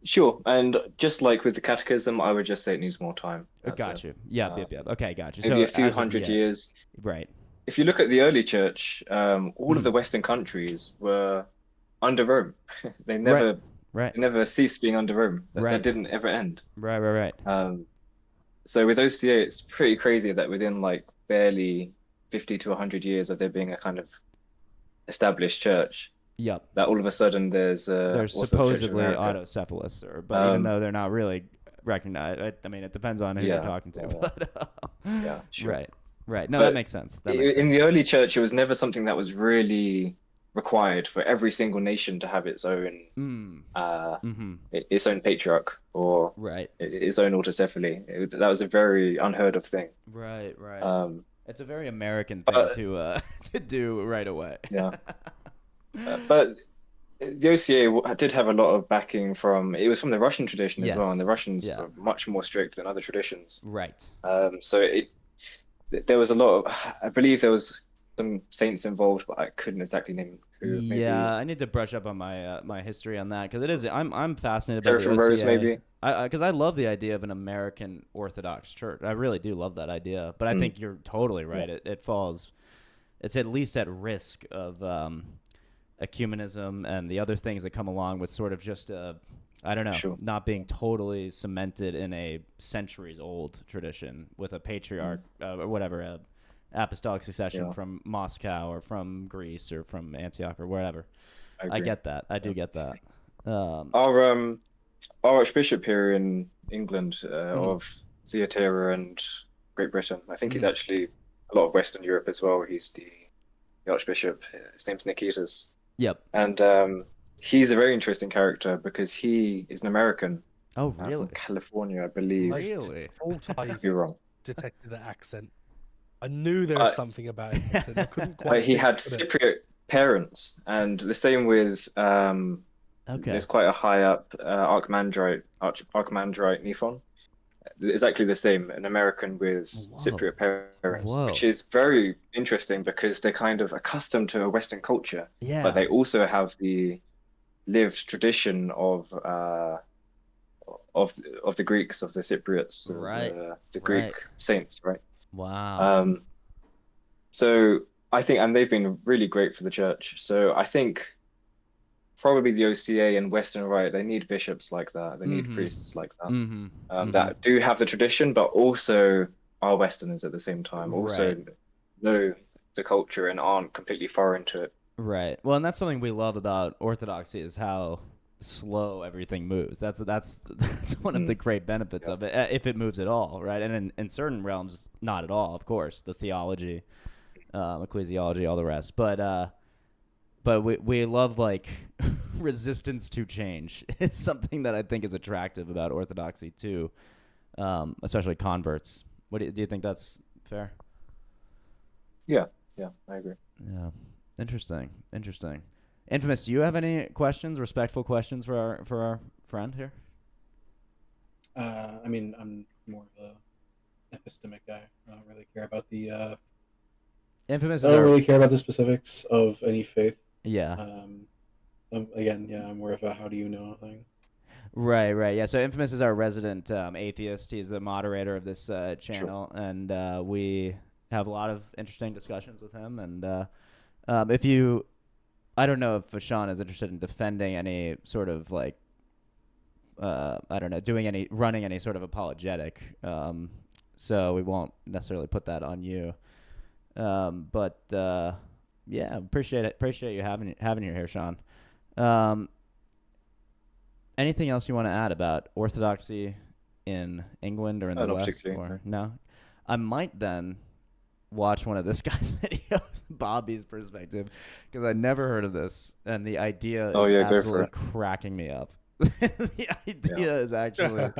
Sure, and just like with the catechism, I would just say it needs more time. Got you. Yeah, Okay, got you. Maybe So a few as of hundred yet- years. Right. If you look at the early church, all of the Western countries were under Rome. They never, Right. they never ceased being under Rome. That Right. didn't ever end. Right. So with OCA, it's pretty crazy that within like barely 50 to 100 years of there being a kind of established church, Yep. that all of a sudden there's There's Orthodox Church of supposedly America. autocephalous, but even though they're not really recognized, I mean, it depends on who you're Yeah, talking to. yeah. But, Yeah, sure. Right. No, But that makes sense. That makes in sense. the early church, it was never something that was really required for every single nation to have its own its own patriarch or its own autocephaly. That was a very unheard of thing. Right. It's a very American thing but- to do right away. Yeah. But the OCA did have a lot of backing it was from the Russian tradition as well, and the Russians are much more strict than other traditions. Right. So there was a lot of, I believe there was some saints involved, but I couldn't exactly name who. Maybe. Yeah, I need to brush up on my my history on that because it is. I'm fascinated by Seraphim the OCA. Rose, maybe. Because I love the idea of an American Orthodox church. I really do love that idea. But I think you're totally right. Yeah. It falls. It's at least at risk of ecumenism and the other things that come along with sort of just I don't know, not being totally cemented in a centuries-old tradition with a patriarch or whatever, apostolic succession from Moscow or from Greece or from Antioch or wherever. I get that. I do get that. Our Archbishop here in England of Theatera and Great Britain, I think he's actually a lot of Western Europe as well. He's the Archbishop. His name's Nikitas. Yep. And he's a very interesting character because he is an American. Oh, really? From California, I believe. Really? I could be wrong. detected the accent. I knew there was something about his accent. I couldn't quite. But he had put it. Cypriot parents, and the same with there's quite a high up Archimandrite Nothin. Exactly the same, an American with Cypriot parents, which is very interesting because they're kind of accustomed to a Western culture, but they also have the lived tradition of the Greeks, of the Cypriots, the Greek saints, right? Wow. So I think, and they've been really great for the church. So I think probably the OCA and Western Rite, they need bishops like that. They need priests like that that do have the tradition, but also are Westerners at the same time. Also know the culture and aren't completely foreign to it. Right. Well, and that's something we love about Orthodoxy is how slow everything moves. That's one of the great benefits of it, if it moves at all, right? And in certain realms, not at all, of course. The theology, ecclesiology, all the rest. But we love like resistance to change. It's something that I think is attractive about Orthodoxy too, especially converts. Do you think that's fair? Yeah, I agree. Yeah, interesting. Infamous, do you have any questions, respectful questions for our friend here? I mean, I'm more of a epistemic guy. I don't really care about the. Infamous. I don't really care about the specifics of any faith. Yeah. Again, I'm more of a how do you know thing. Right. Yeah. So Infamous is our resident atheist. He's the moderator of this channel, and we have a lot of interesting discussions with him. And I don't know if Sean is interested in defending any sort of like, I don't know, running any sort of apologetic. So we won't necessarily put that on you. But yeah, appreciate you having you here, Sean. Anything else you want to add about Orthodoxy in England or in the West? Or no? I might then watch one of this guy's videos, Bobby's perspective, because I never heard of this, and the idea is absolutely cracking me up. The idea is actually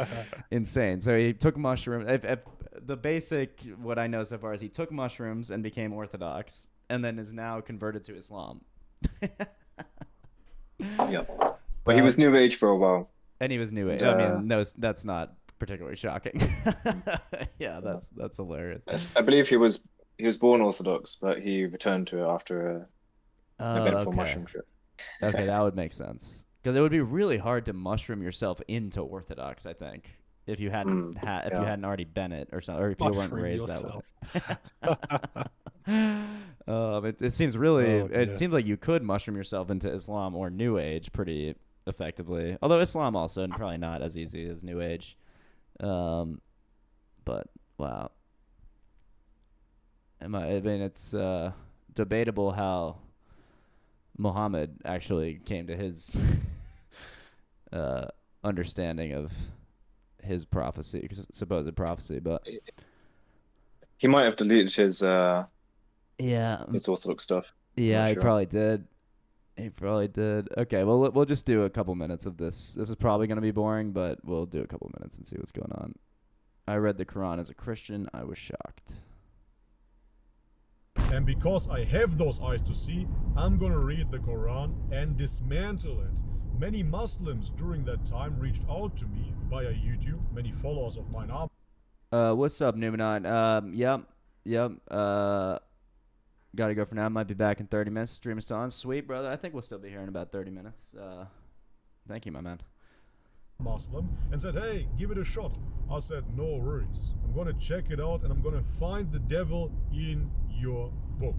insane. So he took mushrooms. If the basic, what I know so far is he took mushrooms and became Orthodox, and then is now converted to Islam. But he was New Age for a while. And he was New Age. I mean, no, that's not particularly shocking. Yeah, that's hilarious. I believe he was born Orthodox, but he returned to it after eventful okay. mushroom trip. Okay, that would make sense. Because it would be really hard to mushroom yourself into Orthodox, I think, if you hadn't if you hadn't already been it or something, or if you weren't raised that way. It seems really. It seems like you could mushroom yourself into Islam or New Age pretty effectively. Although Islam also probably not as easy as New Age. But wow. I mean, it's debatable how Muhammad actually came to his understanding of his prophecy, supposed prophecy, but he might have deleted his his Orthodox stuff. Yeah, he sure. probably did. He probably did. Okay, well, we'll just do a couple minutes of this. This is probably going to be boring, but we'll do a couple minutes and see what's going on. I read the Quran as a Christian. I was shocked. And because I have those eyes to see, I'm gonna read the Quran and dismantle it. Many Muslims during that time reached out to me via YouTube. Many followers of mine are. What's up, Numenon? Yep. Gotta go for now. Might be back in 30 minutes. Stream is still on. Sweet, brother. I think we'll still be here in about 30 minutes. Thank you, my man. Muslim and said, hey, give it a shot. I said, no worries. I'm gonna check it out and I'm gonna find the devil in your book.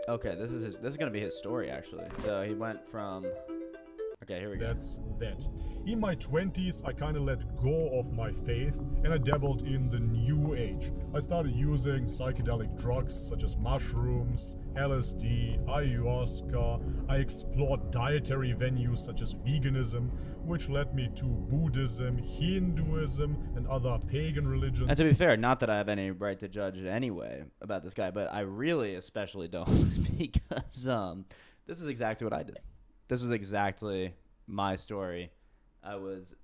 Okay, this is gonna be his story actually. So he went from. Okay, here we go. That's that. In my 20s, I kind of let go of my faith and I dabbled in the new age. I started using psychedelic drugs such as mushrooms, LSD, ayahuasca. I explored dietary venues such as veganism, which led me to Buddhism, Hinduism, and other pagan religions. And to be fair, not that I have any right to judge anyway about this guy, but I really especially don't because this is exactly what I did. This was exactly my story. I was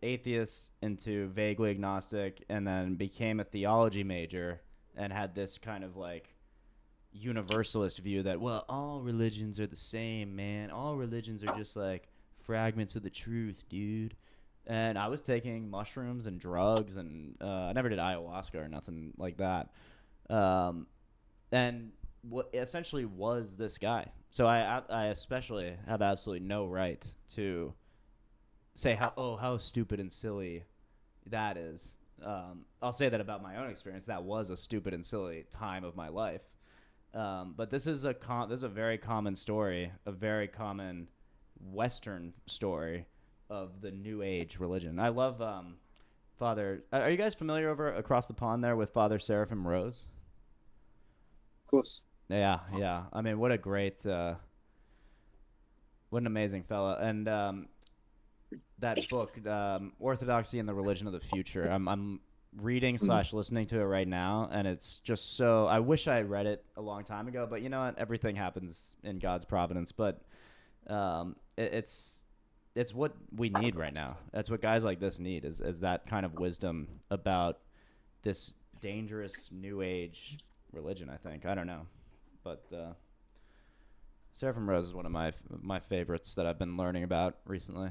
atheist into vaguely agnostic and then became a theology major and had this kind of like universalist view that, well, all religions are the same, man. All religions are just like fragments of the truth, dude. And I was taking mushrooms and drugs and I never did ayahuasca or nothing like that. And what essentially was this guy. So I especially have absolutely no right to say how stupid and silly that is. I'll say that about my own experience. That was a stupid and silly time of my life. But this is a very common story, a very common Western story of the New Age religion. I love Father. Are you guys familiar over across the pond there with Father Seraphim Rose? Of course. Yeah. I mean, what a great, what an amazing fella. And that book, Orthodoxy and the Religion of the Future, I'm reading / listening to it right now, and it's just so. I wish I had read it a long time ago, but you know what? Everything happens in God's providence. But it's what we need right now. That's what guys like this need is that kind of wisdom about this dangerous New Age religion. I think I don't know. But Seraphim Rose is one of my favorites that I've been learning about recently.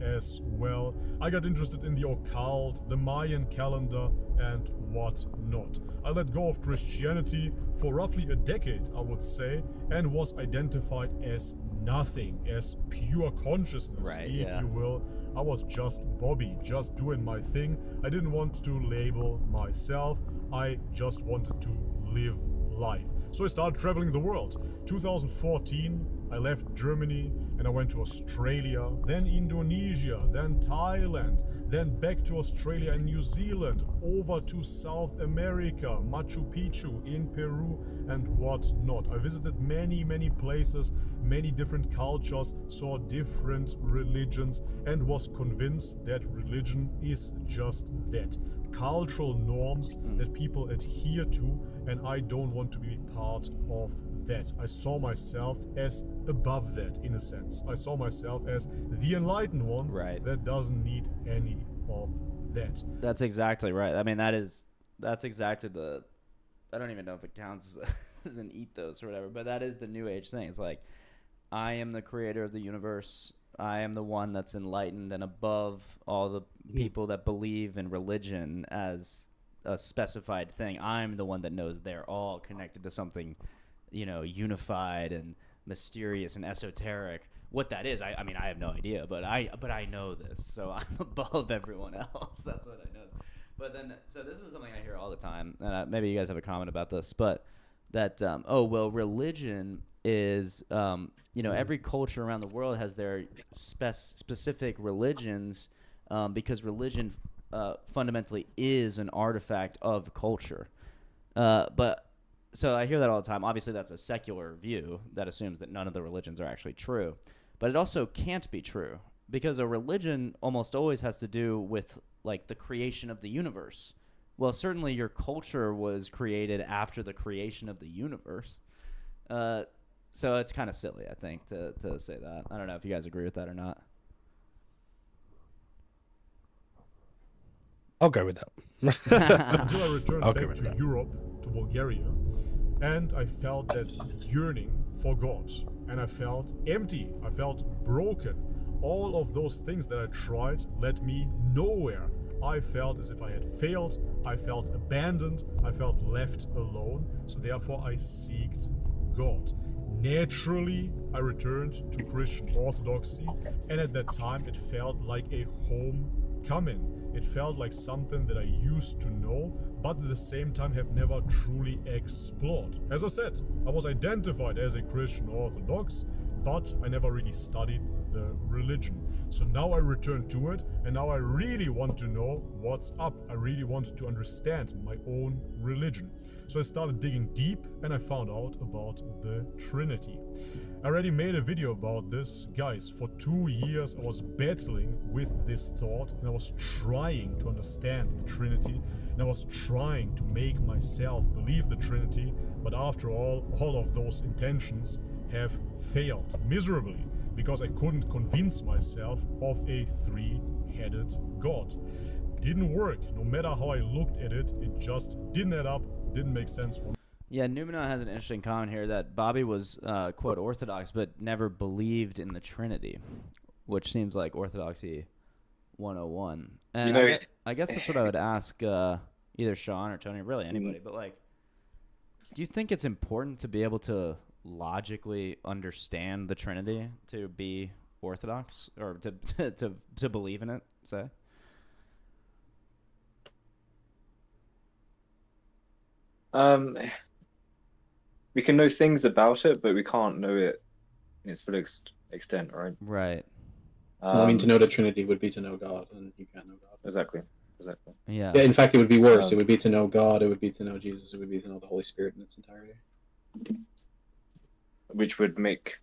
As well, I got interested in the occult, the Mayan calendar, and what not. I let go of Christianity for roughly a decade, I would say, and was identified as nothing, as pure consciousness, if you will. I was just Bobby, just doing my thing. I didn't want to label myself. I just wanted to live life. So I started traveling the world. 2014, I left Germany and I went to Australia, then Indonesia, then Thailand, then back to Australia and New Zealand, over to South America, Machu Picchu in Peru, and what not. I visited many places, many different cultures, saw different religions, and was convinced that religion is just that. Cultural norms that people adhere to, and I don't want to be part of that. I saw myself as above that, in a sense. I saw myself as the enlightened one that doesn't need any of that. That's exactly right. I mean, that's exactly the. I don't even know if it counts as an ethos or whatever, but that is the New Age thing. It's like, I am the creator of the universe. I am the one that's enlightened and above all the people that believe in religion as a specified thing. I'm the one that knows they're all connected to something, unified and mysterious and esoteric. What that is, I mean, I have no idea, but I know this, so I'm above everyone else. That's what I know. But then, so this is something I hear all the time, and maybe you guys have a comment about this, but that religion is, every culture around the world has their specific religions, because religion fundamentally is an artifact of culture. So I hear that all the time. Obviously, that's a secular view that assumes that none of the religions are actually true. But it also can't be true, because a religion almost always has to do with, like, the creation of the universe. Well, certainly your culture was created after the creation of the universe. So it's kind of silly, I think, to say that. I don't know if you guys agree with that or not. I'll go with that. Until I returned back to Europe, to Bulgaria, and I felt that yearning for God. And I felt empty. I felt broken. All of those things that I tried led me nowhere. I felt as if I had failed. I felt abandoned. I felt left alone. So therefore I sought God. Naturally, I returned to Christian orthodoxy, and at that time it felt like a homecoming. It felt like something that I used to know, but at the same time have never truly explored. As I said, I was identified as a Christian Orthodox, but I never really studied the religion. So now I return to it, and now I really want to know what's up. I really wanted to understand my own religion. So I started digging deep, and I found out about the Trinity. I already made a video about this. Guys, for 2 years I was battling with this thought, and I was trying to understand the Trinity, and I was trying to make myself believe the Trinity, but after all of those intentions have failed miserably, because I couldn't convince myself of a three-headed God. Didn't work. No matter how I looked at it, it just didn't add up, didn't make sense for me. Yeah, Numina has an interesting comment here that Bobby was, quote, Orthodox, but never believed in the Trinity, which seems like Orthodoxy 101. And I guess that's what I would ask either Sean or Tony, really anybody, but, like, do you think it's important to be able to logically understand the Trinity to be Orthodox, or to believe in it, say? We can know things about it, but we can't know it in its full extent, right? Right. Well, I mean, to know the Trinity would be to know God, and you can't know God. Exactly. Yeah. In fact, it would be worse. It would be to know God. It would be to know Jesus. It would be to know the Holy Spirit in its entirety. Which would make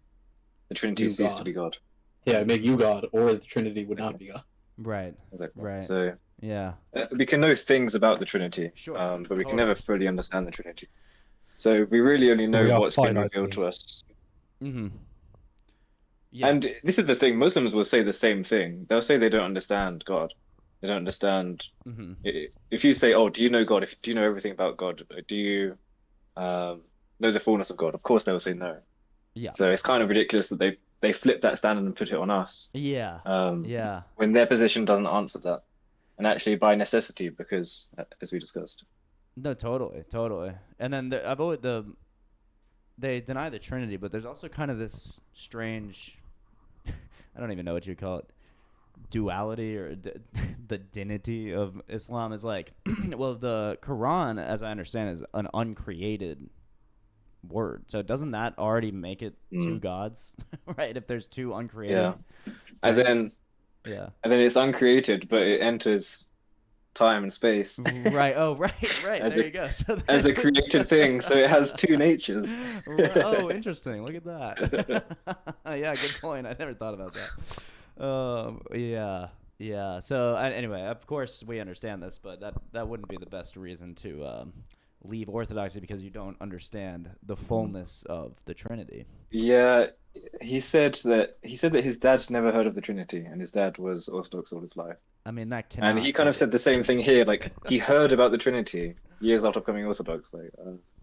the Trinity cease to be God. Yeah, it'd make you God, or the Trinity would not be God. Right. Exactly. Right. So yeah, we can know things about the Trinity, sure, but we can never fully understand the Trinity. So we really only know what's been revealed to us. Mm-hmm. Yeah. And this is the thing: Muslims will say the same thing. They'll say they don't understand God. They don't understand. Mm-hmm. If you say, "Oh, do you know God? Do you know everything about God? Do you know the fullness of God?" Of course, they will say no. Yeah. So it's kind of ridiculous that they flip that standard and put it on us. Yeah. Yeah. When their position doesn't answer that, and actually by necessity, because as we discussed. No, totally. And then they deny the Trinity, but there's also kind of this strange, I don't even know what you call it, duality or the divinity of Islam is like, well, the Quran, as I understand, is an uncreated word. So doesn't that already make it two gods, right? If there's two uncreated. Yeah. And then it's uncreated, but it enters time and space. Right. Oh, right. There you go. So as a created thing, so it has two natures. Oh, interesting. Look at that. Yeah, good point. I never thought about that. Yeah. So anyway, of course we understand this, but that wouldn't be the best reason to leave Orthodoxy, because you don't understand the fullness of the Trinity. Yeah. He said that his dad never heard of the Trinity, and his dad was Orthodox all his life. I mean, that can. And he kind of said the same thing here. Like, he heard about the Trinity years after becoming Orthodox. Like,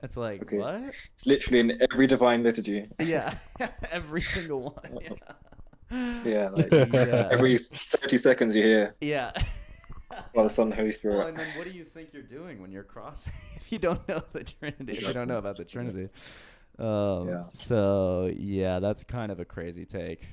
it's like, okay. What? It's literally in every divine liturgy. Yeah, every single one. Yeah, like every 30 seconds you hear. Yeah. Father, Son, Holy Spirit. Well, and then what do you think you're doing when you're crossing if you don't know the Trinity? If you don't know about the Trinity. So yeah, that's kind of a crazy take.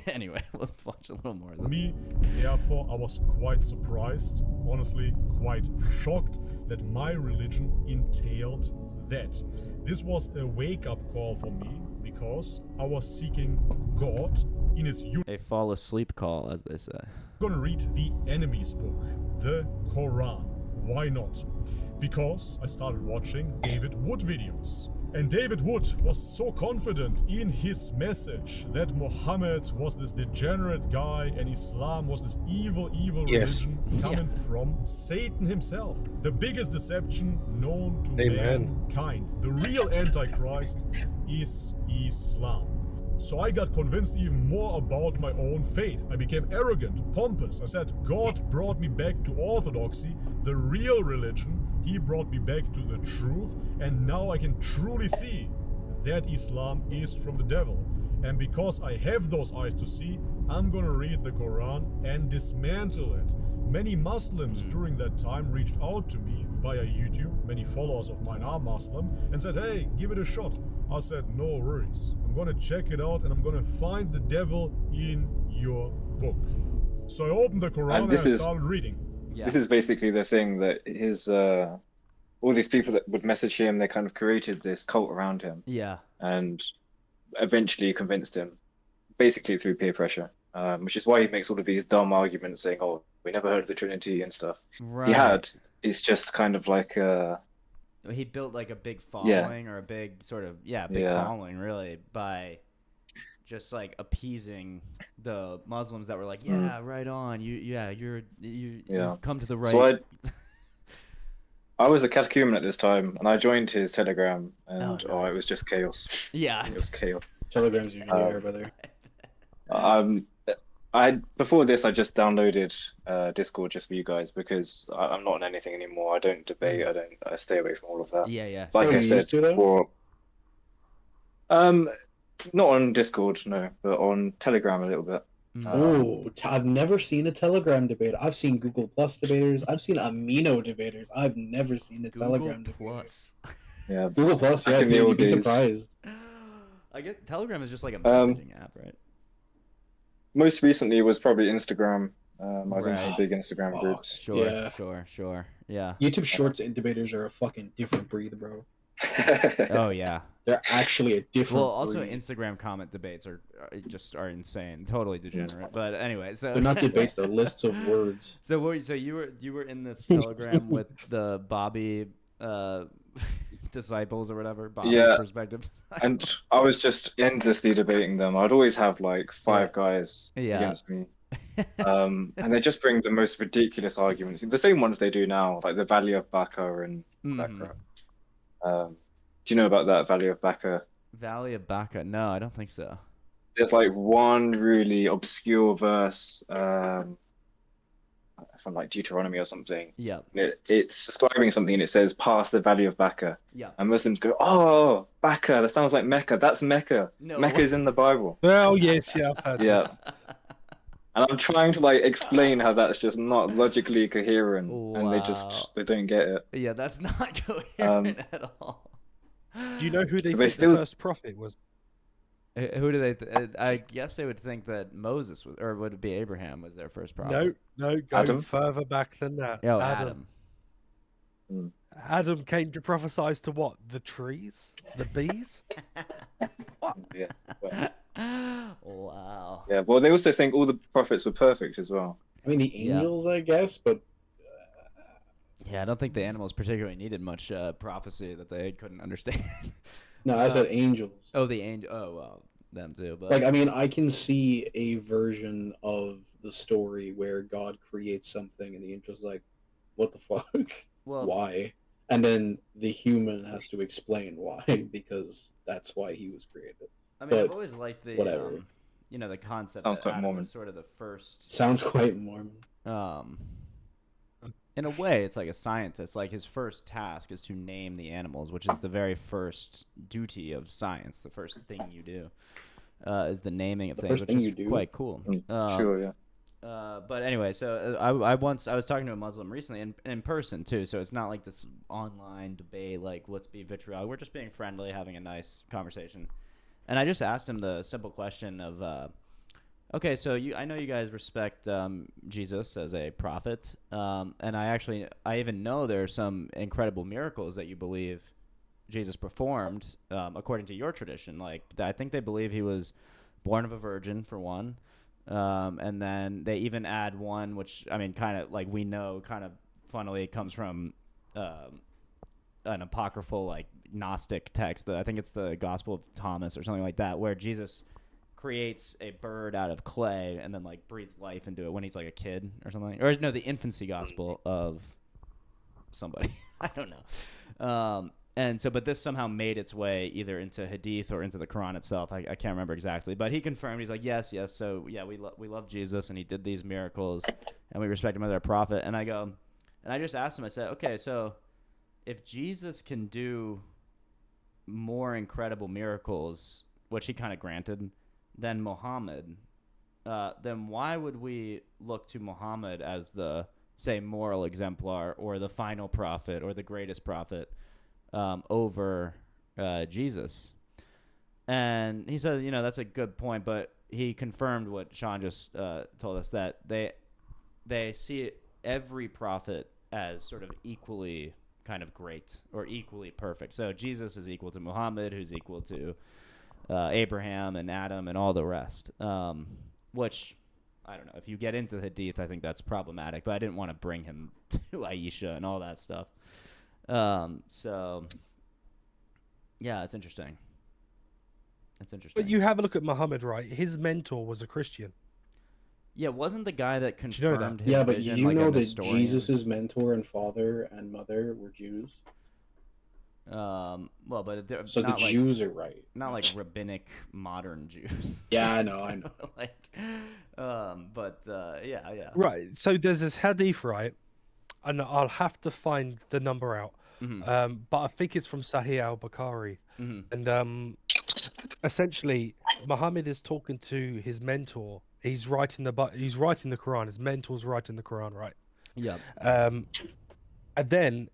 Anyway, let's watch a little more of this. Me, therefore, I was quite surprised, honestly, quite shocked that my religion entailed that. This was a wake-up call for me because I was seeking God in its a fall asleep call, as they say. I'm gonna read the enemy's book, the Quran. Why not? Because I started watching David Wood videos. And David Wood was so confident in his message that Muhammad was this degenerate guy and Islam was this evil religion coming from Satan himself. The biggest deception known to mankind. The real Antichrist is Islam. So I got convinced even more about my own faith. I became arrogant, pompous. I said, God brought me back to orthodoxy, the real religion. He brought me back to the truth. And now I can truly see that Islam is from the devil. And because I have those eyes to see, I'm gonna read the Quran and dismantle it. Many Muslims during that time reached out to me via YouTube. Many followers of mine are Muslim and said, hey, give it a shot. I said, no worries. I'm gonna check it out and I'm gonna find the devil in your book. So I opened the Quran and I started reading. This is basically the thing that his all these people that would message him, they kind of created this cult around him. Yeah. And eventually convinced him, basically through peer pressure, which is why he makes all of these dumb arguments saying, oh, we never heard of the Trinity and stuff. Right. He had. It's just kind of like he built like a big following or a big sort of following really by just like appeasing the Muslims that were like, yeah, right on, you've come to the right. So I was a catechumen at this time, and I joined his Telegram, and it was just chaos. Yeah, it was chaos. Telegram's usually there, brother. Before this, I just downloaded Discord just for you guys because I'm not on anything anymore. I don't debate. I stay away from all of that. Yeah. Like I said before, not on Discord, no, but on Telegram a little bit. I've never seen a Telegram debater. I've seen Google Plus debaters. I've seen Amino debaters. I've never seen a Telegram Plus. Yeah, Google Plus. Yeah, dude, you'd be surprised. I guess Telegram is just like a messaging app, right? Most recently was probably Instagram. I was in some big Instagram groups. Sure. Yeah. YouTube Shorts and debaters are a fucking different breed, bro. Oh yeah, they're actually a different. Well, also breed. Instagram comment debates are insane, totally degenerate. But anyway, so they're not debates; they're lists of words. So you were in this Telegram with the Bobby disciples or whatever. Bobby's perspective. And I was just endlessly debating them. I'd always have like 5 guys against me. And they just bring the most ridiculous arguments, the same ones they do now, like the value of Bacca and that crap. Do you know about that Valley of Bacca? Valley of Bacca? No, I don't think so. There's like one really obscure verse from like Deuteronomy or something. Yeah. It's describing something and it says, "Pass the Valley of Bacca." Yeah. And Muslims go, "Oh, Bacca, that sounds like Mecca. That's Mecca. No. Mecca's in the Bible." Oh yes, yeah, I've heard this. And I'm trying to like explain how that's just not logically coherent, and they don't get it. Yeah, that's not coherent at all. Do you know who they think the first prophet was? Who do they? I guess they would think that Moses was, or would it be Abraham was their first prophet? No, go Adam? further back than that. Oh, Adam. Adam came to prophesy to what? The trees? The bees? What? Yeah. Wow. Yeah. Well, they also think all the prophets were perfect as well. I mean, the angels, I guess, but. Yeah, I don't think the animals particularly needed much prophecy that they couldn't understand. No, I said angels. Oh, the angel. Oh, well, them too. But like, I mean, I can see a version of the story where God creates something and the angel's like, "What the fuck? Well, why?" And then the human has to explain why, because that's why he was created. I mean, I've always liked the whatever. The concept Sounds that quite Adam Mormon. was sort of the first. Sounds quite Mormon. In a way, it's like a scientist. Like his first task is to name the animals, which is the very first duty of science. The first thing you do is the naming of things, which is quite cool. Sure, yeah. But anyway, so I was talking to a Muslim recently in person too. So it's not like this online debate, like let's be vitriolic. We're just being friendly, having a nice conversation. And I just asked him the simple question of, okay, so I know you guys respect Jesus as a prophet, and I even know there are some incredible miracles that you believe Jesus performed according to your tradition. Like I think they believe he was born of a virgin for one. And then they even add one, which I mean, kind of like we know, kind of funnily, it comes from an apocryphal like Gnostic text. I think it's the Gospel of Thomas or something like that, where Jesus creates a bird out of clay and then like breathes life into it when he's like a kid or something. Or no, the infancy gospel of somebody. I don't know. And so, but this somehow made its way either into Hadith or into the Quran itself. I can't remember exactly, but he confirmed. He's like, yes. So yeah, we love Jesus, and he did these miracles, and we respect him as our prophet. And I just asked him. I said, okay, so if Jesus can do more incredible miracles, which he kind of granted, than Muhammad, then why would we look to Muhammad as the, say, moral exemplar or the final prophet or the greatest prophet? Over Jesus. And he said, that's a good point, but he confirmed what Sean just told us, that they see every prophet as sort of equally kind of great or equally perfect. So Jesus is equal to Muhammad, who's equal to Abraham and Adam and all the rest, which, I don't know, if you get into the Hadith, I think that's problematic, but I didn't want to bring him to Aisha and all that stuff. So yeah, it's interesting. But you have a look at Muhammad, right? His mentor was a Christian. Yeah, wasn't the guy that confirmed his Yeah, but vision you like know a that Nestorian? Jesus' mentor and father and mother were Jews? Well, but they're So the not like, Jews are right. Not like rabbinic modern Jews. Yeah, I know. Yeah. Right. So there's this hadith, right? And I'll have to find the number out. But I think it's from Sahih al-Bukhari. And essentially, Muhammad is talking to his mentor. He's writing the Quran. His mentor's writing the Quran, right? Yeah. And then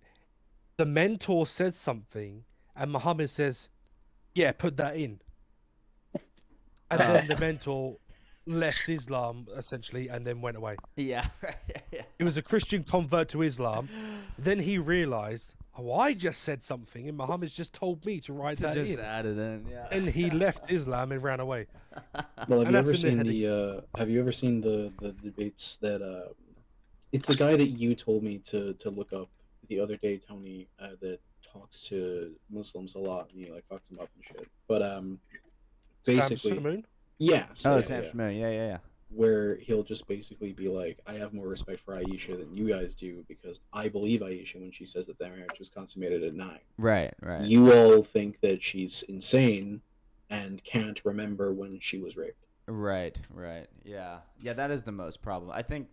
the mentor says something, and Muhammad says, "Yeah, put that in." And then the mentor left Islam essentially, and then went away. Yeah, right. Yeah. He was a Christian convert to Islam. Then he realized, oh, I just said something, and Muhammad's just told me to write that just in. add it in, yeah. And he left Islam and ran away. Well, And have that's you in ever the seen hadith. have you ever seen the debates that it's the guy that you told me to look up the other day, Tony, that talks to Muslims a lot and he like fucks them up and shit. But basically, Sam Shamoon? yeah. Oh, yeah, Sam Shamoon. Yeah. Where he'll just basically be like, I have more respect for Aisha than you guys do because I believe Aisha when she says that their marriage was consummated at 9. Right. You all think that she's insane and can't remember when she was raped. Right. Yeah, that is the most problem. I think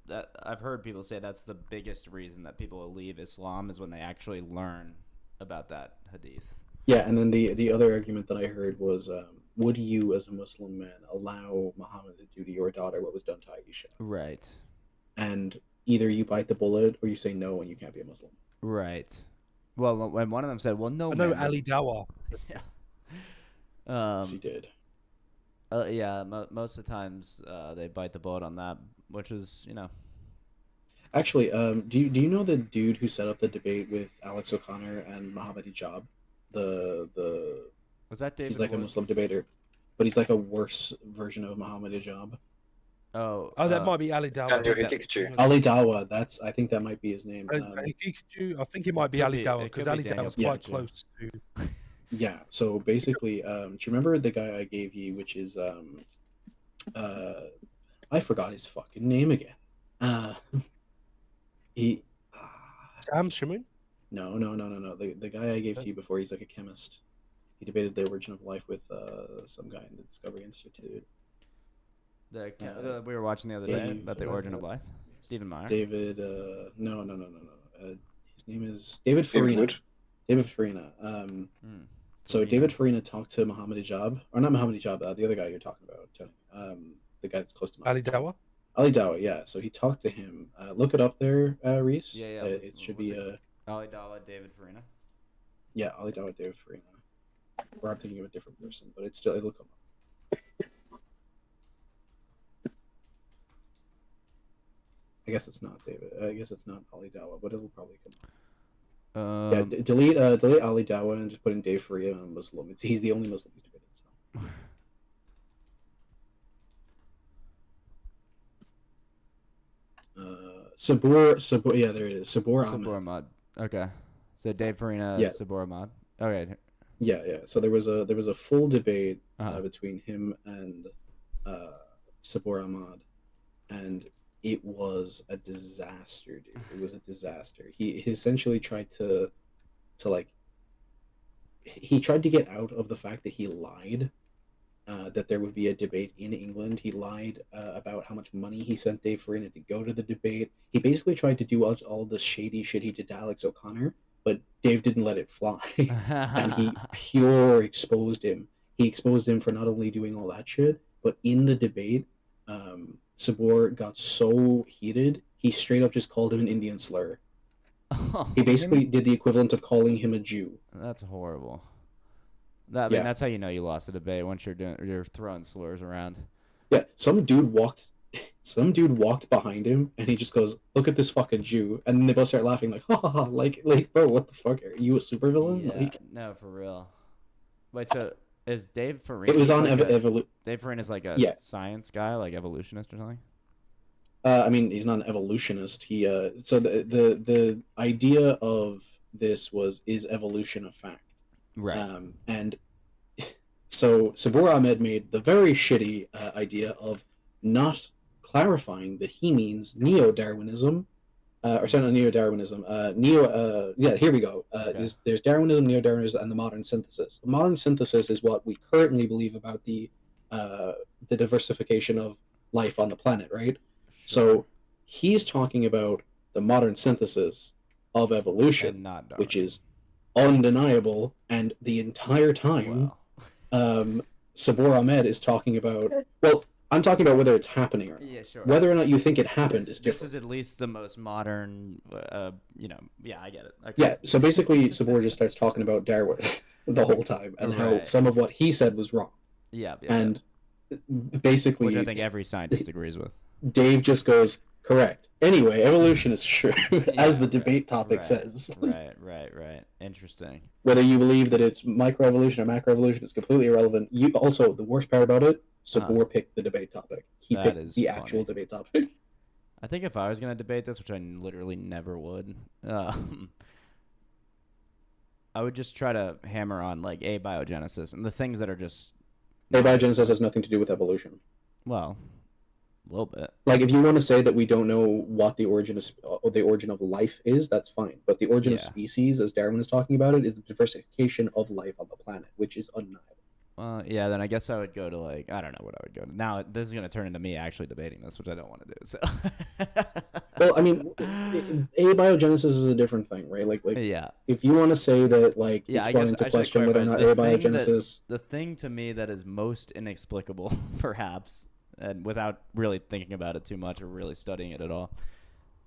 that I've heard people say that's the biggest reason that people will leave Islam is when they actually learn about that hadith. Yeah, and then the other argument that I heard was, would you, as a Muslim man, allow Muhammad to do to your daughter what was done to Aisha? Right. And either you bite the bullet or you say no and you can't be a Muslim. Right. Well, when one of them said, "Well, no." I know man, Ali Dawah. Yeah. Yes, he did. Yeah. Most of the times they bite the bullet on that, which is Actually, do you know the dude who set up the debate with Alex O'Connor and Muhammad Hijab? Was that David? He's like a Muslim debater, but he's like a worse version of Muhammad Hijab. Oh, that might be Ali Dawah. Ali Dawah, I think that might be his name. I think it might be Ali Dawah because Ali Dawah was quite close to. Yeah. So basically, do you remember the guy I gave you, which is I forgot his fucking name again. Sam Shamoon? No. The guy I gave to you before, he's like a chemist. He debated the origin of life with some guy in the Discovery Institute. We were watching the other day about the origin of life. Stephen Meyer. David. No. His name is David Farina. David Farina. So David Farina talked to Muhammad Hijab, or not Muhammad Hijab, the other guy you're talking about, Tony. The guy that's close to Ali Dawah. Ali Dawa, yeah. So he talked to him. Look it up there, Reese. Yeah. It should be Ali Dawa, David Farina. yeah, Ali Dawa, David Farina. Or I'm thinking of a different person, but it's still it'll come up. I guess it's not David. I guess it's not Ali Dawa, but it'll probably come up. Yeah, delete Ali Dawa and just put in Dave Faria on Muslim. He's the only Muslim he's debated. So. Sabur, yeah, there it is. Sabur Ahmad. Okay, so Dave Farina, yeah. Sabur Ahmad. Okay. Yeah. So there was a full debate between him and Sabur Ahmad, and it was a disaster, dude. It was a disaster. He essentially tried to get out of the fact that he lied, that there would be a debate in England. He lied about how much money he sent Dave Farina to go to the debate. He basically tried to do all the shady shit he did to Alex O'Connor, but Dave didn't let it fly, and he pure exposed him. He exposed him for not only doing all that shit, but in the debate, Sabor got so heated, he straight up just called him an Indian slur. He basically did the equivalent of calling him a Jew. That's horrible. I mean, that's how you know you lost a debate, once you're throwing slurs around. Yeah, some dude walked behind him, and he just goes, "Look at this fucking Jew," and then they both start laughing like, "Ha ha ha!" Like, bro, what the fuck? Are you a supervillain? Yeah, Like, no, for real. Wait, so is Dave Farina? it was on Dave Farina is like a science guy, like evolutionist or something. I mean, he's not an evolutionist. He so the idea of this is evolution a fact, right? And so Sabur Ahmed made the very shitty idea of not clarifying that he means neo-Darwinism, or sorry, not neo-Darwinism. Yeah, here we go. There's Darwinism, neo-Darwinism, and the modern synthesis. The modern synthesis is what we currently believe about the diversification of life on the planet, right? So he's talking about the modern synthesis of evolution, which is undeniable, and the entire time, Sabur Ahmed is talking about. Well, I'm talking about whether it's happening or not. Yeah, sure. Whether or not you think it happened is different. This is at least the most modern. Yeah, I get it. Okay. Yeah. So basically, Sabur just starts talking about Darwin the whole time, and how some of what he said was wrong. Yeah. And basically, which I think every scientist agrees with. Dave just goes, correct. Anyway, evolution is true, as the debate topic says. Right. Interesting. Whether you believe that it's microevolution or macroevolution is completely irrelevant. You also, the worst part about it, Sabur picked the debate topic. He picked the actual debate topic. I think if I was going to debate this, which I literally never would, I would just try to hammer on like abiogenesis and the things that are just. Abiogenesis has nothing to do with evolution. Well, a little bit. Like, if you want to say that we don't know what the origin of life is, that's fine. But the origin of species, as Darwin is talking about it, is the diversification of life on the planet, which is undeniable. Yeah, then I guess I would go to I don't know what I would go to. Now this is going to turn into me actually debating this, which I don't want to do. So. Well, I mean, abiogenesis is a different thing, right? Like, if you want to say that, it's going to question whether or not abiogenesis. The thing to me that is most inexplicable, perhaps, and without really thinking about it too much or really studying it at all,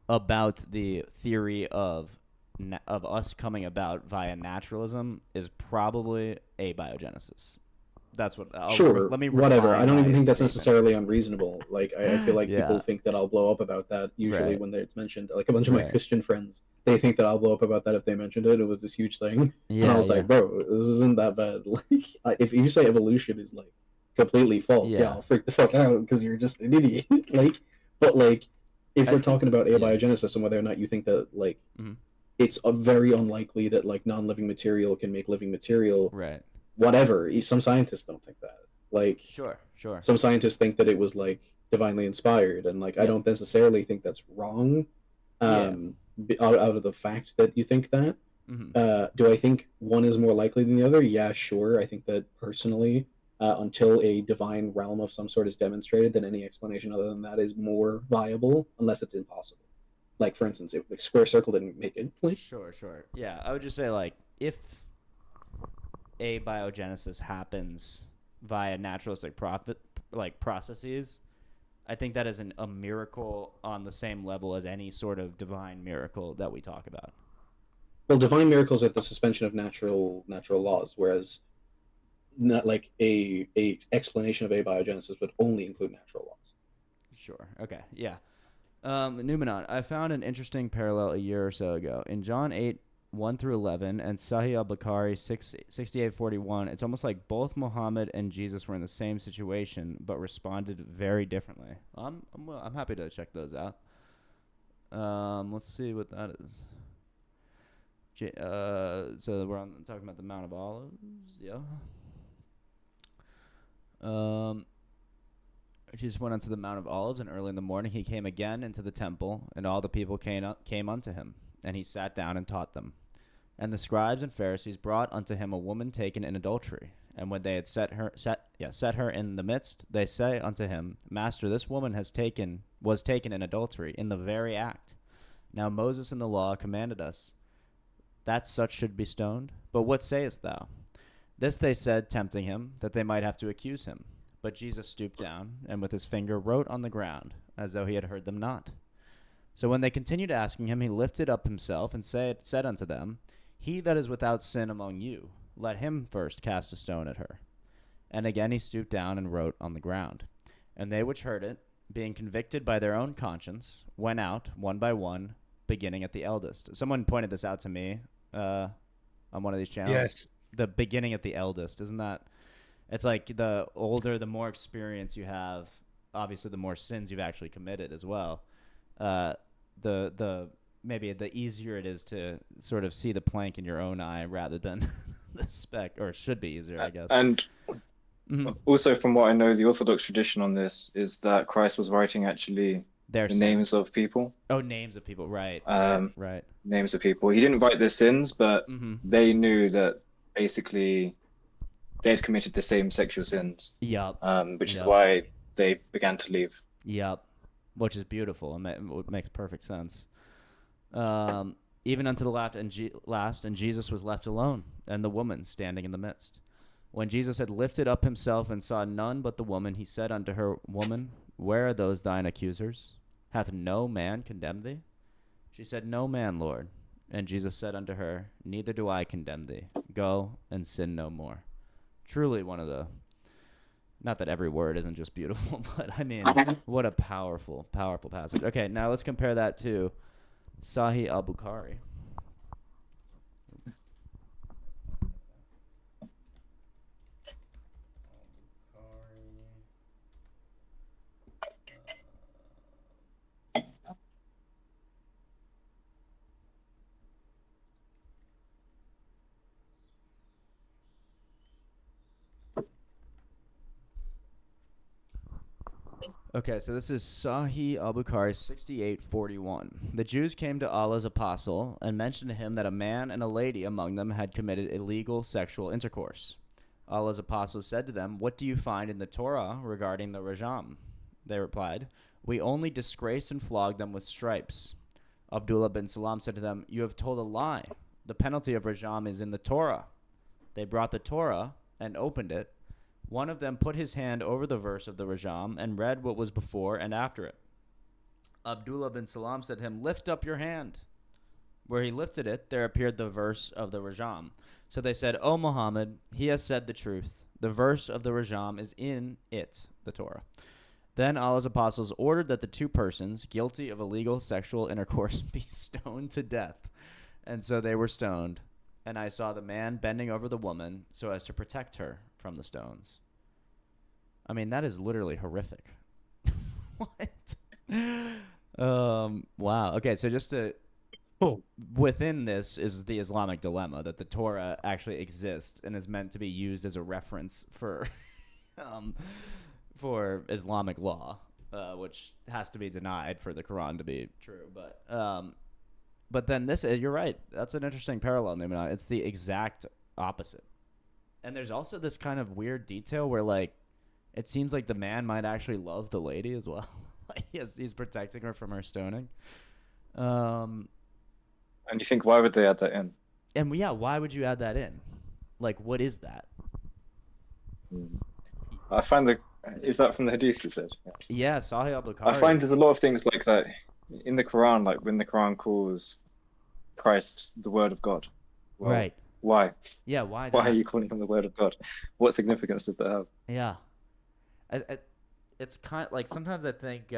about the theory of us coming about via naturalism is probably abiogenesis. That's what. Let me. Whatever. I don't even think that's necessarily unreasonable. Like, I feel like people think that I'll blow up about that usually when it's mentioned. Like, a bunch of my Christian friends, they think that I'll blow up about that if they mentioned it. It was this huge thing, and I was like, bro, this isn't that bad. Like, if you say evolution is like completely false, I'll freak the fuck out because you're just an idiot. But if we're talking about abiogenesis and whether or not you think that it's very unlikely that non-living material can make living material, right? Whatever. Some scientists don't think that. Sure. Some scientists think that it was divinely inspired, and I don't necessarily think that's wrong. Out of the fact that you think that. Do I think one is more likely than the other? Yeah, sure. I think that personally, until a divine realm of some sort is demonstrated, then any explanation other than that is more viable, unless it's impossible. Like, for instance, if square circle didn't make it. Sure. Yeah, I would just say if abiogenesis happens via naturalistic processes, I think that is a miracle on the same level as any sort of divine miracle that we talk about. Well, divine miracles are the suspension of natural laws, whereas not like a explanation of abiogenesis would only include natural laws. Sure. Okay. Yeah. Numenon, I found an interesting parallel a year or so ago. In John 8, 1 through 11, and Sahih al-Bukhari 6841, it's almost like both Muhammad and Jesus were in the same situation, but responded very differently. I'm happy to check those out. Let's see what that is. So we're talking about the Mount of Olives, yeah. Jesus went unto the Mount of Olives, and early in the morning he came again into the temple, and all the people came unto him, and he sat down and taught them. And the scribes and Pharisees brought unto him a woman taken in adultery. And when they had set her in the midst, they say unto him, Master, this woman was taken in adultery, in the very act. Now Moses in the law commanded us that such should be stoned. But what sayest thou? This they said, tempting him, that they might have to accuse him. But Jesus stooped down, and with his finger wrote on the ground, as though he had heard them not. So when they continued asking him, he lifted up himself, and said unto them, He that is without sin among you, let him first cast a stone at her. And again he stooped down and wrote on the ground. And they which heard it, being convicted by their own conscience, went out, one by one, beginning at the eldest. Someone pointed this out to me on one of these channels. Yes. The beginning at the eldest. Isn't that... It's like the older, the more experience you have, obviously the more sins you've actually committed as well. Maybe the easier it is to sort of see the plank in your own eye rather than the speck, or it should be easier, I guess. And also, from what I know, the Orthodox tradition on this is that Christ was writing actually Their the sins. names of people. Oh, names of people, right? Right. Names of people. He didn't write their sins, but they knew that basically they had committed the same sexual sins. Yep. Which is why they began to leave. Yep. Which is beautiful. It makes perfect sense. Even unto the last, and Jesus was left alone, and the woman standing in the midst. When Jesus had lifted up himself and saw none but the woman, he said unto her, Woman, where are those thine accusers? Hath no man condemned thee? She said, No man, Lord. And Jesus said unto her, Neither do I condemn thee. Go and sin no more. Truly one of the... Not that every word isn't just beautiful, but I mean, what a powerful, powerful passage. Okay, now let's compare that to Sahih al-Bukhari. Okay, so this is Sahih al-Bukhari 6841. The Jews came to Allah's apostle and mentioned to him that a man and a lady among them had committed illegal sexual intercourse. Allah's apostle said to them, What do you find in the Torah regarding the Rajam? They replied, We only disgrace and flog them with stripes. Abdullah bin Salam said to them, You have told a lie. The penalty of Rajam is in the Torah. They brought the Torah and opened it. One of them put his hand over the verse of the Rajam and read what was before and after it. Abdullah bin Salam said to him, Lift up your hand. Where he lifted it, there appeared the verse of the Rajam. So they said, O Muhammad, he has said the truth. The verse of the Rajam is in it, the Torah. Then Allah's apostles ordered that the two persons guilty of illegal sexual intercourse be stoned to death. And so they were stoned. And I saw the man bending over the woman so as to protect her from the stones. I mean, that is literally horrific. What? Wow. Okay, so just to... Within this is the Islamic dilemma that the Torah actually exists and is meant to be used as a reference for Islamic law, which has to be denied for the Quran to be true. But then this, you're right. That's an interesting parallel, Numenon. It's the exact opposite. And there's also this kind of weird detail where, like, it seems like the man might actually love the lady as well. Like he's protecting her from her stoning. And you think, why would they add that in? And yeah, why would you add that in? Like, what is that? I find the Is that from the Hadith you said? Yeah, Sahih al-Bukhari. I find there's a lot of things like that in the Quran, like when the Quran calls Christ the Word of God. Well, right. Why? Yeah, why Why are that? you calling him the Word of God? What significance does that have? Yeah. It's kind of like sometimes I think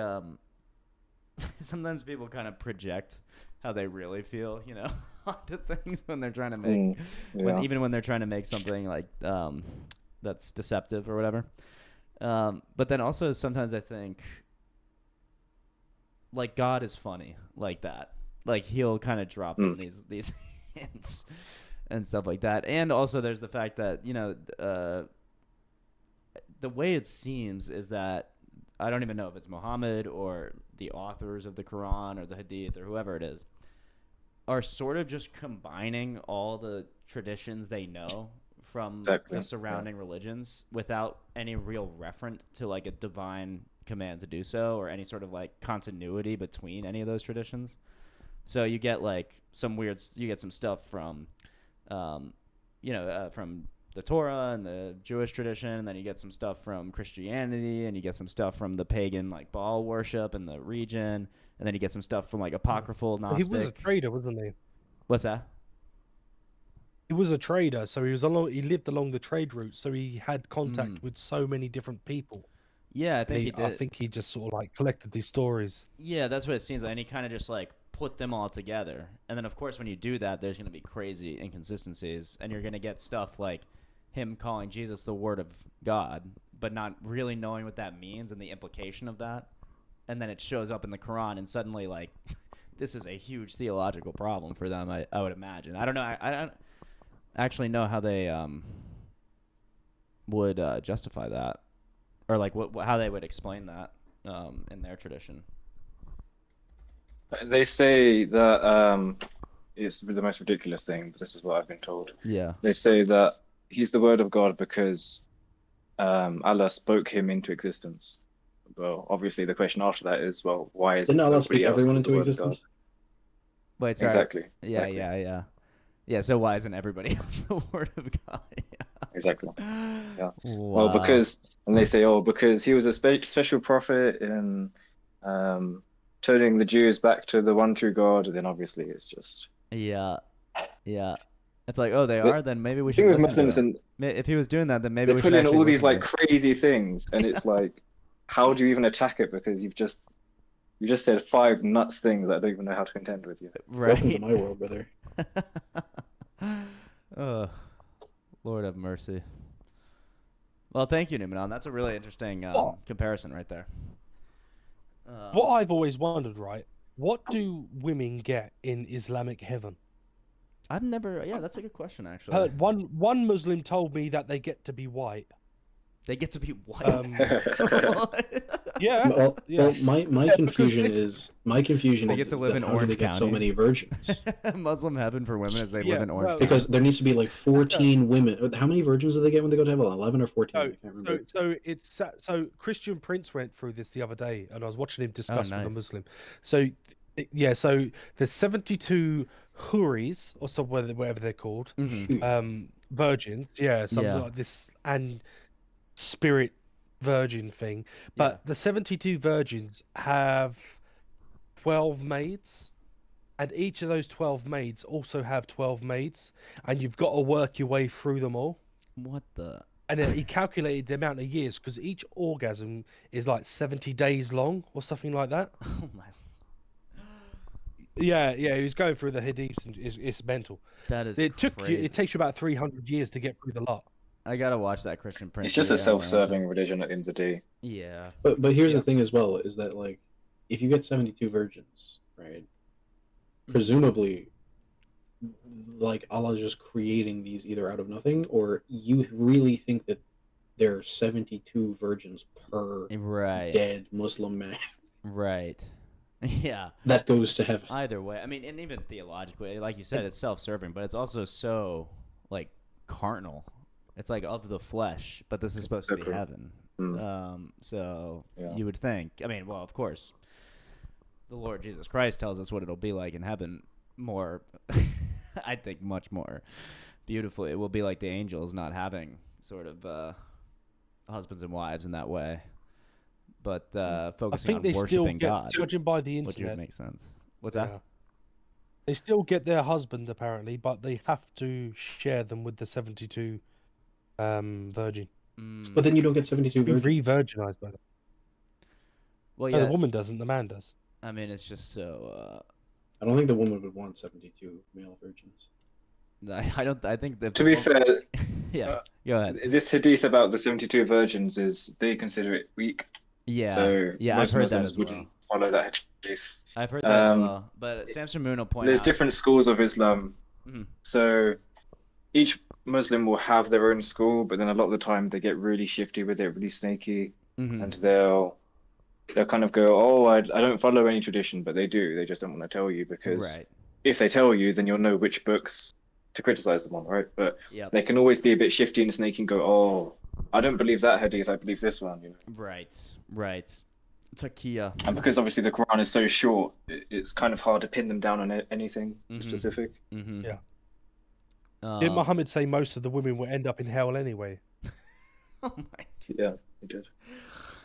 sometimes people kind of project how they really feel, you know, onto things when they're trying to make, even when they're trying to make something like that's deceptive or whatever. But then also sometimes I think like God is funny like that. Like he'll kind of drop in these hints and stuff like that. And also there's the fact that, you know, the way it seems is that I don't even know if it's Muhammad or the authors of the Quran or the Hadith or whoever it is are sort of just combining all the traditions they know from the surrounding religions without any real reference to like a divine command to do so or any sort of like continuity between any of those traditions. So you get like you get some stuff from, from the Torah and the Jewish tradition, and then you get some stuff from Christianity, and you get some stuff from the pagan like Baal worship in the region, and then you get some stuff from like apocryphal Gnostic. He was a trader, wasn't he? What's that? He was a trader, so he lived along the trade route, so he had contact with so many different people. Yeah, I think he did. I think he just sort of like collected these stories. Yeah, that's what it seems like, and he kind of just like put them all together. And then of course when you do that, there's going to be crazy inconsistencies, and you're going to get stuff like him calling Jesus the Word of God, but not really knowing what that means and the implication of that. And then it shows up in the Quran, and suddenly, like, this is a huge theological problem for them, I would imagine. I don't know. I don't actually know how they would justify that, or like how they would explain that in their tradition. They say that it's the most ridiculous thing, but this is what I've been told. Yeah. They say that he's the Word of God because Allah spoke him into existence. Well, obviously the question after that is, well, why is Didn't Allah speak nobody else everyone called the into Word of God? existence? Wait, sorry. Exactly. Yeah, so why isn't everybody else the Word of God? Exactly. Yeah. Wow. Well, and they say, because he was a special prophet in turning the Jews back to the one true God, and then obviously it's just... Yeah. It's like, they are, then maybe we should listen to him. If he was doing that, then maybe we should They put in actually all these listen like to crazy things, and it's like, how do you even attack it? Because you just said 5 nuts things that I don't even know how to contend with you. Right. Welcome to my world, brother. Lord have mercy. Well, thank you, Numenon. That's a really interesting comparison right there. What I've always wondered, right? What do women get in Islamic heaven? I've never... Yeah, that's a good question, actually. One Muslim told me that they get to be white. They get to be white? Yeah. Well, my confusion is they get to live in how do Orange they get County. so many virgins? Muslim heaven for women as they live in Orange County. Because there needs to be like 14 women. How many virgins do they get when they go to heaven? 11 or 14? I can't remember. So Christian Prince went through this the other day, and I was watching him discuss with a nice. Muslim. So so there's 72 huris, or so whatever they're called, virgins. Yeah, something like this, and spirit virgin thing. But the 72 virgins have 12 maids, and each of those 12 maids also have 12 maids, and you've got to work your way through them all. What the? And then he calculated the amount of years, because each orgasm is like 70 days long or something like that. Oh my. Yeah, he was going through the hadiths, and it's mental. That is It crazy. takes you about 300 years to get through the lot. I gotta watch that Christian Prince. It's just a video. self-serving religion at the end of the day. Yeah. But here's the thing as well, is that like, if you get 72 virgins, right? Presumably, like Allah is just creating these either out of nothing, or you really think that there are 72 virgins per dead Muslim man. Right. Yeah. That goes to heaven. Either way, I mean, and even theologically, like you said, it's self-serving, but it's also so like carnal. It's like of the flesh, but this is supposed to be heaven. So you would think. I mean, well, of course, the Lord Jesus Christ tells us what it'll be like in heaven. More, I think, much more beautifully. It will be like the angels not having sort of husbands and wives in that way, but I focusing think on they still worshiping get, God, judging by the which would internet. make sense. What's that? Yeah. They still get their husband apparently, but they have to share them with the 72 virgin. But then you don't get 72 virgins. Re-virginized by them. Well, No, yeah. the woman doesn't. The man does. I mean, it's just so. I don't think the woman would want 72 male virgins. I don't. I think that. To be fair, yeah. Go ahead. This hadith about the 72 virgins is they consider it weak. Yeah. So yeah, most I've heard that Muslims as wouldn't well. follow that hadith. I've heard that as well. But Samson Moon will point There's out. different schools of Islam. So each Muslim will have their own school, but then a lot of the time they get really shifty with it, really snaky, and they'll kind of go, "Oh, I don't follow any tradition," but they do. They just don't want to tell you because if they tell you, then you'll know which books to criticize them on, right? But they can always be a bit shifty and snaky and go, "Oh, I don't believe that hadith. I believe this one." You know? Right. Takia. And because obviously the Quran is so short, it's kind of hard to pin them down on anything specific. Yeah. Did Muhammad say most of the women will end up in hell anyway? Yeah, he did.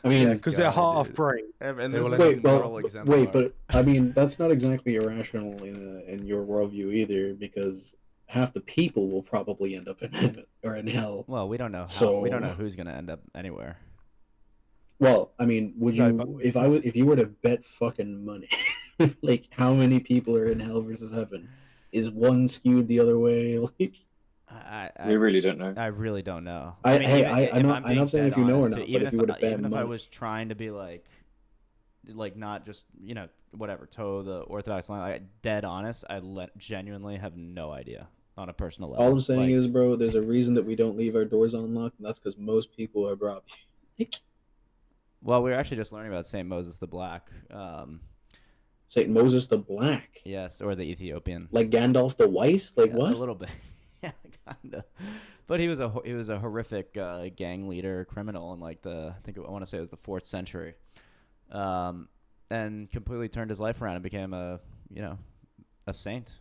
I mean, because they're half brain. Wait, but I mean that's not exactly irrational in your worldview either, because half the people will probably end up in heaven or in hell. Well, we don't know. We don't know who's gonna end up anywhere. Well, I mean, would you if you were to bet fucking money, like how many people are in hell versus heaven? Is one skewed the other way? Like, we really don't know. I really don't know. I'm not saying if you know or not, but if you were to bet even if I money. was trying to be like not just whatever toe the orthodox line, like dead honest, I genuinely have no idea on a personal level. All I'm saying is, bro, there's a reason that we don't leave our doors unlocked, and that's because most people are robbed. Well, we were actually just learning about Saint Moses the Black. Saint Moses the Black. Yes, or the Ethiopian. Like Gandalf the White. Like what? A little bit. Yeah, kinda. But he was a horrific gang leader, criminal in like I want to say it was the 4th century, and completely turned his life around and became a saint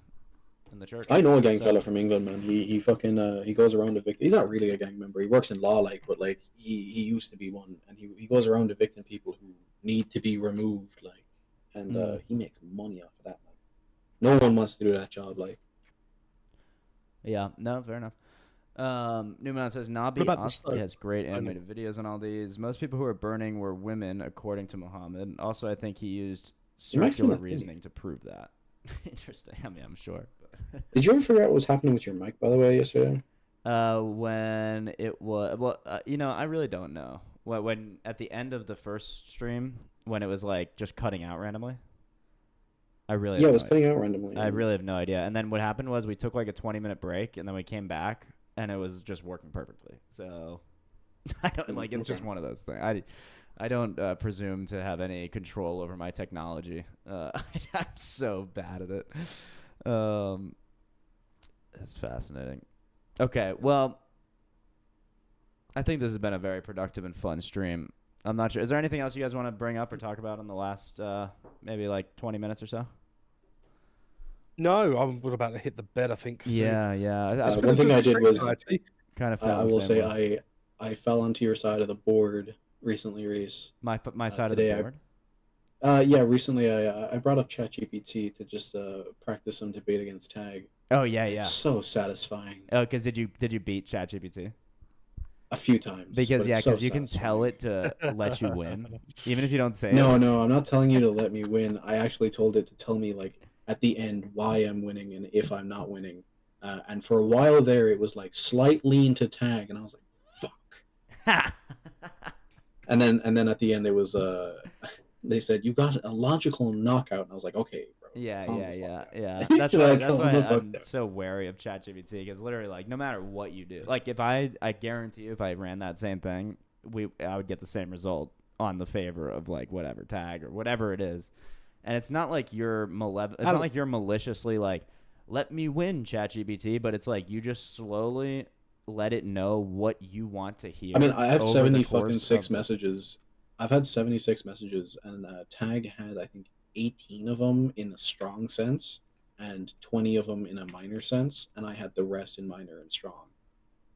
in the church. I know a gang fella from England, man. He fucking he goes around evicting. He's not really a gang member. He works in law, but he used to be one, and he goes around evicting people who need to be removed, and he makes money off of that. No one wants to do that job, Yeah, no, fair enough. Newman says Nabi Asli has great animated videos on all these. Most people who are burning were women, according to Muhammad. Also, I think he used circular reasoning to prove that. Interesting. I mean, I'm sure. But Did you ever figure out what was happening with your mic, by the way, yesterday? When it was I really don't know. When at the end of the first stream, when it was like just cutting out randomly. It was cutting out randomly. I really have no idea. And then what happened was we took like a 20-minute break, and then we came back, and it was just working perfectly. So I don't it's just one of those things. I don't presume to have any control over my technology. I'm so bad at it. It's fascinating. Okay, well, I think this has been a very productive and fun stream. I'm not sure. Is there anything else you guys want to bring up or talk about in the last maybe like 20 minutes or so? No, I'm about to hit the bed, I think. Yeah. One thing I did was kind of. I will say I fell onto your side of the board recently, Reese. My side of the board. Yeah, recently I brought up ChatGPT to just practice some debate against Tag. Oh yeah. It's so satisfying. Oh, because did you beat ChatGPT? A few times. Because you can tell it to let you win, even if you don't say it. No, I'm not telling you to let me win. I actually told it to tell me at the end why I'm winning and if I'm not winning. And for a while there, it was like slight lean to Tag, and I was like, "Fuck." and then at the end, it was they said you got a logical knockout, and I was like, "Okay, bro." Yeah. That's why I'm so wary of ChatGPT, because literally, no matter what you do, if I guarantee you, if I ran that same thing, I would get the same result on the favor of whatever Tag or whatever it is. And it's not like you're it's not like you're maliciously let me win, ChatGPT, but it's you just slowly let it know what you want to hear. I mean, I have 76 messages. I've had 76 messages, and Tag had, I think, 18 of them in a strong sense and 20 of them in a minor sense, and I had the rest in minor and strong.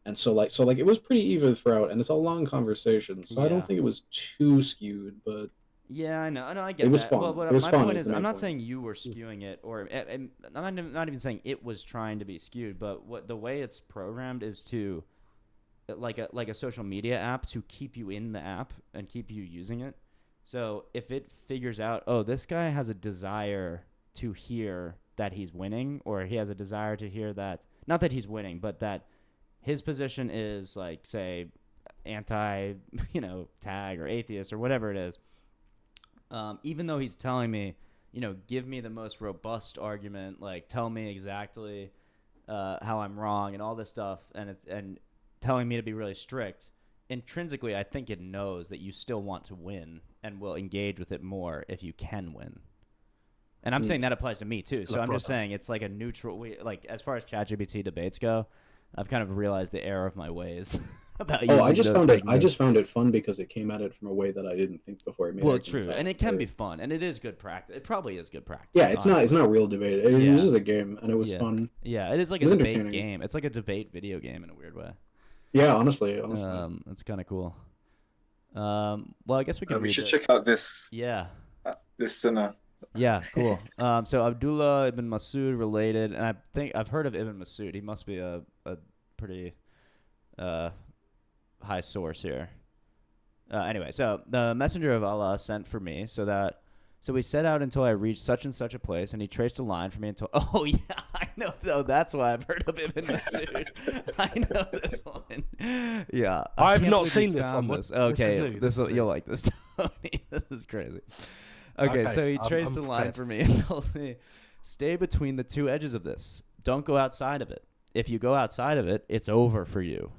And so it was pretty even throughout, and it's a long conversation, so I Yeah. don't think it was too skewed, but Yeah, I know, I get it was that. fun. Well, but It was my fun point is is, the I'm main not point. saying you were skewing it, or and I'm not even saying it was trying to be skewed, but what the way it's programmed is to, like a social media app, to keep you in the app and keep you using it. So if it figures out, oh, this guy has a desire to hear that he's winning, or he has a desire to hear that, not that he's winning, but that his position is, like, say, anti, tag or atheist or whatever it is, even though he's telling me, give me the most robust argument, like, tell me exactly how I'm wrong and all this stuff, and telling me to be really strict, intrinsically, I think it knows that you still want to win and will engage with it more if you can win. And I'm saying that applies to me too. So I'm just saying it's like a neutral way. Like, as far as ChatGPT debates go, I've kind of realized the error of my ways about Oh, I using just the found it. I technique. just found it fun because it came at it from a way that I didn't think before. It made Well, eye true, contact, and it can right? be fun, and it is good practice. It probably is good practice. Yeah, it's honestly. not real debate. It was just a game, and it was Yeah. fun. Yeah, it is like It a was debate entertaining. game. It's like a debate video game in a weird way. Yeah, honestly. It's kind of cool. Well, I guess we can We read should the- check out this. Yeah. This sinner. Yeah, cool. So Abdullah ibn Masud related, and I think I've heard of Ibn Masud. He must be a pretty high source here. Anyway, so the messenger of Allah sent for me, so we set out until I reached such and such a place, and he traced a line for me until. Oh yeah, I know though. That's why I've heard of Ibn Masud. I know this one. Yeah, I I've can't not believe you seen this found one. this. This is Okay, new. This is new. you'll like this, Tony. This is crazy. Okay, so he traced a line for me and told me, stay between the two edges of this. Don't go outside of it. If you go outside of it, it's over for you.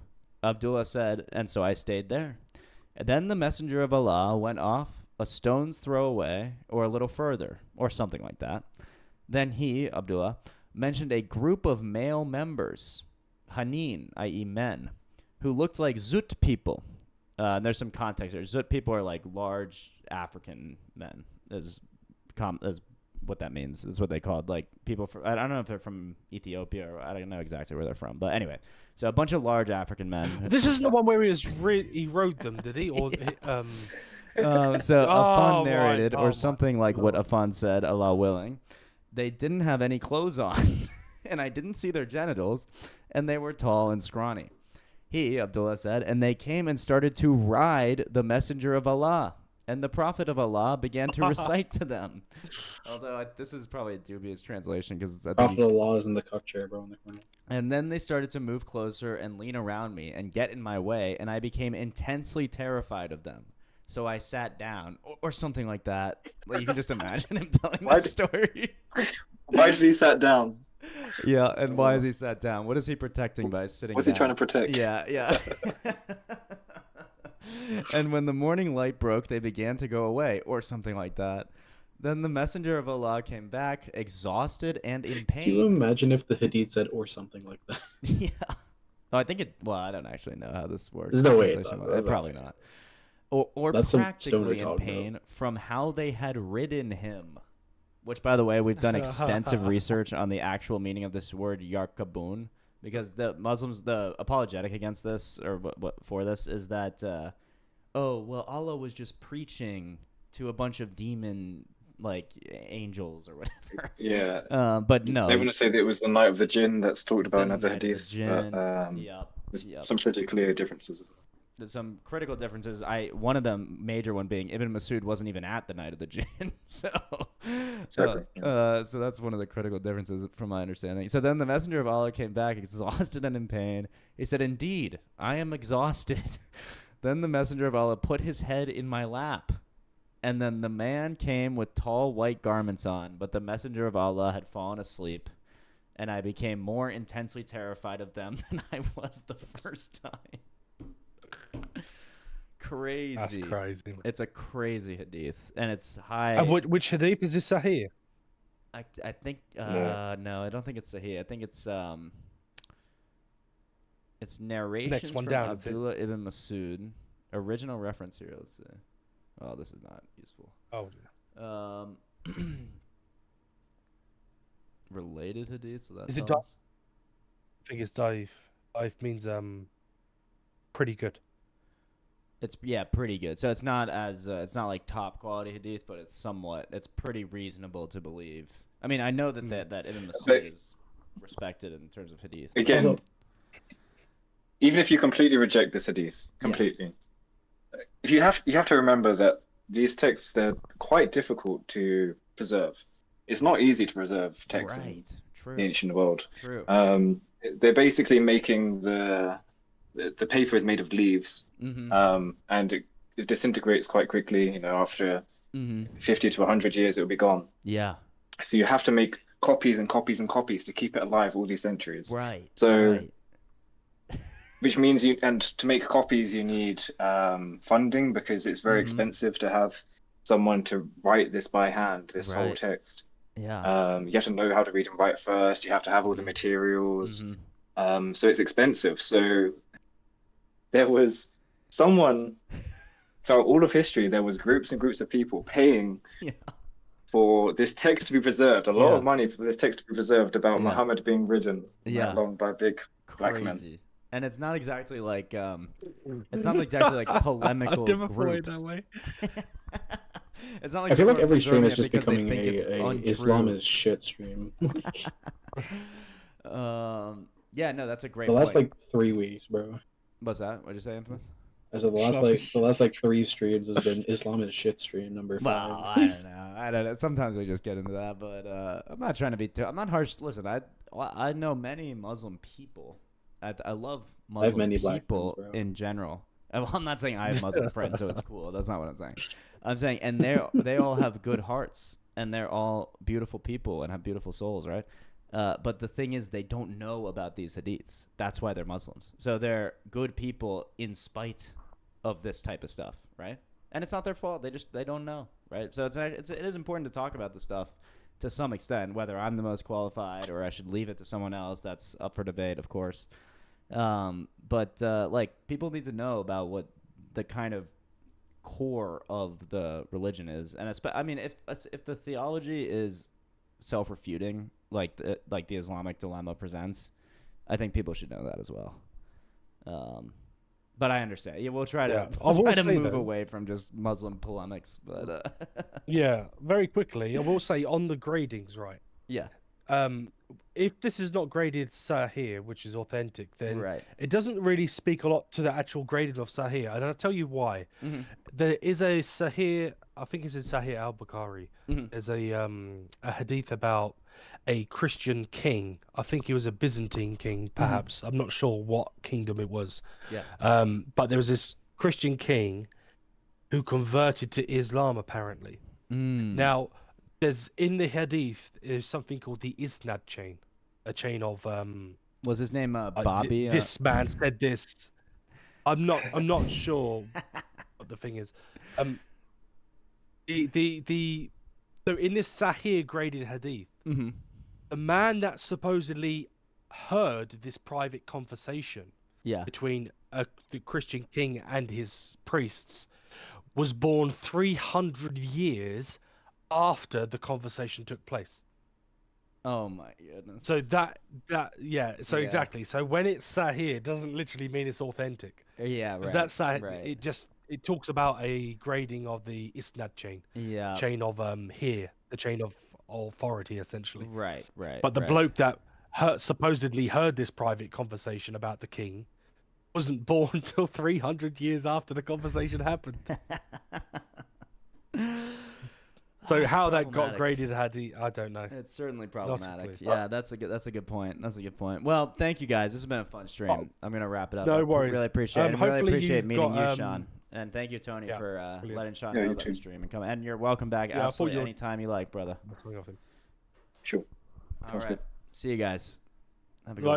Abdullah said, and so I stayed there. And then the messenger of Allah went off a stone's throw away, or a little further, or something like that. Then he, Abdullah, mentioned a group of male members, Hanin, i.e. men, who looked like Zut people. And there's some context there. Zut people are like large African men. Is what that means. Is what they called, like, people from, I don't know if they're from Ethiopia, or I don't know exactly where they're from, but anyway, so a bunch of large African men. This isn't the one where he rode them, did he? Or So Afan narrated, right. or something like what Afan said, Allah willing. They didn't have any clothes on, and I didn't see their genitals, and they were tall and scrawny. He, Abdullah said, and they came and started to ride the messenger of Allah. And the Prophet of Allah began to recite to them. Although this is probably a dubious translation, because Prophet of Allah is in the cup chair, bro, in the corner. And then they started to move closer and lean around me and get in my way, and I became intensely terrified of them. So I sat down, or something like that. Like, you can just imagine him telling that story. Why did he sat down? Yeah, and why is he sat down? What is he protecting by sitting What's down? he trying to protect? Yeah. And when the morning light broke, they began to go away, or something like that. Then the messenger of Allah came back, exhausted and in pain. Can you imagine if the Hadith said or something like that? Yeah. Oh, I think it. Well, I don't actually know how this works. There's no way. Probably not. Or That's some practically stoner in talk, pain from how they had ridden him. Which, by the way, we've done extensive research on the actual meaning of this word yarkabun, because the Muslims, the apologetic against this, or what for this, is that, Allah was just preaching to a bunch of demon, like, angels or whatever. Yeah. But no. They want to say that it was the night of the jinn that's talked about in The other night of the hadiths. jinn. But, there's some pretty clear differences. There's some critical differences. One of them, major one being, Ibn Masud wasn't even at the night of the jinn. So that's one of the critical differences from my understanding. So then the messenger of Allah came back exhausted and in pain. He said, indeed, I am exhausted. Then the messenger of Allah put his head in my lap. And then the man came with tall white garments on, but the messenger of Allah had fallen asleep. And I became more intensely terrified of them than I was the first time. Crazy. That's crazy. It's a crazy hadith, and it's high. And which hadith is this Sahih? I think no, I don't think it's Sahih. I think it's narrations Next one from down, is it? Abdullah ibn Masud. Original reference here. Let's see. Oh, this is not useful. Oh. Related hadith. So that Is it tells us? I think it's Daif. Daif means pretty good. It's pretty good. So it's not like top quality hadith, but it's pretty reasonable to believe. I mean, I know that that Ibn Mas'ud is respected in terms of hadith. Again, even if you completely reject this hadith, completely, if you have to remember that these texts, they're quite difficult to preserve. It's not easy to preserve texts in the ancient world. True. They're basically making the paper is made of leaves, and it disintegrates quite quickly. You know, after 50 to 100 years, it'll be gone. Yeah. So you have to make copies and copies and copies to keep it alive all these centuries. Right. So, which means to make copies you need funding, because it's very expensive to have someone to write this by hand, this whole text. Yeah. You have to know how to read and write first. You have to have all the materials. So it's expensive. So there was someone throughout all of history, there was groups and groups of people paying for this text to be preserved, a lot of money for this text to be preserved about Muhammad being ridden along by big black men. And it's not exactly like polemical groups. That way. It's not like I feel like every stream is just becoming a Islamist shit stream. Yeah, no, that's a great. The last point. 3 weeks, bro. What's that? What'd you say, Infamous? I said the last 3 streams has been Islamist shit stream number 5. Well, I don't know. Sometimes we just get into that, but I'm not trying to be I'm not harsh. Listen, I know many Muslim people. I love Muslim many people black friends, in general. Well, I'm not saying I have Muslim friends, so it's cool. That's not what I'm saying. I'm saying, and they all have good hearts, and they're all beautiful people and have beautiful souls, right? But the thing is, they don't know about these hadiths. That's why they're Muslims. So they're good people in spite of this type of stuff, right? And it's not their fault. They don't know, right? So it is important to talk about this stuff to some extent. Whether I'm the most qualified or I should leave it to someone else, that's up for debate, of course. But people need to know about what the kind of core of the religion is, and if the theology is self-refuting, like the Islamic dilemma presents, I think people should know that as well. But I understand. Yeah, we'll try to move away from just Muslim polemics. But yeah, very quickly, I will say on the gradings, right? Yeah. If this is not graded Sahih, which is authentic, then it doesn't really speak a lot to the actual grading of Sahih, and I'll tell you why. There is a Sahih, I think it's in Sahih al-Bukhari. There's a hadith about a Christian king. I think he was a Byzantine king, perhaps. I'm not sure what kingdom it was. Yeah. But there was this Christian king who converted to Islam, apparently. Now, there's in the hadith is something called the Isnad chain, a chain of was his name Bobby? This man said this. I'm not sure what the thing is. So in this Sahih graded hadith, the man that supposedly heard this private conversation between the Christian king and his priests was born 300 years after the conversation took place. Oh my goodness. So exactly. So when it's Sahih, it doesn't literally mean it's authentic. Yeah, right. Because that's Sahih, it talks about a grading of the Isnad chain. Yeah. Chain of the chain of authority, essentially. Right. But the bloke that supposedly heard this private conversation about the king wasn't born until 300 years after the conversation happened. So how that got graded, I don't know. It's certainly problematic. Yeah, that's a good point. Well, thank you guys. This has been a fun stream. I'm gonna wrap it up. No worries. Really appreciate it. Really appreciate meeting you, Sean. And thank you, Tony, for letting Sean know about the stream and coming. And you're welcome back absolutely anytime you like, brother. Sure. All right. See you guys. Have a good one.